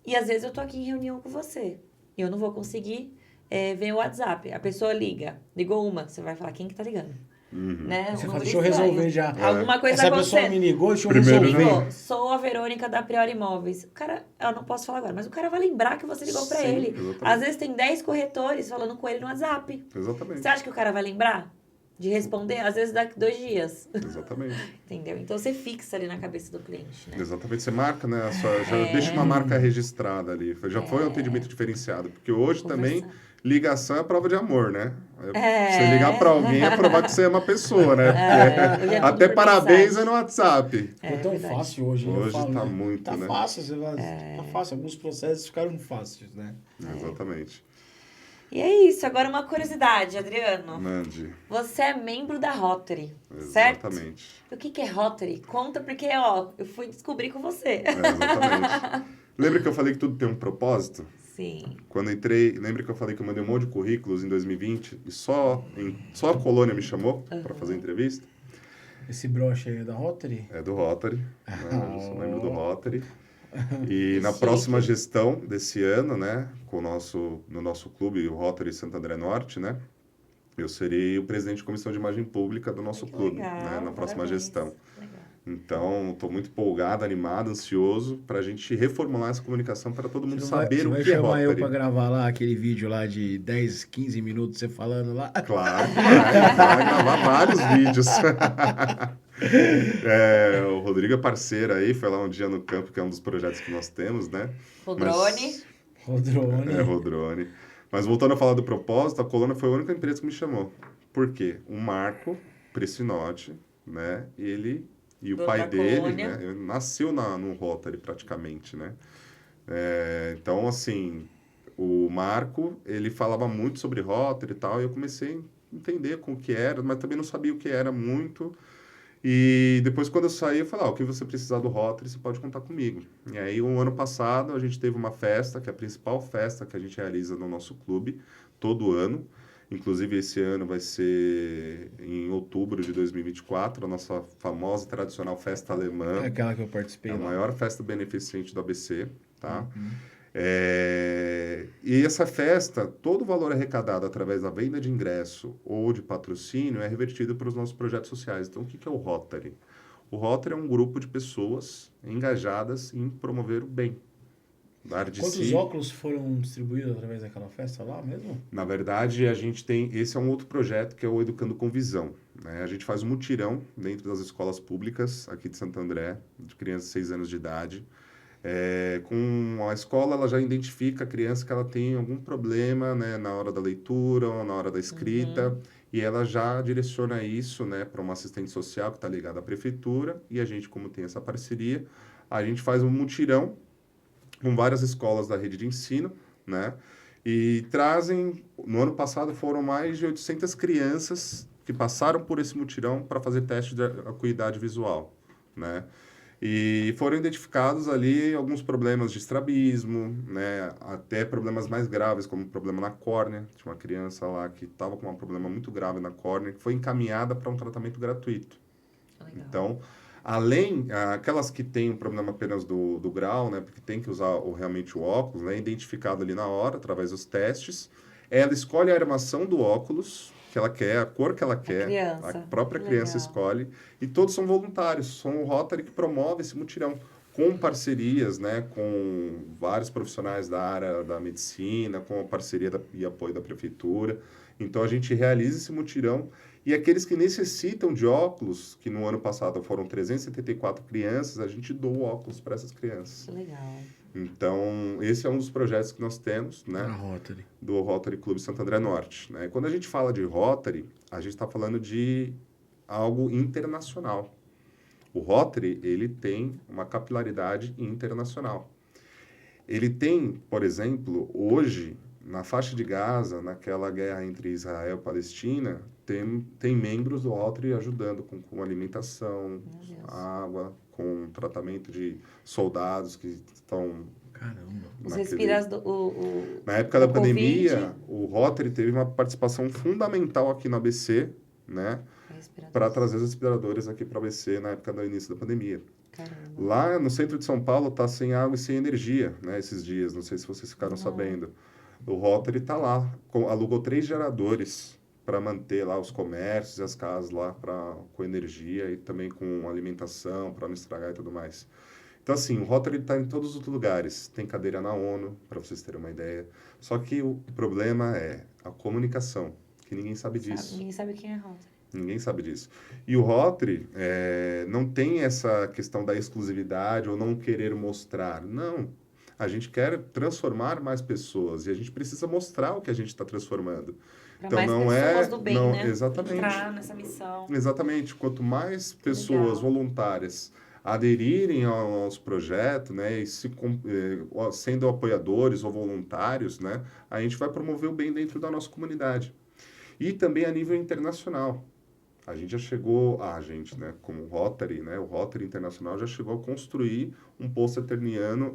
E às vezes eu tô aqui em reunião com você. E eu não vou conseguir ver o WhatsApp. A pessoa liga, ligou uma, você vai falar, quem que tá ligando? Uhum. Né? Você Um fala, número deixa eu estranho. resolver já. Alguma coisa Essa acontecendo. pessoa me ligou, deixa eu Primeiro resolver. Ligou, sou a Verônica da Priori Imóveis. O cara, eu não posso falar agora, mas o cara vai lembrar que você ligou pra Sim, ele. exatamente. Às vezes tem 10 corretores falando com ele no WhatsApp. Exatamente. Você acha que o cara vai lembrar de responder? Às vezes daqui 2 dias. Exatamente. Entendeu? Então você fixa ali na cabeça do cliente, né? Exatamente. Você marca, né? Já deixa uma marca registrada ali. Já foi um atendimento diferenciado. Porque hoje também, Conversar. ligação é prova de amor, né? Você ligar pra alguém é provar que você é uma pessoa, né? Hoje é tudo Até por parabéns mensagem. é no WhatsApp. Ficou tão verdade. fácil hoje, hein? Eu Hoje falo, tá né? muito, tá né? fácil, você vai, tá fácil. Alguns processos ficaram fáceis, né? Exatamente. E é isso. Agora uma curiosidade, Adriano. Mande. Você é membro da Rotary, certo? Exatamente. O que é Rotary? Conta porque, ó, eu fui descobrir com você. Exatamente. Lembra que eu falei que tudo tem um propósito? Sim. Quando eu entrei, lembra que eu falei que eu mandei um monte de currículos em 2020 e só a Colônia me chamou para fazer entrevista? Esse broche aí é da Rotary? É do Rotary, né? Eu sou membro do Rotary. E Que na chique. próxima gestão desse ano, né, no nosso clube, o Rotary Santo André Norte, né, eu serei o presidente de comissão de imagem pública do nosso Que clube, legal, né, na próxima parabéns. gestão. Legal. Então, estou muito empolgado, animado, ansioso para a gente reformular essa comunicação para todo mundo saber Você o vai que é chamar eu Rotary. pra gravar lá aquele vídeo lá de 10, 15 minutos você falando lá? Claro que vai gravar vários vídeos. O Rodrigo é parceiro aí, foi lá um dia no campo, que é um dos projetos que nós temos, né? O drone. O drone. Rodrone. Mas voltando a falar do propósito, a Colônia foi a única empresa que me chamou. Por quê? O Marco Pressinotti, né? Ele e o Dono pai da dele, Colônia. né? Nasceu no Rotary praticamente, né? Então, assim, o Marco, ele falava muito sobre Rotary e tal, e eu comecei a entender com o que era, mas também não sabia o que era muito. E depois, quando eu saí, eu falei, o que você precisar do Rotary, você pode contar comigo. E aí, um ano passado, a gente teve uma festa, que é a principal festa que a gente realiza no nosso clube, todo ano. Inclusive, esse ano vai ser em outubro de 2024, a nossa famosa e tradicional festa alemã. É aquela que eu participei É a lá. maior festa beneficente do ABC, tá? E essa festa, todo o valor arrecadado através da venda de ingresso ou de patrocínio é revertido para os nossos projetos sociais. Então, o que é o Rotary? O Rotary é um grupo de pessoas engajadas em promover o bem. Dar de Quantos si. óculos foram distribuídos através daquela festa lá mesmo? Na verdade, a gente tem... Esse é um outro projeto que é o Educando com Visão, né? A gente faz um mutirão dentro das escolas públicas aqui de Santo André, de crianças de 6 anos de idade. Com a escola, ela já identifica a criança que ela tem algum problema, né, na hora da leitura ou na hora da escrita, e ela já direciona isso, né, para uma assistente social que está ligada à prefeitura, e a gente, como tem essa parceria, a gente faz um mutirão com várias escolas da rede de ensino, né, e trazem, no ano passado foram mais de 800 crianças que passaram por esse mutirão para fazer teste de acuidade visual, né. E foram identificados ali alguns problemas de estrabismo, né? Até problemas mais graves, como problema na córnea. Tinha uma criança lá que estava com um problema muito grave na córnea, que foi encaminhada para um tratamento gratuito. Legal. Então, além, aquelas que têm um problema apenas do grau, né? Porque tem que usar realmente o óculos, né? Identificado ali na hora, através dos testes. Ela escolhe a armação do óculos que ela quer, a cor que ela quer, criança. a própria Que criança legal. escolhe, e todos são voluntários, são o Rotary que promove esse mutirão, com parcerias, né, com vários profissionais da área da medicina, com a parceria e apoio da prefeitura. Então, a gente realiza esse mutirão, e aqueles que necessitam de óculos, que no ano passado foram 374 crianças, a gente doa óculos para essas crianças. Que legal. Então, esse é um dos projetos que nós temos, né? A Rotary. Do Rotary Clube Santo André Norte, né? Quando a gente fala de Rotary, a gente está falando de algo internacional. O Rotary, ele tem uma capilaridade internacional. Ele tem, por exemplo, hoje, na faixa de Gaza, naquela guerra entre Israel e Palestina, tem membros do Rotary ajudando com alimentação, água, com tratamento de soldados que estão... Caramba. Os naquele- respiradores, Na época da o pandemia, Covid. o Rotary teve uma participação fundamental aqui no ABC, né? Para trazer os respiradores aqui para o ABC na época do início da pandemia. Caramba. Lá no centro de São Paulo tá sem água e sem energia, né? Esses dias, não sei se vocês ficaram Não. sabendo. O Rotary tá lá, alugou 3 geradores para manter lá os comércios e as casas lá com energia e também com alimentação, para não estragar e tudo mais. Então, assim, o Rotary está em todos os lugares. Tem cadeira na ONU, para vocês terem uma ideia. Só que o problema é a comunicação, que ninguém sabe disso. Ninguém sabe quem é Rotary. Ninguém sabe disso. E o Rotary não tem essa questão da exclusividade ou não querer mostrar. Não. A gente quer transformar mais pessoas e a gente precisa mostrar o que a gente está transformando. Para Então, mais não pessoas é... do bem, não, né? exatamente. Entrar nessa missão. Exatamente. Quanto mais pessoas legal. voluntárias aderirem aos projetos, né, e sendo apoiadores ou voluntários, né, a gente vai promover o bem dentro da nossa comunidade. E também a nível internacional. A gente já chegou, né, como Rotary, né, o Rotary Internacional já chegou a construir um poço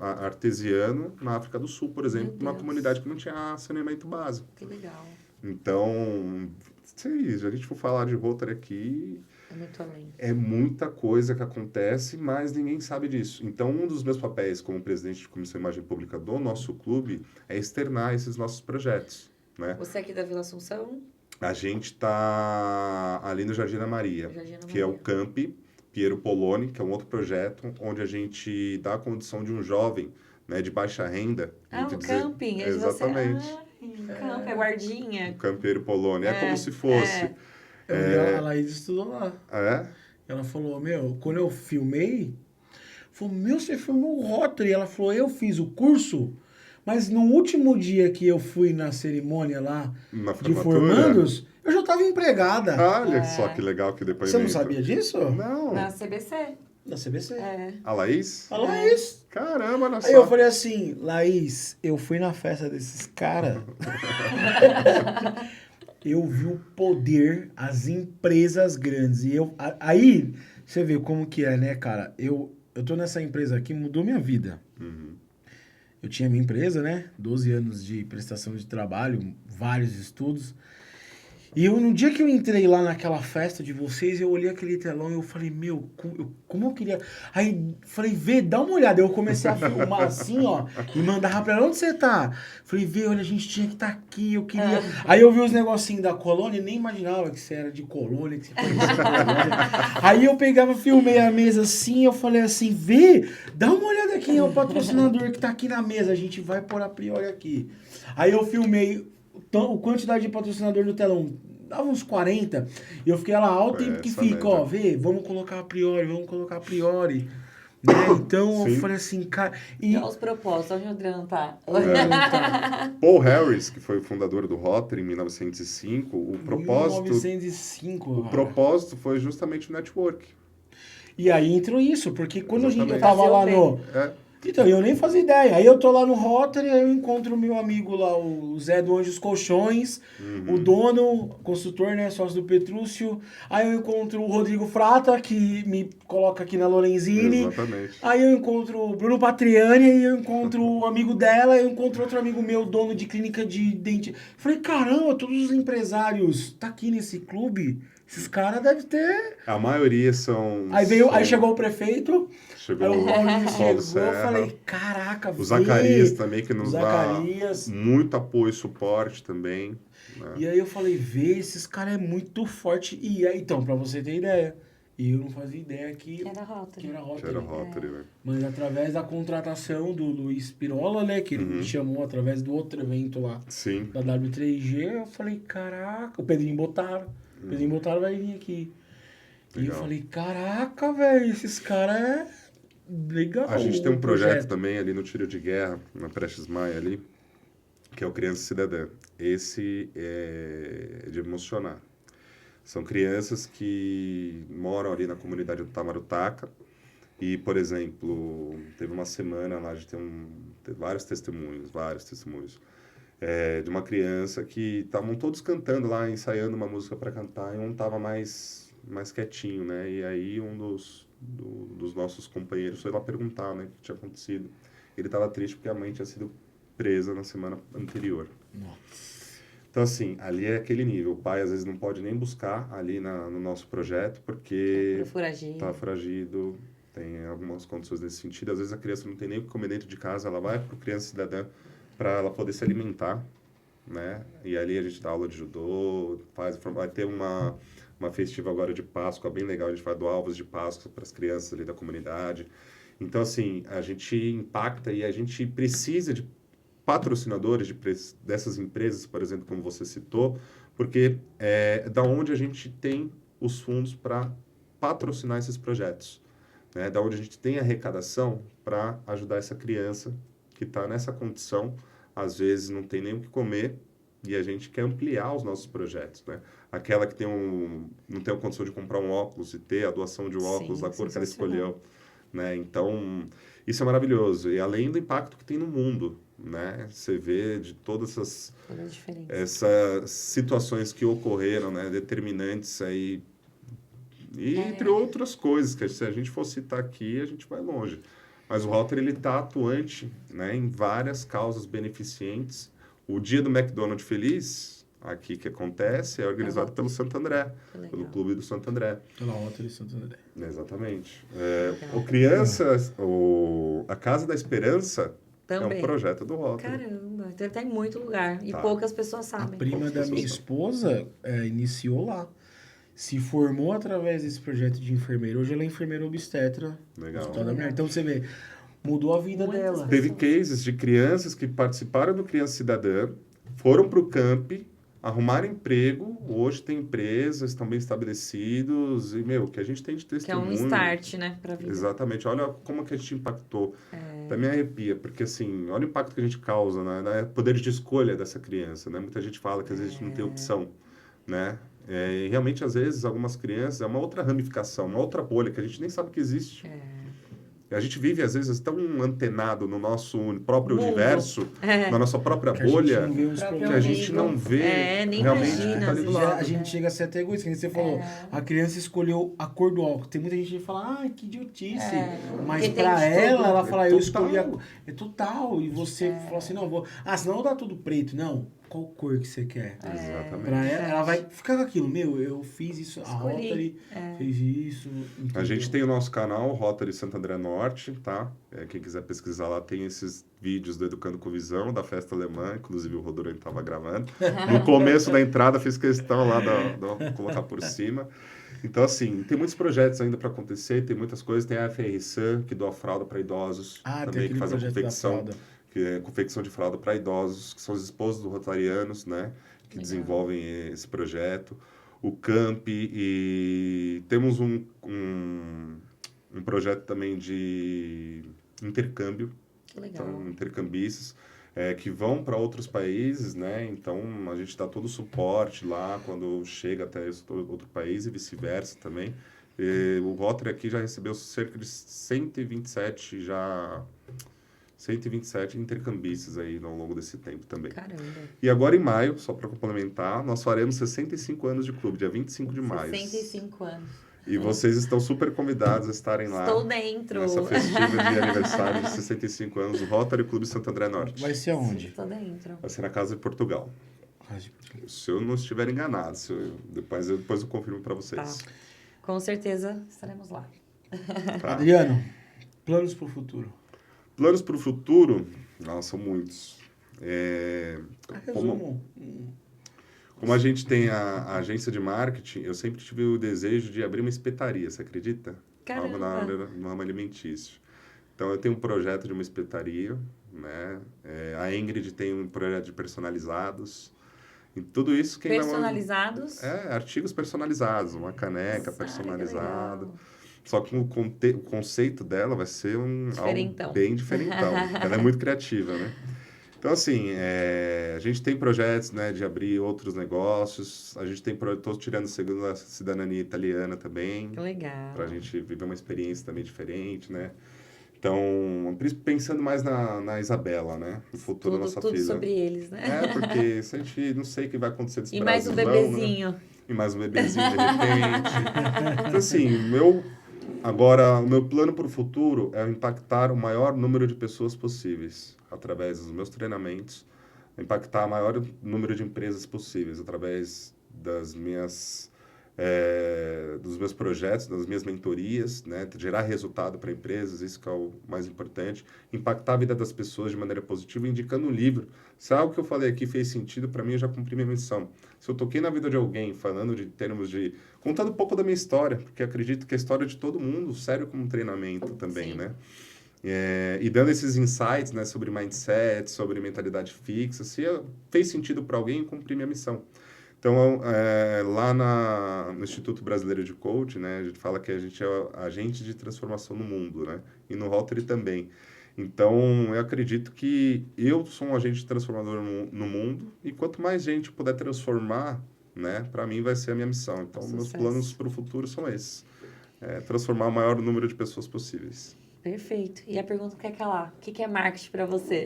artesiano na África do Sul, por exemplo, numa Deus. comunidade que não tinha saneamento básico. Que legal. Então, se a gente for falar de Rotary aqui, É muito além. é muita coisa que acontece, mas ninguém sabe disso. Então, um dos meus papéis como presidente de Comissão de Imagem Pública do nosso clube é externar esses nossos projetos, né? Você é aqui da Vila Assunção? A gente está ali no Jardim da Maria, Jardim da que é o Maria. Camp Piero Poloni, que é um outro projeto onde a gente dá a condição de um jovem, né, de baixa renda. Ah, de o dizer- camping. É de Exatamente. Você... campo, é guardinha. O Camp Piero Poloni. É como se fosse. A Laís estudou lá. É? Ela falou, quando eu filmei, falou, você filmou o Rotary. Ela falou, eu fiz o curso, mas no último dia que eu fui na cerimônia lá Na de formatura. formandos, eu já estava empregada. Olha só que legal que depoimento. Você não sabia disso? Não. Na CBC. Da CBC. É. A Laís? A Laís. Caramba, olha só. Aí eu falei assim, Laís, eu fui na festa desses caras. Eu vi o poder, as empresas grandes. E aí, você vê como que é, né, cara? Eu tô nessa empresa aqui, mudou minha vida. Uhum. Eu tinha minha empresa, né? 12 anos de prestação de trabalho, vários estudos. E no dia que eu entrei lá naquela festa de vocês, eu olhei aquele telão e eu falei, como eu queria... Aí, falei, dá uma olhada. Eu comecei a filmar assim, ó, e mandava pra ela, onde você tá? Falei, olha, a gente tinha que estar aqui, eu queria... Aí eu vi os negocinhos da colônia e nem imaginava que você era de colônia, que você conhecia colônia. Aí eu pegava, filmei a mesa assim, eu falei assim, dá uma olhada aqui, é o patrocinador que tá aqui na mesa, a gente vai pôr a priori aqui. Aí eu filmei... Então, a quantidade de patrocinador no telão dava uns 40. E eu fiquei lá, olha o tempo que Essa fica, ó, vamos colocar a priori. Né? Então, Sim. eu falei assim, cara... E olha os propósitos, onde o Adriano tá. Paul Harris, que foi o fundador do Rotary em 1905, o propósito... 1905, O propósito foi justamente o network. E aí entrou isso, porque quando eu Exatamente. tava lá Fazer no... o É. Então, eu nem fazia ideia. Aí eu tô lá no Rotary, aí eu encontro o meu amigo lá, o Zé do Anjos Colchões, o dono, construtor, né, sócio do Petrúcio. Aí eu encontro o Rodrigo Frata, que me coloca aqui na Lorenzini. Exatamente. Aí eu encontro o Bruno Patriani, aí eu encontro o amigo dela, eu encontro outro amigo meu, dono de clínica de dente. Falei, caramba, todos os empresários tá aqui nesse clube. Esses caras devem ter... A maioria são... Aí chegou o prefeito... Chegou Aí o Paulinho Paulo chegou, eu Serra. falei, caraca, O Zacarias também, que nos Zacarias. dá muito apoio e suporte também. Né? E aí eu falei, esses caras é muito forte. E aí, então, pra você ter ideia, eu não fazia ideia que Era Rotary. era Rotary. Que era Rotary, né? Mas através da contratação do Luiz Pirola, né, que ele me chamou através do outro evento lá, Sim. da W3G, eu falei, caraca, o Pedrinho Botaro. O Pedrinho Botaro vai vir aqui. E eu Legal. falei, caraca, velho, esses caras Legal. A gente tem o um projeto também ali no Tiro de Guerra, na Prestes Maia ali, que é o Criança Cidadã. Esse é de emocionar. São crianças que moram ali na comunidade do Tamarutaca e, por exemplo, teve uma semana lá, a gente teve vários testemunhos, de uma criança que estavam todos cantando lá, ensaiando uma música para cantar, e um estava mais quietinho, né? E aí um dos nossos companheiros foi lá perguntar, né, o que tinha acontecido. Ele estava triste porque a mãe tinha sido presa na semana anterior. Nossa. Então, assim, ali é aquele nível. O pai, às vezes, não pode nem buscar ali no nosso projeto, porque está foragido, tem algumas condições nesse sentido. Às vezes, a criança não tem nem o que comer dentro de casa, ela vai para o Criança Cidadã para ela poder se alimentar, né? E ali a gente dá aula de judô, vai ter uma festiva agora de Páscoa bem legal, a gente vai doar ovos de Páscoa para as crianças ali da comunidade. Então, assim, a gente impacta e a gente precisa de patrocinadores dessas empresas, por exemplo, como você citou, porque é da onde a gente tem os fundos para patrocinar esses projetos, né? Da onde a gente tem arrecadação para ajudar essa criança que está nessa condição, às vezes não tem nem o que comer, e a gente quer ampliar os nossos projetos, né? Aquela que não tem a condição de comprar um óculos e ter a doação de um óculos da cor que ela escolheu, né? Então, isso é maravilhoso. E além do impacto que tem no mundo, né? Você vê de todas essas situações que ocorreram, né? Determinantes aí, e entre outras coisas, que se a gente for citar aqui, a gente vai longe. Mas o Rotary, ele está atuante, né, em várias causas beneficentes. O Dia do McDonald's Feliz, aqui que acontece, é organizado pelo Santo André, pelo Clube do Santo André. Pela Rotary Santo André. Exatamente. A Casa da Esperança também é um projeto do Rotary. Caramba, então ele tá em muito lugar e poucas pessoas sabem. A prima da minha esposa iniciou lá. Se formou através desse projeto de enfermeira. Hoje ela é enfermeira obstetra. Legal. Então você vê, mudou a vida dela. Teve cases de crianças que participaram do Criança Cidadã, foram para o camp, arrumaram emprego, hoje tem empresas, estão bem estabelecidos, e, que a gente tem de testemunho. Que é um start, né, para a vida. Exatamente. Olha como que a gente impactou. Até me arrepia, porque, assim, olha o impacto que a gente causa, né? Poder de escolha dessa criança, né? Muita gente fala que às vezes a gente não tem opção, né? E realmente, às vezes, algumas crianças, é uma outra ramificação, uma outra bolha que a gente nem sabe que existe. A gente vive, às vezes, tão antenado no nosso próprio universo, na nossa própria bolha, que a gente não vê nem realmente imagina, o que tá ali do lado. A gente chega a ser até egoísta. Você falou, a criança escolheu a cor do óculos. Tem muita gente que fala, que idiotice. Mas pra ela fala, eu escolhi a cor. É total. E você fala assim, não, vou... senão dá tudo preto. Não. Qual cor que você quer? Exatamente. Pra ela vai ficar com aquilo. Eu fiz isso, a Rotary fez isso. Entendeu? A gente tem o nosso canal, Rotary Santo André Norte, tá? Quem quiser pesquisar lá, tem esses vídeos do Educando com Visão, da festa alemã, inclusive o Rodorino estava gravando. No começo da entrada, fiz questão lá de colocar por cima. Então, assim, tem muitos projetos ainda para acontecer, tem muitas coisas. Tem a FRSAN, que doa fralda para idosos, também, que faz a confecção. Que é confecção de fralda para idosos, que são os esposos dos rotarianos, né? Que desenvolvem esse projeto. O CAMP, e temos um projeto também de intercâmbio. Que legal. Então, intercambistas que vão para outros países, né? Então, a gente dá todo o suporte lá quando chega até esse outro país e vice-versa também. O Rotary aqui já recebeu cerca de 127 intercambistas aí ao longo desse tempo também. Caramba. E agora em maio, só para complementar, nós faremos 65 anos de clube, dia 25 de maio. 65 anos. E vocês estão super convidados a estarem lá. Estou dentro. Nessa festiva de aniversário de 65 anos do Rotary Clube Santo André Norte. Vai ser aonde? Estou dentro. Vai ser na Casa de Portugal. Se eu não estiver enganado, depois eu confirmo para vocês. Tá. Com certeza estaremos lá. Tá. Adriano, planos para o futuro? Planos para o futuro, são muitos. Como a gente tem a agência de marketing, eu sempre tive o desejo de abrir uma espetaria, você acredita? Caramba. No ramo alimentício. Então, eu tenho um projeto de uma espetaria, né? A Ingrid tem um projeto de personalizados. E tudo isso... Personalizados? Artigos personalizados, uma caneca personalizada. Só que o conceito dela vai ser Diferentão. algo bem diferentão. Ela é muito criativa, né? Então, assim, a gente tem projetos, né, de abrir outros negócios. A gente tem estou tirando segunda cidadania italiana também, Que legal. para a gente viver uma experiência também diferente, né? Então, pensando mais na Isabela, né? No futuro da nossa tudo filha. sobre eles, né? Porque se a gente não sei o que vai acontecer desse E mais um Brasilão, bebezinho. né? E mais um bebezinho, de repente. Então, assim, agora, o meu plano para o futuro é impactar o maior número de pessoas possíveis através dos meus treinamentos, impactar o maior número de empresas possíveis através dos meus projetos, das minhas mentorias, né? Gerar resultado para empresas, isso que é o mais importante, impactar a vida das pessoas de maneira positiva, indicando um livro. Se algo que eu falei aqui fez sentido, para mim eu já cumpri minha missão. Se eu toquei na vida de alguém, contando um pouco da minha história, porque acredito que a história de todo mundo serve como treinamento também, Sim. né? E dando esses insights, né, sobre mindset, sobre mentalidade fixa, se fez sentido para alguém, eu cumpri minha missão. Então, lá no Instituto Brasileiro de Coaching, né, a gente fala que a gente é agente de transformação no mundo, né? E no Rotary também. Então, eu acredito que eu sou um agente transformador no mundo, e quanto mais gente puder transformar, né, para mim vai ser a minha missão. Então, meus planos para o futuro são esses. Transformar o maior número de pessoas possíveis. Perfeito. E a pergunta quer calar. O que é marketing para você?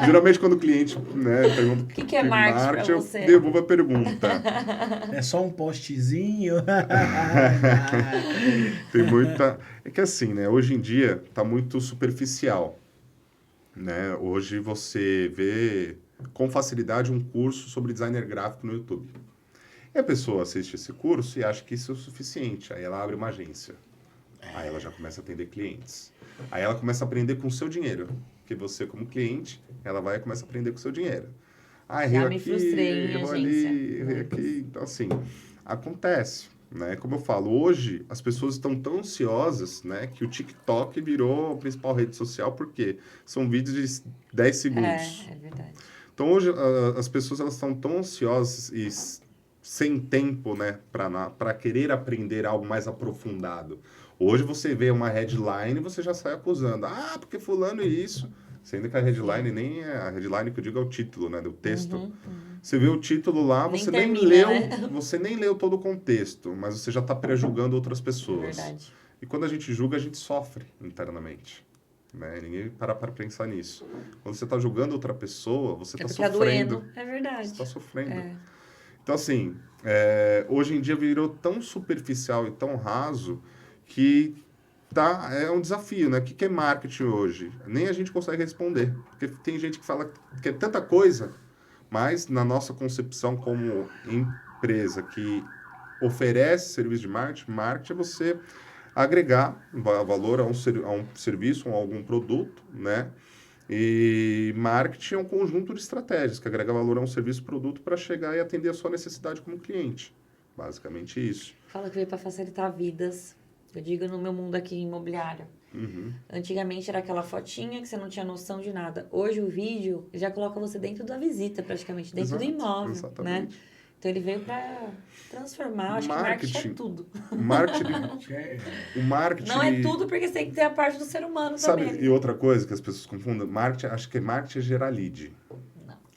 Geralmente, quando o cliente, né, pergunta O que é marketing para eu você? devolvo a pergunta. É só um postzinho? Tem muita... É que assim, né? Hoje em dia tá muito superficial, né? Hoje você vê com facilidade um curso sobre designer gráfico no YouTube. E a pessoa assiste esse curso e acha que isso é o suficiente. Aí ela abre uma agência. Aí ela já começa a atender clientes. Aí ela começa a aprender com o seu dinheiro. Porque você, como cliente, ela vai e começa a aprender com o seu dinheiro. Errei Já me aqui, frustrei em errou agência. ali, errei aqui. Então, assim, acontece, né? Como eu falo, hoje as pessoas estão tão ansiosas, né? Que o TikTok virou a principal rede social, porque são vídeos de 10 segundos. É verdade. Então, hoje, as pessoas elas estão tão ansiosas e sem tempo, né? Para querer aprender algo mais aprofundado. Hoje você vê uma headline e você já sai acusando. Porque fulano isso. Sendo que a headline nem é... A headline que eu digo é o título, né? Do texto. Você vê o título lá, você nem leu, né? você nem leu todo o contexto, mas você já está pré-julgando outras pessoas. Verdade. E quando a gente julga, a gente sofre internamente. Né? Ninguém para pensar nisso. Quando você está julgando outra pessoa, você está sofrendo. Doendo. É verdade. Você está sofrendo. É. Então, assim, hoje em dia virou tão superficial e tão raso que é um desafio, né? O que é marketing hoje? Nem a gente consegue responder. Porque tem gente que fala que é tanta coisa, mas na nossa concepção como empresa que oferece serviço de marketing é você agregar valor a um serviço ou a algum produto, né? E marketing é um conjunto de estratégias que agrega valor a um serviço, produto para chegar e atender a sua necessidade como cliente. Basicamente isso. Fala que veio para facilitar vidas. Eu digo no meu mundo aqui imobiliário. Antigamente era aquela fotinha que você não tinha noção de nada. Hoje o vídeo já coloca você dentro da visita, praticamente, dentro do imóvel, exatamente. né? Então ele veio para transformar. Acho que marketing é tudo. O marketing... Não é tudo, porque você tem que ter a parte do ser humano também. Sabe, e outra coisa que as pessoas confundem, acho que marketing é gerar lead.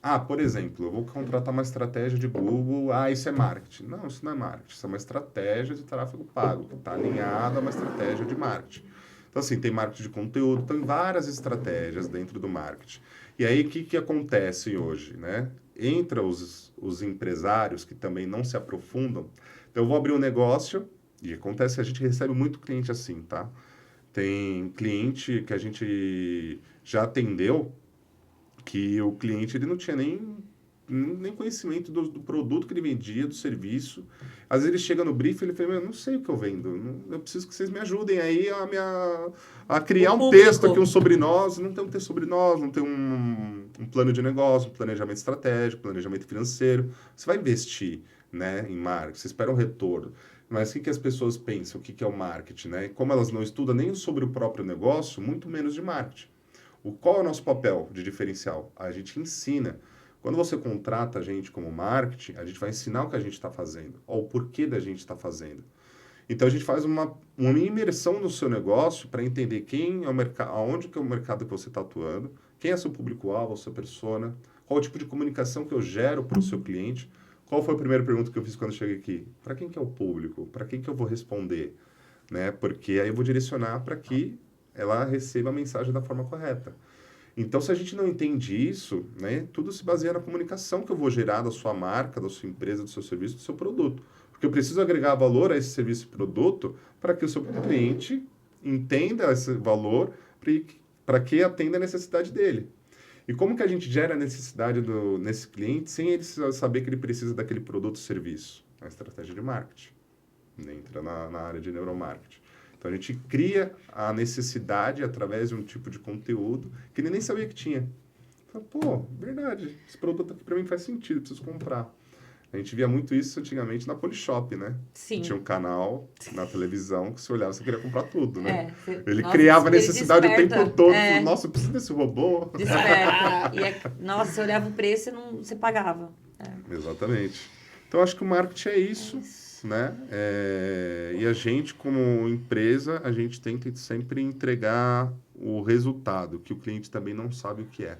Não. Por exemplo, eu vou contratar uma estratégia de Google, isso é marketing. Não, isso não é marketing, isso é uma estratégia de tráfego pago, que está alinhada a uma estratégia de marketing. Então, assim, tem marketing de conteúdo, tem várias estratégias dentro do marketing. E aí, o que acontece hoje, né? Entre os empresários que também não se aprofundam. Então, eu vou abrir um negócio, e acontece que a gente recebe muito cliente assim, tá? Tem cliente que a gente já atendeu, que o cliente ele não tinha nem conhecimento do produto que ele vendia, do serviço. Às vezes ele chega no brief e ele fala, eu não sei o que eu vendo, eu preciso que vocês me ajudem aí a criar um texto aqui sobre nós. Não tem um texto sobre nós, não tem um plano de negócio, um planejamento estratégico, planejamento financeiro. Você vai investir, né, em marketing, você espera um retorno. Mas o que as pessoas pensam, o que é o marketing, né? Como elas não estudam nem sobre o próprio negócio, muito menos de marketing. Qual é o nosso papel de diferencial? A gente ensina. Quando você contrata a gente como marketing, a gente vai ensinar o que a gente está fazendo, ou o porquê da gente está fazendo. Então, a gente faz uma imersão no seu negócio para entender quem é o mercado, aonde que é o mercado que você está atuando, quem é seu público-alvo, sua persona, qual o tipo de comunicação que eu gero para o seu cliente. Qual foi a primeira pergunta que eu fiz quando eu cheguei aqui? Para quem que é o público? Para quem que eu vou responder? Né? Porque aí eu vou direcionar para que ela receba a mensagem da forma correta. Então, se a gente não entende isso, né, tudo se baseia na comunicação que eu vou gerar da sua marca, da sua empresa, do seu serviço, do seu produto. Porque eu preciso agregar valor a esse serviço e produto para que o seu cliente entenda esse valor para que atenda a necessidade dele. E como que a gente gera a necessidade nesse cliente sem ele saber que ele precisa daquele produto ou serviço? A estratégia de marketing. Entra na área de neuromarketing. Então, a gente cria a necessidade através de um tipo de conteúdo que ele nem sabia que tinha. Fala, pô, verdade, esse produto aqui para mim faz sentido, preciso comprar. A gente via muito isso antigamente na Polishop, né? Sim. Tinha um canal na televisão que você olhava, você queria comprar tudo, né? Ele nossa, criava ele necessidade desperta. o tempo todo. Nossa, eu preciso desse robô. Desperta. Nossa, você olhava o preço e você pagava. Exatamente. Então, acho que o marketing é isso. Né? E a gente, como empresa, a gente tenta sempre entregar o resultado, que o cliente também não sabe o que é.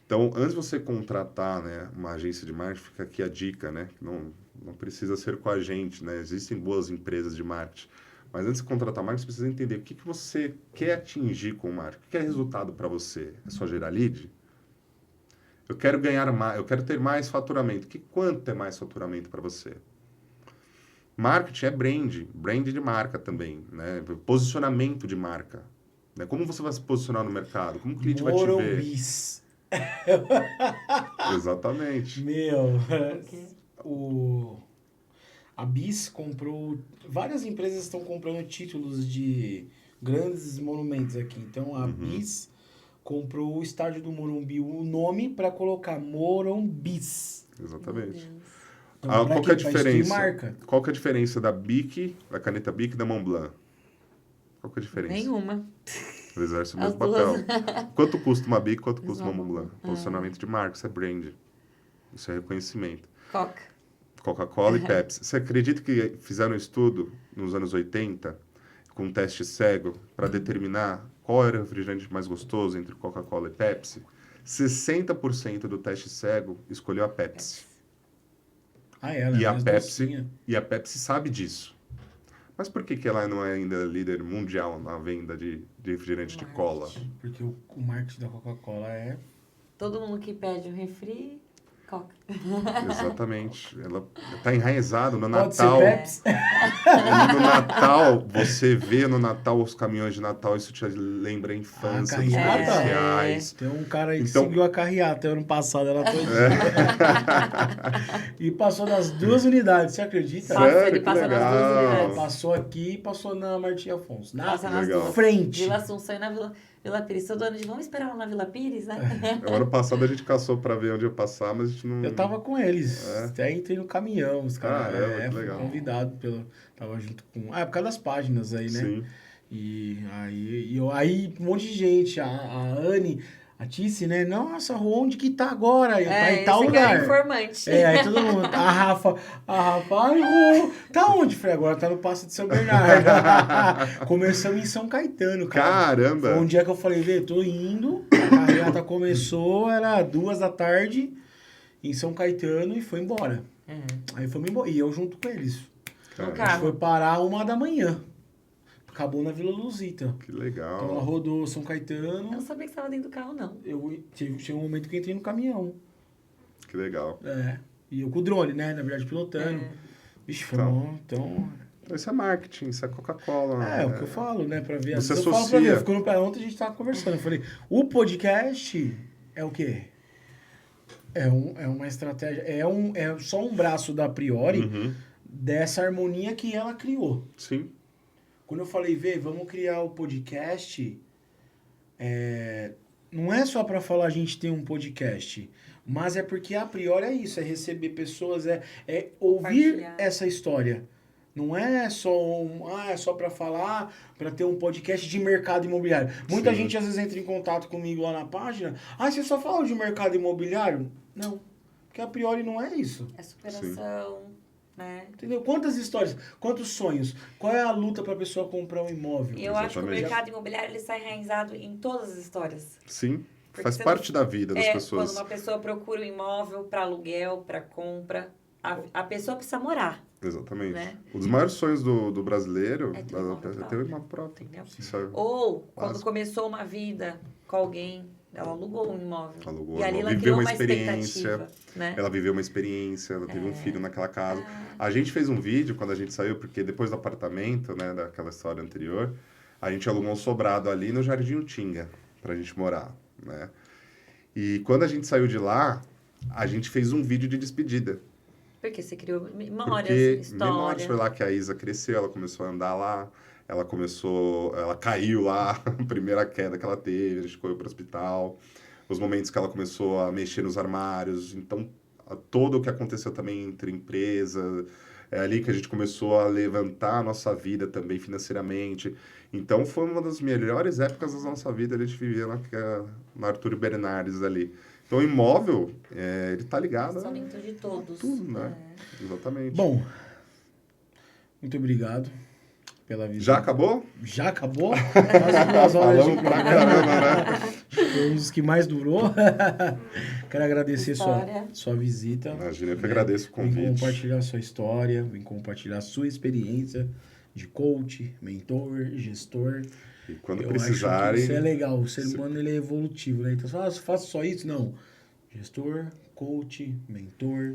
Então, antes de você contratar, né, uma agência de marketing, fica aqui a dica, né? Não precisa ser com a gente, né? Existem boas empresas de marketing. Mas antes de contratar marketing, você precisa entender o que você quer atingir com o marketing. O que é resultado para você? É só gerar lead? Eu quero ganhar mais, eu quero ter mais faturamento. Quanto é mais faturamento para você? Marketing é brand de marca também, né? Posicionamento de marca. Né? Como você vai se posicionar no mercado? Como o cliente vai te ver? Bis. Exatamente. Meu, a Bis comprou... Várias empresas estão comprando títulos de grandes monumentos aqui. Então, a Bis comprou o estádio do Morumbi, o nome para colocar Morumbis. Exatamente. Então, Qual que é a diferença? Marca. Qual que é a diferença da Bic, da caneta Bic e da Montblanc? Qual que é a diferença? Nenhuma. Eles exercem o mesmo papel. Quanto custa uma Bic, quanto custa uma Montblanc? Posicionamento de marca, isso é brand. Isso é reconhecimento. Coca-Cola e Pepsi. Você acredita que fizeram um estudo nos anos 80 com um teste cego para determinar qual era o refrigerante mais gostoso entre Coca-Cola e Pepsi? 60% do teste cego escolheu a Pepsi. E a Pepsi sabe disso. Mas por que ela não é ainda líder mundial na venda de refrigerante de cola? Porque o marketing da Coca-Cola é... Todo mundo que pede um refri, Coca. Exatamente. Ela está enraizada no Pode Natal. ser Pepsi. No Natal, você vê no Natal os caminhões de Natal, isso te lembra a infância dos comerciais. Tem um cara aí que seguiu a carreata ano passado, ela foi... E passou nas 2 unidades, você acredita? Sério? Ele passa nas 2 unidades. Passou aqui e passou na Martim Afonso. Passa nas Legal. 2. Frente. Vila Assunção e na Vila Pires. Todo ano vamos esperar lá na Vila Pires, né? O ano passado a gente caçou para ver onde ia passar, mas a gente não... Eu tava com eles. Até entrei no caminhão. Os caras que legal. fui convidado pelo... Tava junto com... por causa das páginas aí, né? Sim. E aí um monte de gente. A Anne, a Tice, né? Nossa, onde que tá agora? Tá em tal lugar. É informante. Aí todo mundo... A Rafa, ai, Rô, tá onde? Falei, agora tá no Passo de São Bernardo. Começamos em São Caetano, cara. Caramba! Foi um dia que eu falei, tô indo, a carreata começou, era 2 da tarde, em São Caetano, e foi embora. Aí fomos embora, e eu junto com eles. No A gente carro. foi parar 1 da manhã. Acabou na Vila Luzita. Que legal. Então ela rodou São Eu Caetano. não sabia que você estava dentro do carro, não. Chegou um momento que eu entrei no caminhão. Que legal. E eu com o drone, né? Na verdade, pilotando. Vixe, foi bom. Então... Isso é marketing, isso é Coca-Cola. É o que eu falo, né? Pra ver. Você Eu falo pra associa. ver. Ontem a gente tava conversando. Eu falei, o podcast é o quê? É uma estratégia. É só um braço da Priori dessa harmonia que ela criou. Sim. Quando eu falei, vamos criar o podcast, não é só para falar a gente tem um podcast, mas é porque a priori é isso, é receber pessoas, é ouvir essa história. Não é só é só para falar, para ter um podcast de mercado imobiliário. Muita gente às vezes entra em contato comigo lá na página, você só fala de mercado imobiliário? Não, porque a priori não é isso. É superação. né? Entendeu? Quantas histórias, quantos sonhos? Qual é a luta para a pessoa comprar um imóvel? E eu acho que o Exatamente. mercado imobiliário ele está enraizado em todas as histórias. Sim, Porque faz você parte da vida das Quando pessoas. uma pessoa procura um imóvel para aluguel, para compra, a pessoa precisa morar, Exatamente. né? Um dos maiores sonhos do brasileiro É ter um imóvel é ter uma própria. Entendeu? Isso é- Ou quando Básico. começou uma vida com alguém, ela alugou um imóvel. Alugou E um ali imóvel, ela viveu criou uma uma experiência. expectativa, né? Ela viveu uma experiência, ela teve um filho naquela casa. A gente fez um vídeo quando a gente saiu, porque depois do apartamento, né, daquela história anterior, a gente alugou um sobrado ali no Jardim Utinga pra gente morar, né? E quando a gente saiu de lá, a gente fez um vídeo de despedida. Porque você criou Porque memórias, memórias história. foi lá que a Isa cresceu, ela começou a andar lá, ela caiu lá, a primeira queda que ela teve, a gente foi pro hospital, os momentos que ela começou a mexer nos armários, então todo o que aconteceu também entre empresa, é ali que a gente começou a levantar a nossa vida também financeiramente. Então foi uma das melhores épocas da nossa vida, a gente vivia na Arthur Bernardes ali. Então o imóvel, ele tá ligado a Lançamento de todos. tudo, né? Exatamente. Bom, muito obrigado pela visita. Já acabou? Já acabou? Quase 2 horas Falamos pra caramba, né? Foi um dos que mais durou. Quero agradecer História. sua visita. Imagina, eu que agradeço o Vem convite. compartilhar sua história, vem compartilhar sua experiência de coach, mentor, gestor. E quando Eu precisarem, acho que isso é legal. O ser Sim. humano ele é evolutivo, né? Então, você faço só isso? Não. Gestor, coach, mentor,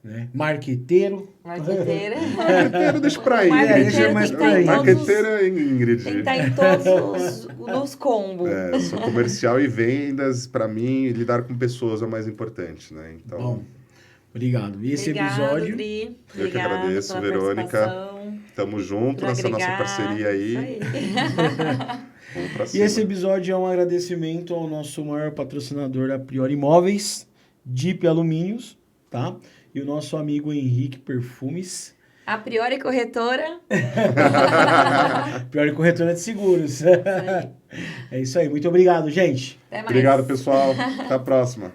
né? Marqueteiro. Marqueteira. marqueteiro deixa pra Marqueteiro Ingrid. deixa mais tem que pra estar em Ingrid. todos os- Marqueteiro é Ingrid. Tem que estar em todos os combos. Sou comercial e vendas, pra mim, lidar com pessoas é o mais importante, né? Então, Bom, obrigado. E esse Obrigado, episódio... Dri. Eu que Obrigada agradeço, pela Verônica. participação, tamo junto por nessa nossa agregar. parceria aí. Isso Vamos pra E cima. esse episódio é um agradecimento ao nosso maior patrocinador, a Priori Imóveis, Deep Alumínios, tá? E o nosso amigo Henrique Perfumes, A Priori Corretora. Priori Corretora de Seguros. É isso aí. Muito obrigado, gente. Até mais. Obrigado, pessoal. Até a próxima.